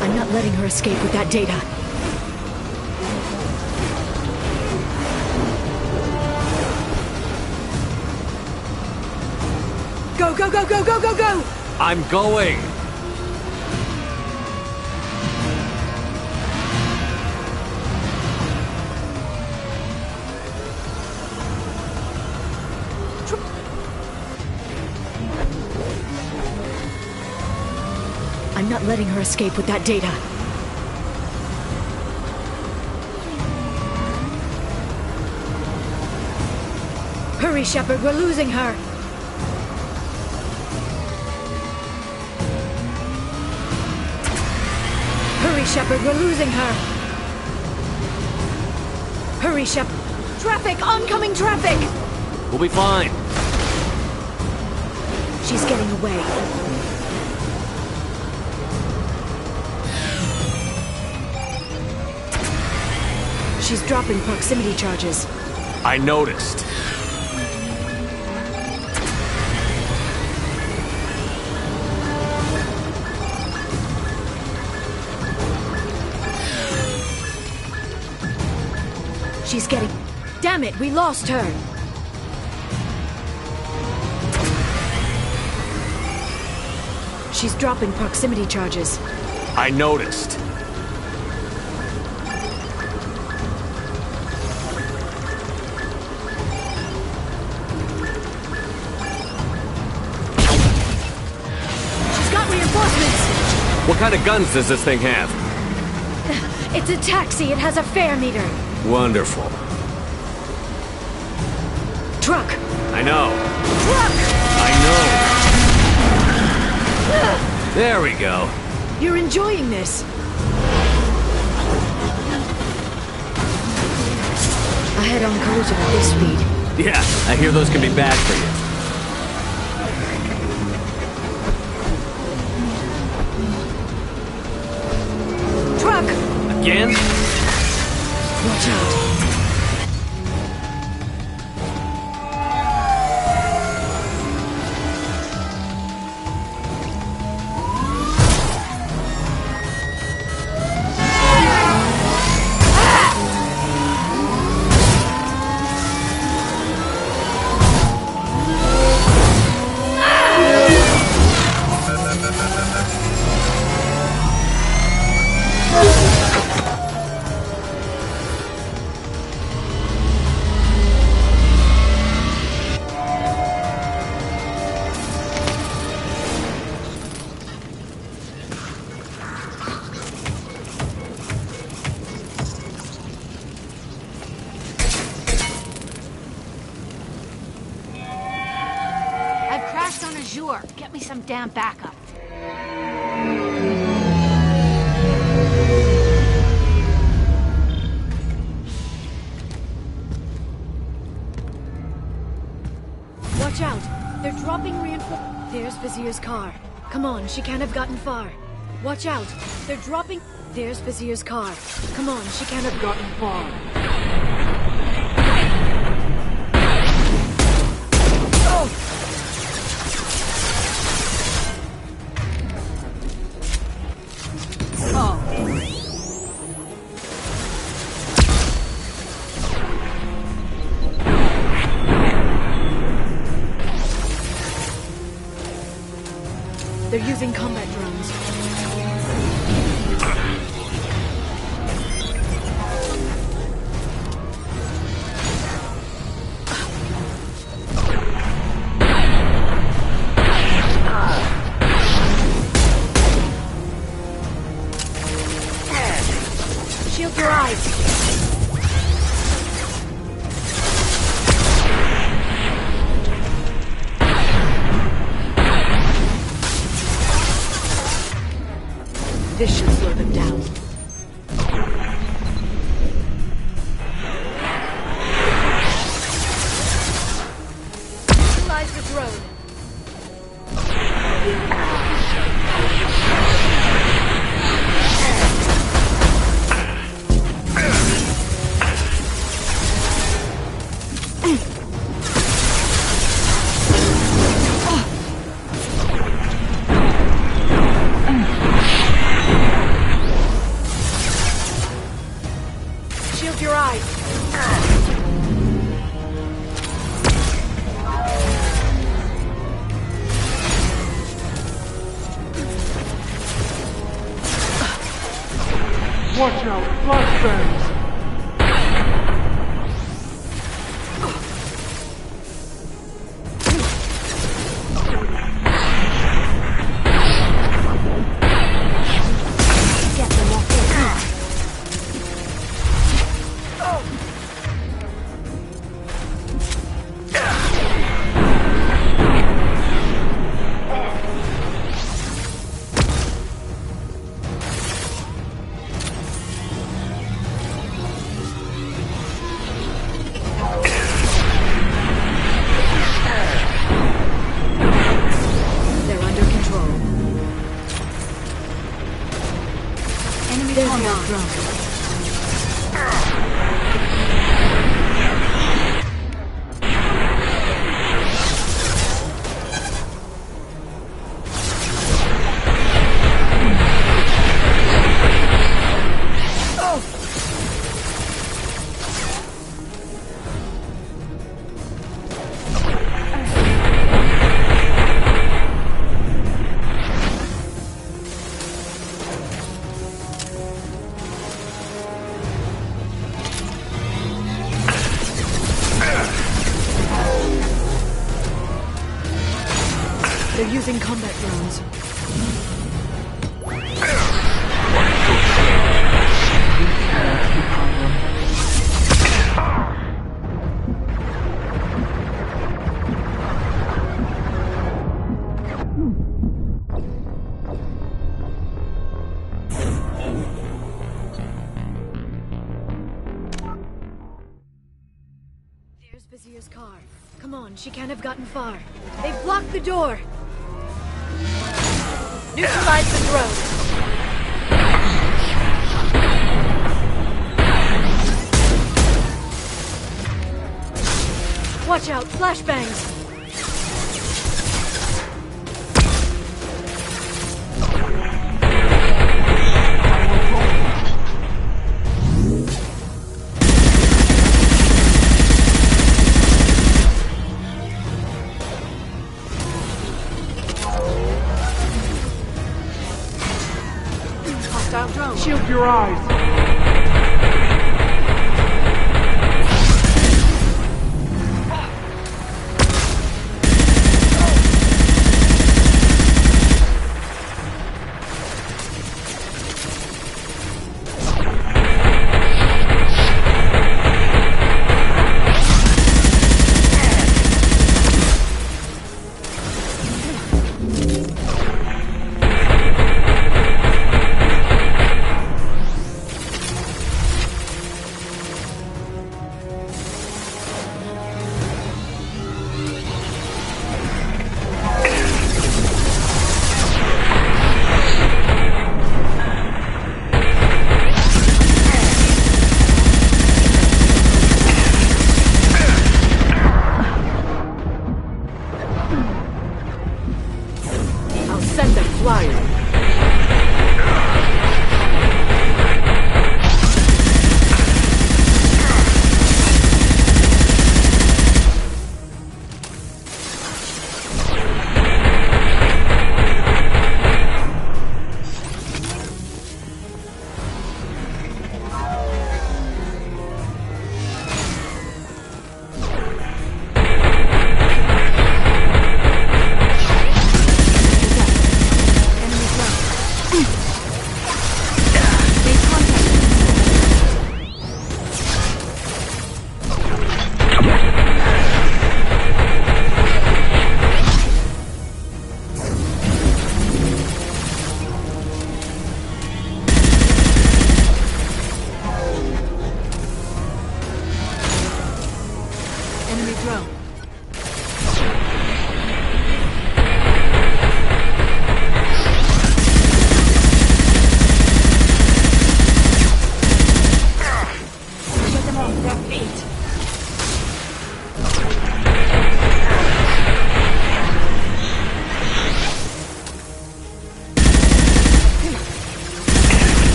I'm not letting her escape with that data. Go, go, go, go, go, go, go! I'm going! I'm not letting her escape with that data. Hurry, Shepard, we're losing her! Hurry, Shepard, we're losing her! Hurry, Shepard! Traffic! Oncoming traffic! We'll be fine. She's getting away. She's dropping proximity charges. I noticed. She's getting... Damn it, we lost her! She's dropping proximity charges. I noticed. What kind of guns does this thing have? It's a taxi. It has a fare meter. Wonderful. Truck. I know. Truck. I know. There we go. You're enjoying this. I had on collision at this speed. Yeah, I hear those can be bad for you. Truck! Again? Watch out. Get me some damn backup. Watch out! They're dropping reinforcements. There's Vizier's car. Come on, she can't have gotten far. Watch out! They're dropping... There's Vizier's car. Come on, she can't have gotten far. They're using combat drones. Shield your eyes. This should slow them down. Utilize the drone. Shield your eyes. Watch out, flashbangs! Get them off their feet. They're under control. Enemy combat drone. They're using combat drones. There's Vizier's car. Come on, she can't have gotten far. They've blocked the door! Neutralize the drone! Watch out, flashbangs! Hostile drone. Shield your eyes!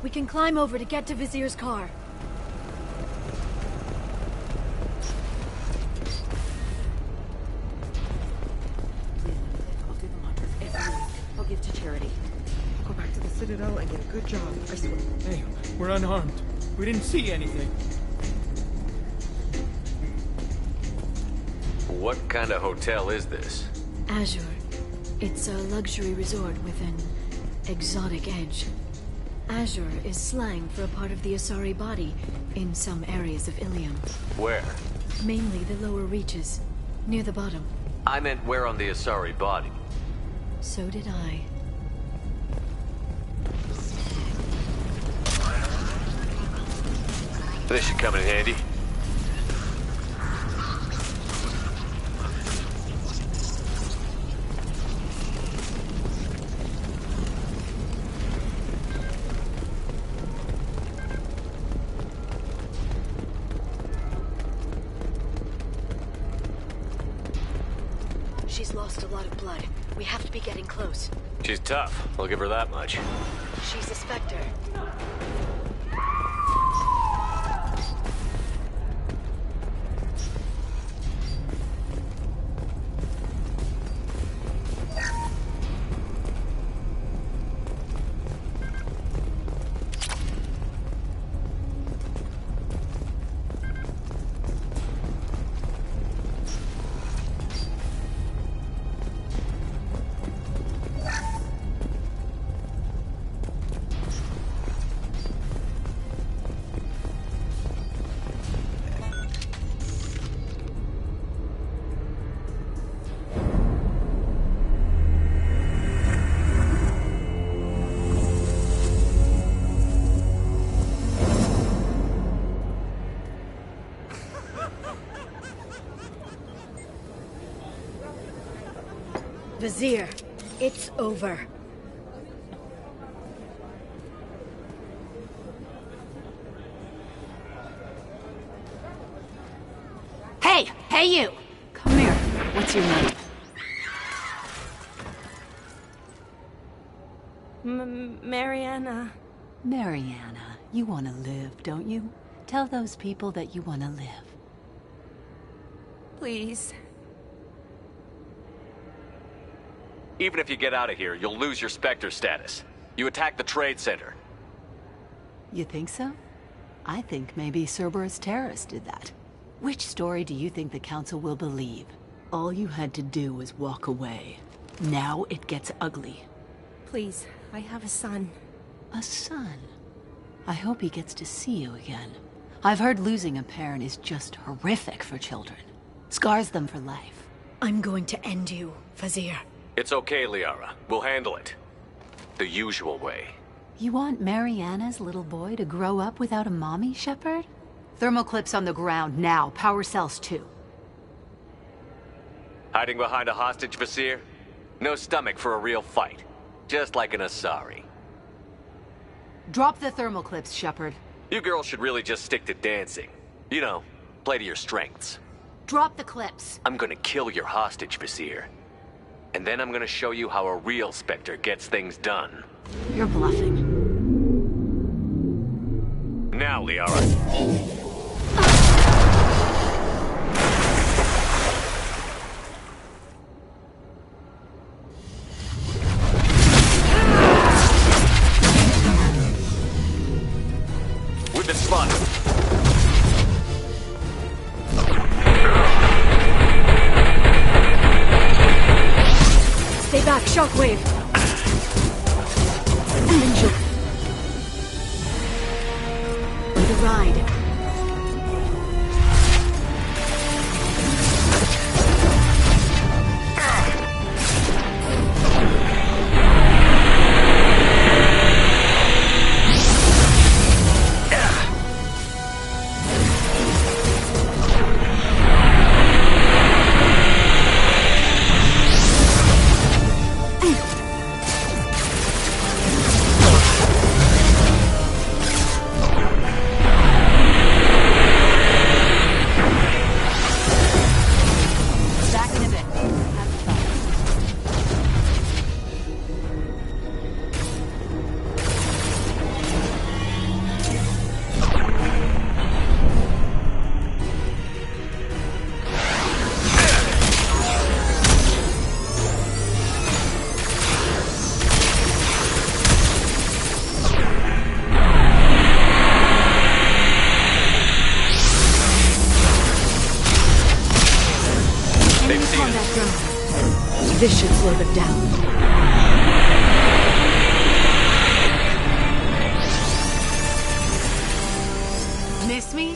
We can climb over to get to Vizier's car. I'll do the laundry every week. I'll give to charity. Go back to the Citadel and get a good job, I swear. Hey, we're unarmed. We didn't see anything. What kind of hotel is this? Azure. It's a luxury resort with an exotic edge. Azure is slang for a part of the Asari body in some areas of Ilium. Where? Mainly the lower reaches, near the bottom. I meant where on the Asari body. So did I. This should come in handy. She's lost a lot of blood. We have to be getting close. She's tough. I'll give her that much. She's a Spectre. Vizier, it's over. Hey you! Come here. What's your name? Mariana. Mariana. You want to live, don't you? Tell those people that you want to live. Please. Even if you get out of here, you'll lose your Spectre status. You attacked the trade center. You think so? I think maybe Cerberus terrorists did that. Which story do you think the Council will believe? All you had to do was walk away. Now it gets ugly. Please, I have a son. A son? I hope he gets to see you again. I've heard losing a parent is just horrific for children. Scars them for life. I'm going to end you, Vizier. It's okay, Liara. We'll handle it. The usual way. You want Mariana's little boy to grow up without a mommy, Shepard? Thermal clips on the ground now. Power cells too. Hiding behind a hostage, Vizier? No stomach for a real fight. Just like an Asari. Drop the thermal clips, Shepard. You girls should really just stick to dancing. You know, play to your strengths. Drop the clips. I'm gonna kill your hostage, Vizier. And then I'm gonna show you how a real Spectre gets things done. You're bluffing. Now, Liara. We've been spotted. Stay back, Shockwave! Enjoy the ride. This should slow them down. Miss me?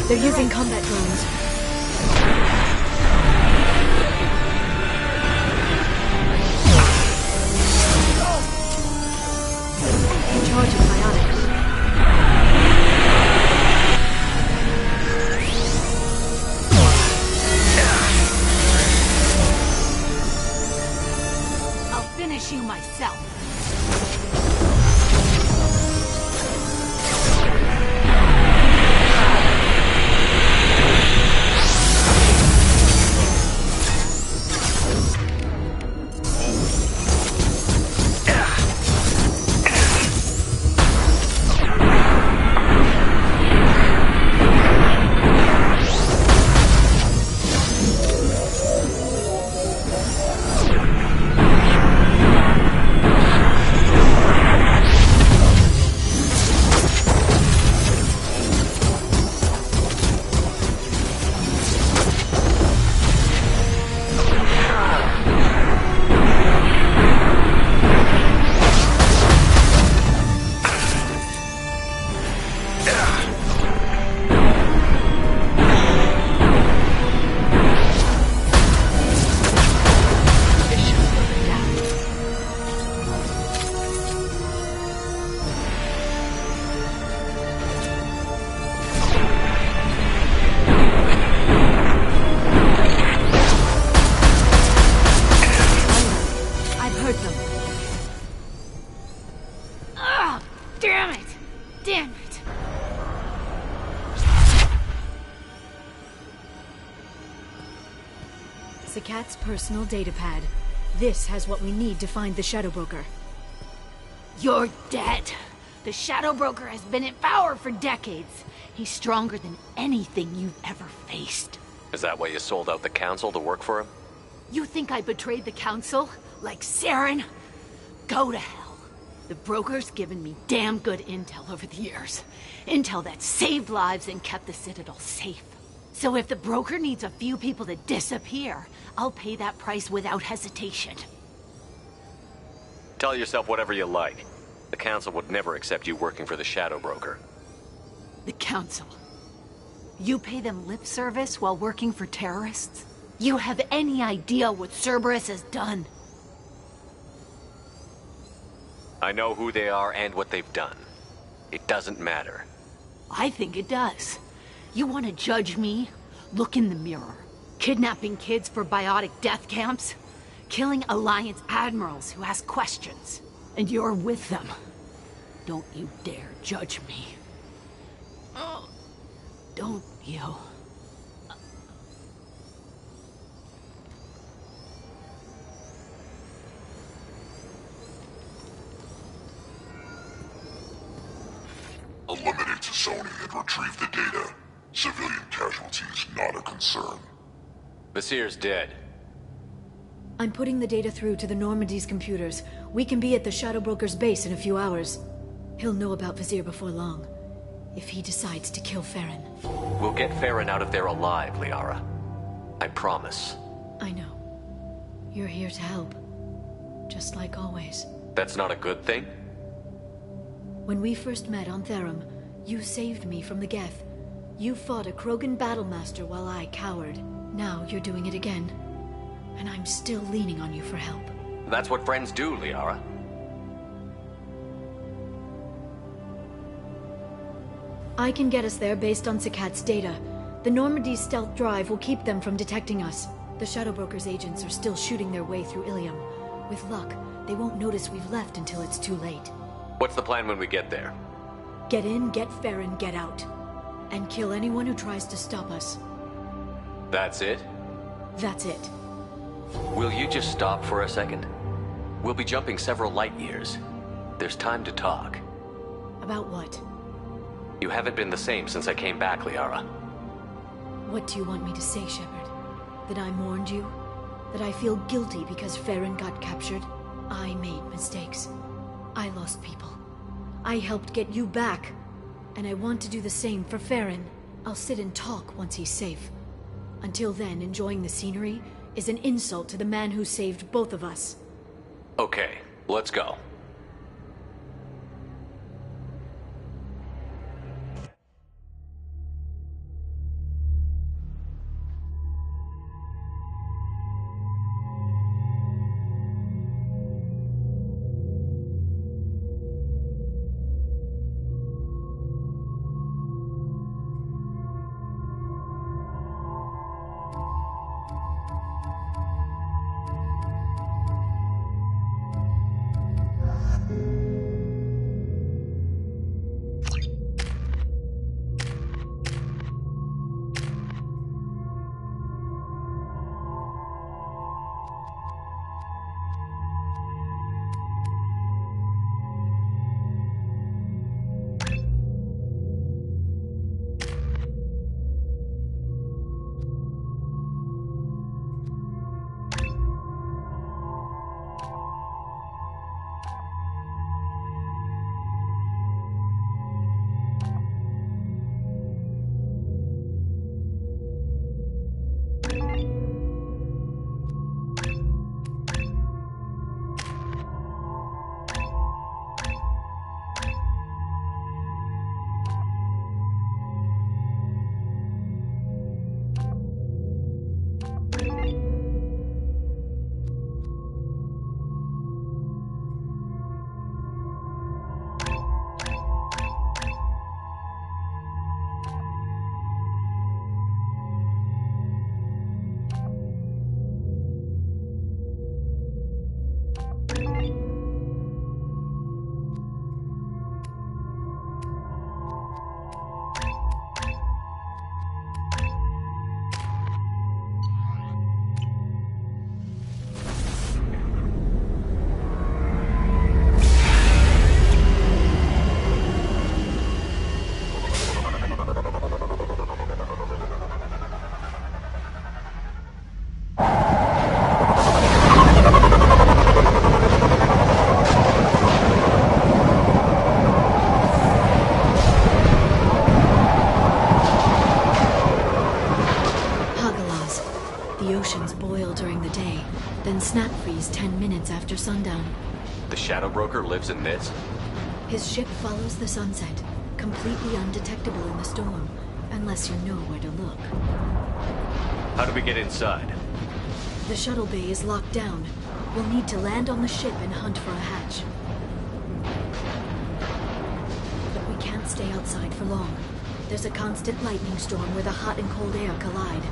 They're using combat drones. Charging biotics. I'll finish you myself. Cat's personal datapad. This has what we need to find the Shadow Broker. You're dead. The Shadow Broker has been in power for decades. He's stronger than anything you've ever faced. Is that why you sold out the Council to work for him? You think I betrayed the Council? Like Saren? Go to hell. The Broker's given me damn good intel over the years. Intel that saved lives and kept the Citadel safe. So if the Broker needs a few people to disappear, I'll pay that price without hesitation. Tell yourself whatever you like. The Council would never accept you working for the Shadow Broker. The Council. You pay them lip service while working for terrorists? You have any idea what Cerberus has done? I know who they are and what they've done. It doesn't matter. I think it does. You want to judge me? Look in the mirror. Kidnapping kids for biotic death camps? Killing Alliance admirals who ask questions. And you're with them. Don't you dare judge me. Don't you? Eliminate Sony and retrieve the data. Civilian casualties not a concern. Vasir's dead. I'm putting the data through to the Normandy's computers. We can be at the Shadow Broker's base in a few hours. He'll know about Vasir before long. If he decides to kill Farron. We'll get Farron out of there alive, Liara. I promise. I know. You're here to help. Just like always. That's not a good thing? When we first met on Therum, you saved me from the Geth. You fought a Krogan battlemaster while I cowered. Now you're doing it again. And I'm still leaning on you for help. That's what friends do, Liara. I can get us there based on Sakat's data. The Normandy's stealth drive will keep them from detecting us. The Shadow Broker's agents are still shooting their way through Ilium. With luck, they won't notice we've left until it's too late. What's the plan when we get there? Get in, get Farron, get out. And kill anyone who tries to stop us. That's it? That's it. Will you just stop for a second? We'll be jumping several light years. There's time to talk. About what? You haven't been the same since I came back, Liara. What do you want me to say, Shepard? That I mourned you? That I feel guilty because Farron got captured? I made mistakes. I lost people. I helped get you back. And I want to do the same for Farron. I'll sit and talk once he's safe. Until then, enjoying the scenery is an insult to the man who saved both of us. Okay, let's go. just 10 minutes after sundown. The Shadow Broker lives in this? His ship follows the sunset, completely undetectable in the storm, unless you know where to look. How do we get inside? The shuttle bay is locked down. We'll need to land on the ship and hunt for a hatch. But we can't stay outside for long. There's a constant lightning storm where the hot and cold air collide.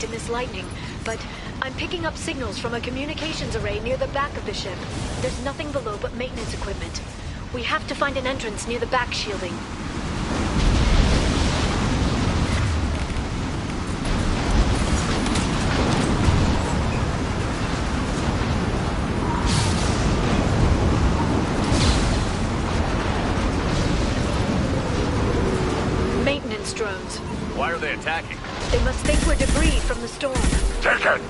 In this lightning, but I'm picking up signals from a communications array near the back of the ship. There's nothing below but maintenance equipment. We have to find an entrance near the back shielding. Maintenance drones. Why are they attacking? They must think we're debris from the storm. Take it!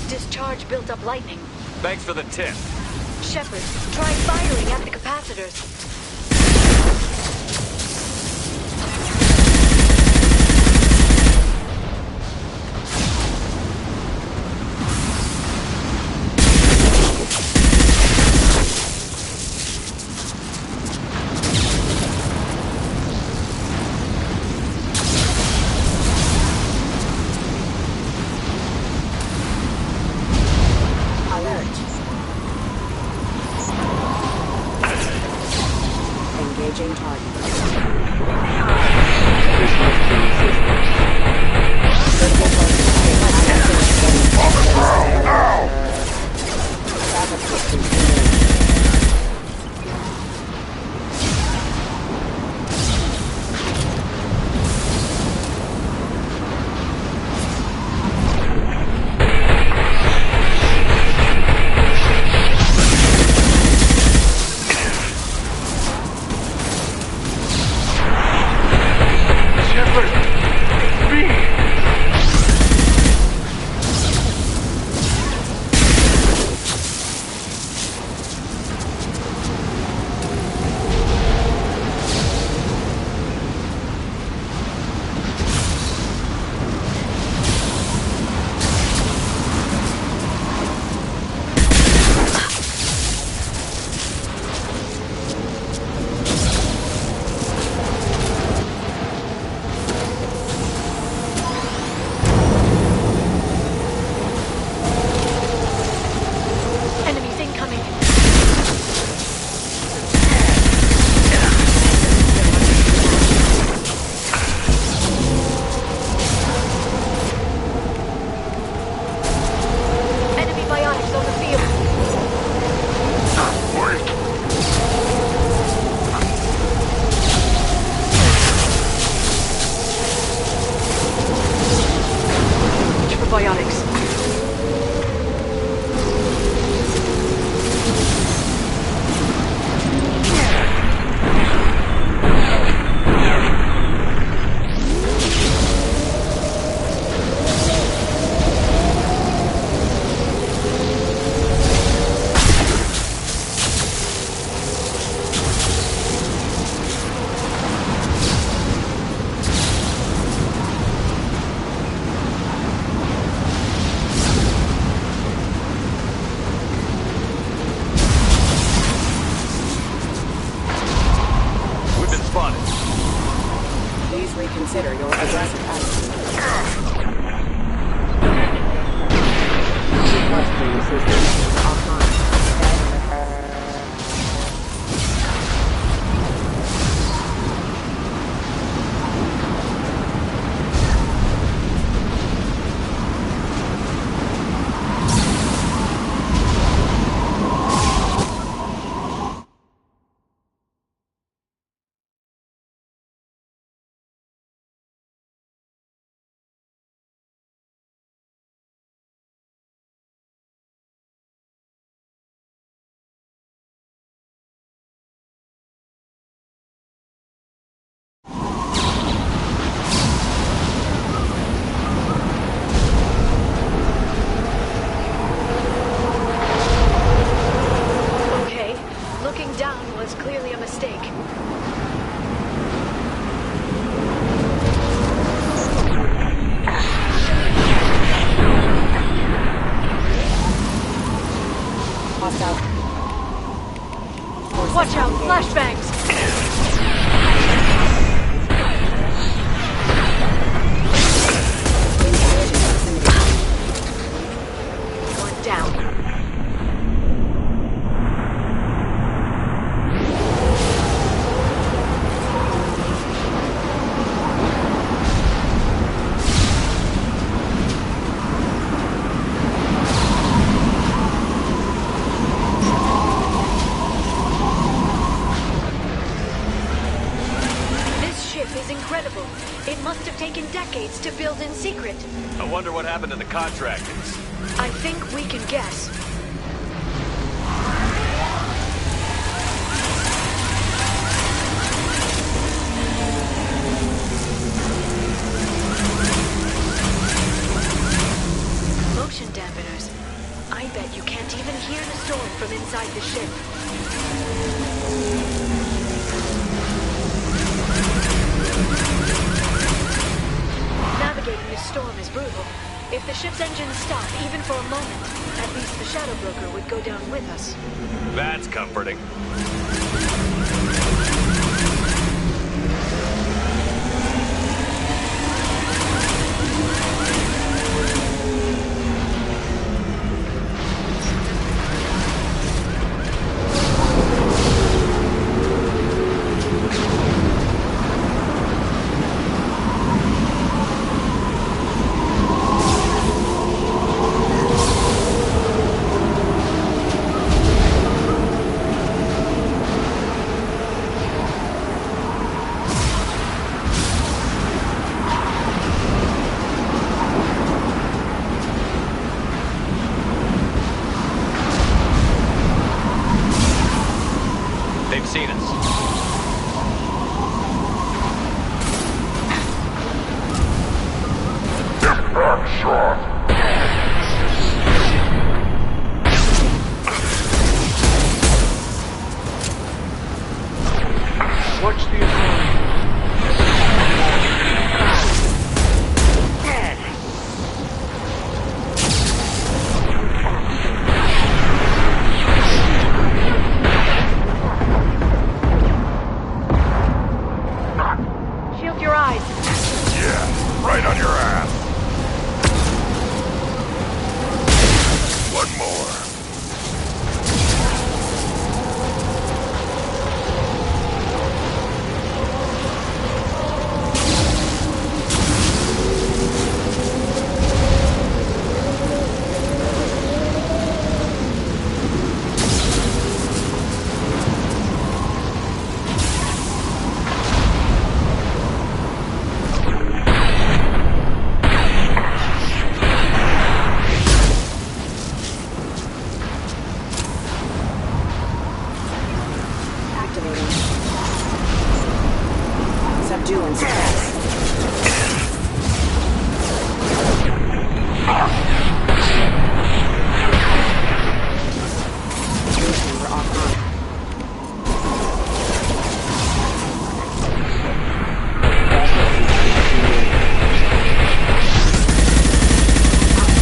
Discharge built up lightning. Thanks for the tip. Shepard, try firing at the capacitors. Engaging target. reconsider your aggressive attitude. Bloodstream systems offline. incredible. It must have taken decades to build in secret. I wonder what happened to the contractors. I think we can guess. Motion dampeners. I bet you can't even hear the storm from inside the ship. Navigating this storm is brutal. If the ship's engines stop, even for a moment, at least the Shadow Broker would go down with us. That's comforting. They've seen us. Impact shot! Watch the Authority. Shield your eyes. Yeah, right on your ass. One more. Activating. Subdue and suppress. Receiver offline.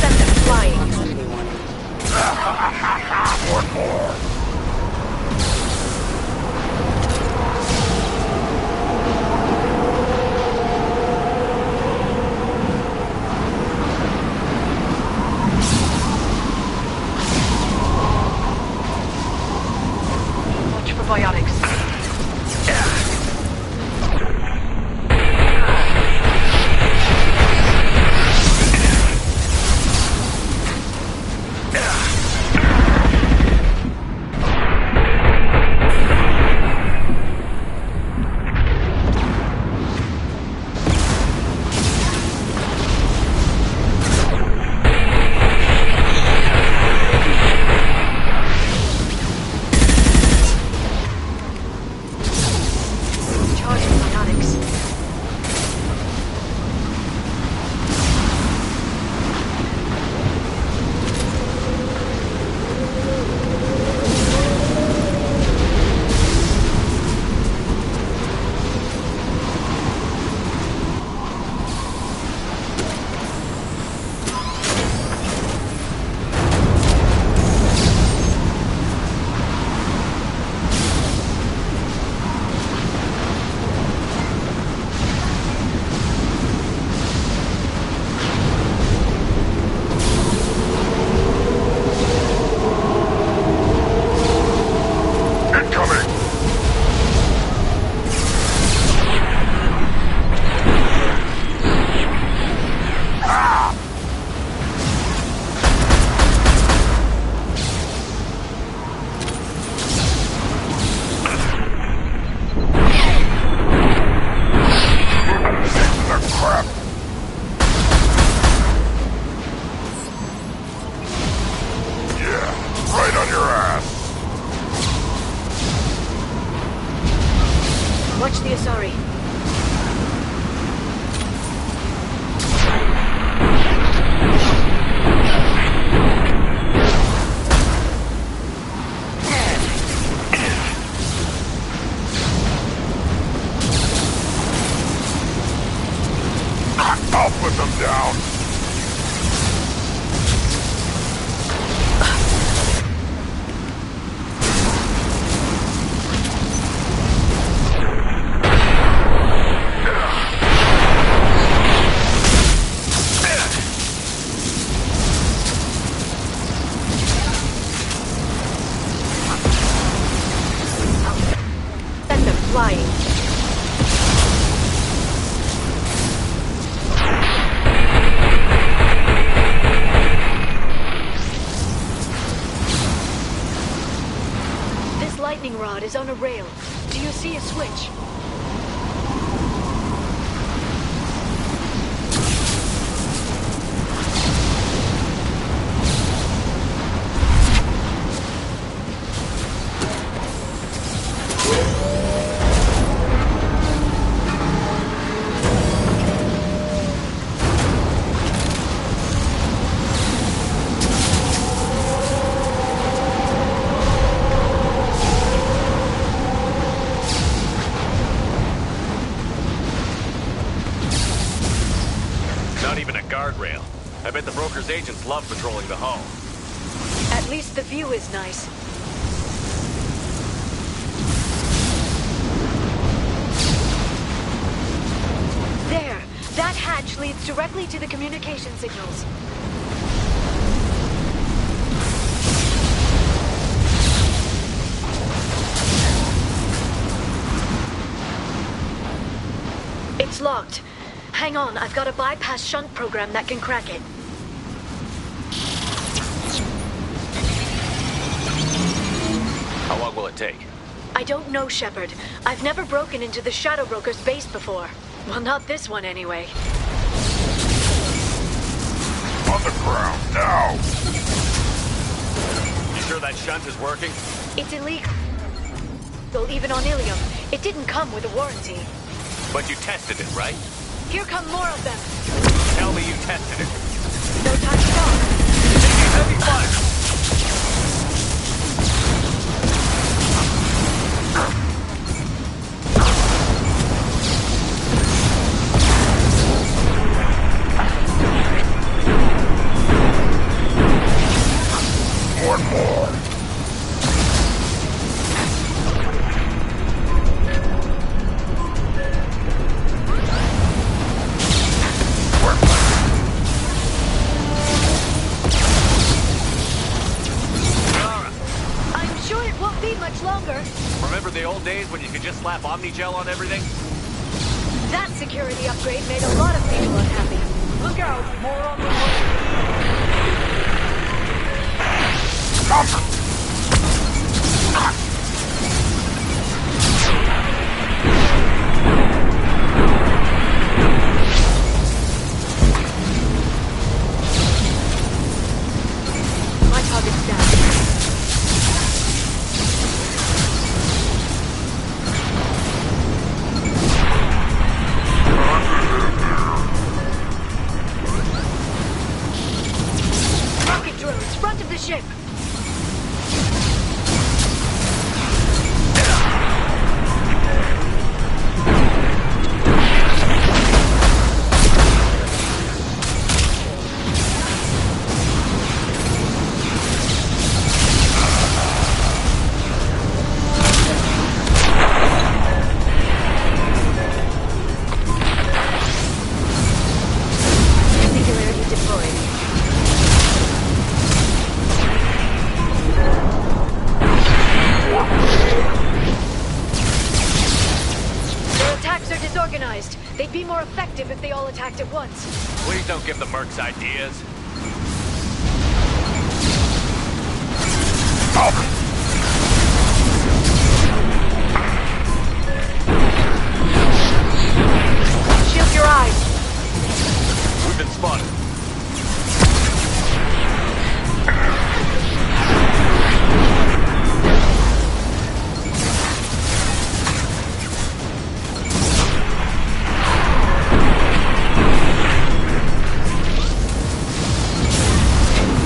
Send them flying. One more. put them down. Send them flying. This lightning rod is on a rail. Do you see a switch? Not even a guardrail. I bet the broker's agents love patrolling the hull. At least the view is nice. There! That hatch leads directly to the communication signals. It's locked. Hang on, I've got a bypass shunt program that can crack it. How long will it take? I don't know, Shepard. I've never broken into the Shadow Broker's base before. Well, not this one anyway. On the ground, now! You sure that shunt is working? It's illegal. Even on Ilium, it didn't come with a warranty. But you tested it, right? Here come more of them. Tell me you tested it. No time to talk. Heavy fire! One more. I'm sure it won't be much longer. Remember the old days when you could just slap Omnigel on everything? That security upgrade made a lot of people unhappy. Look out! More on the way! My target's down. Rocket drones, front of the ship. Singularity deployed. Their attacks are disorganized. They'd be more effective if they all attacked at once. Please don't give the mercs ideas. Shield your eyes. We've been spotted.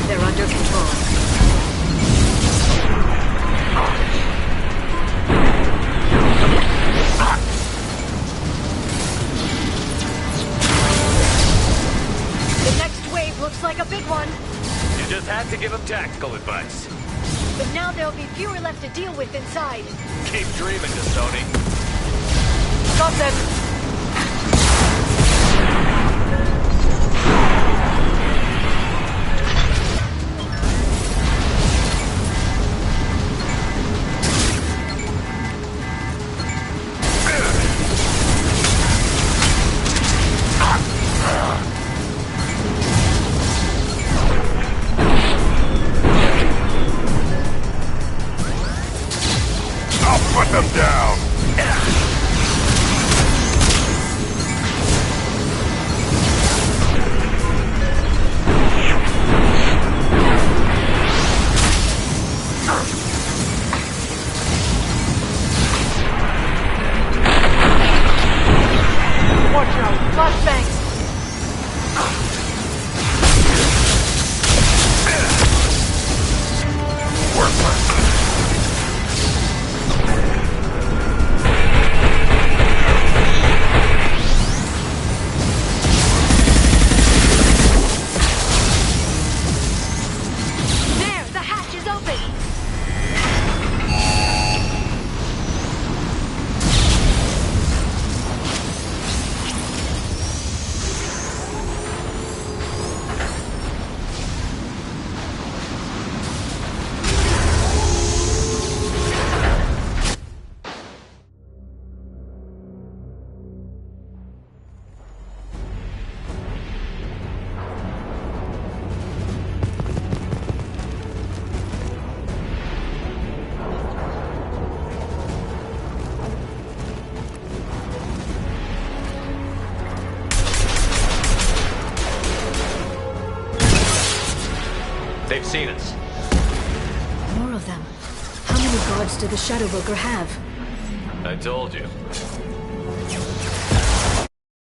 They're under control. Looks like a big one. You just had to give him tactical advice. But now there'll be fewer left to deal with inside. Keep dreaming, Tony. Stop them! Put them down! Watch out! Flashbangs! Worthless! They've seen us. More of them. How many guards did the Shadow Broker have? I told you.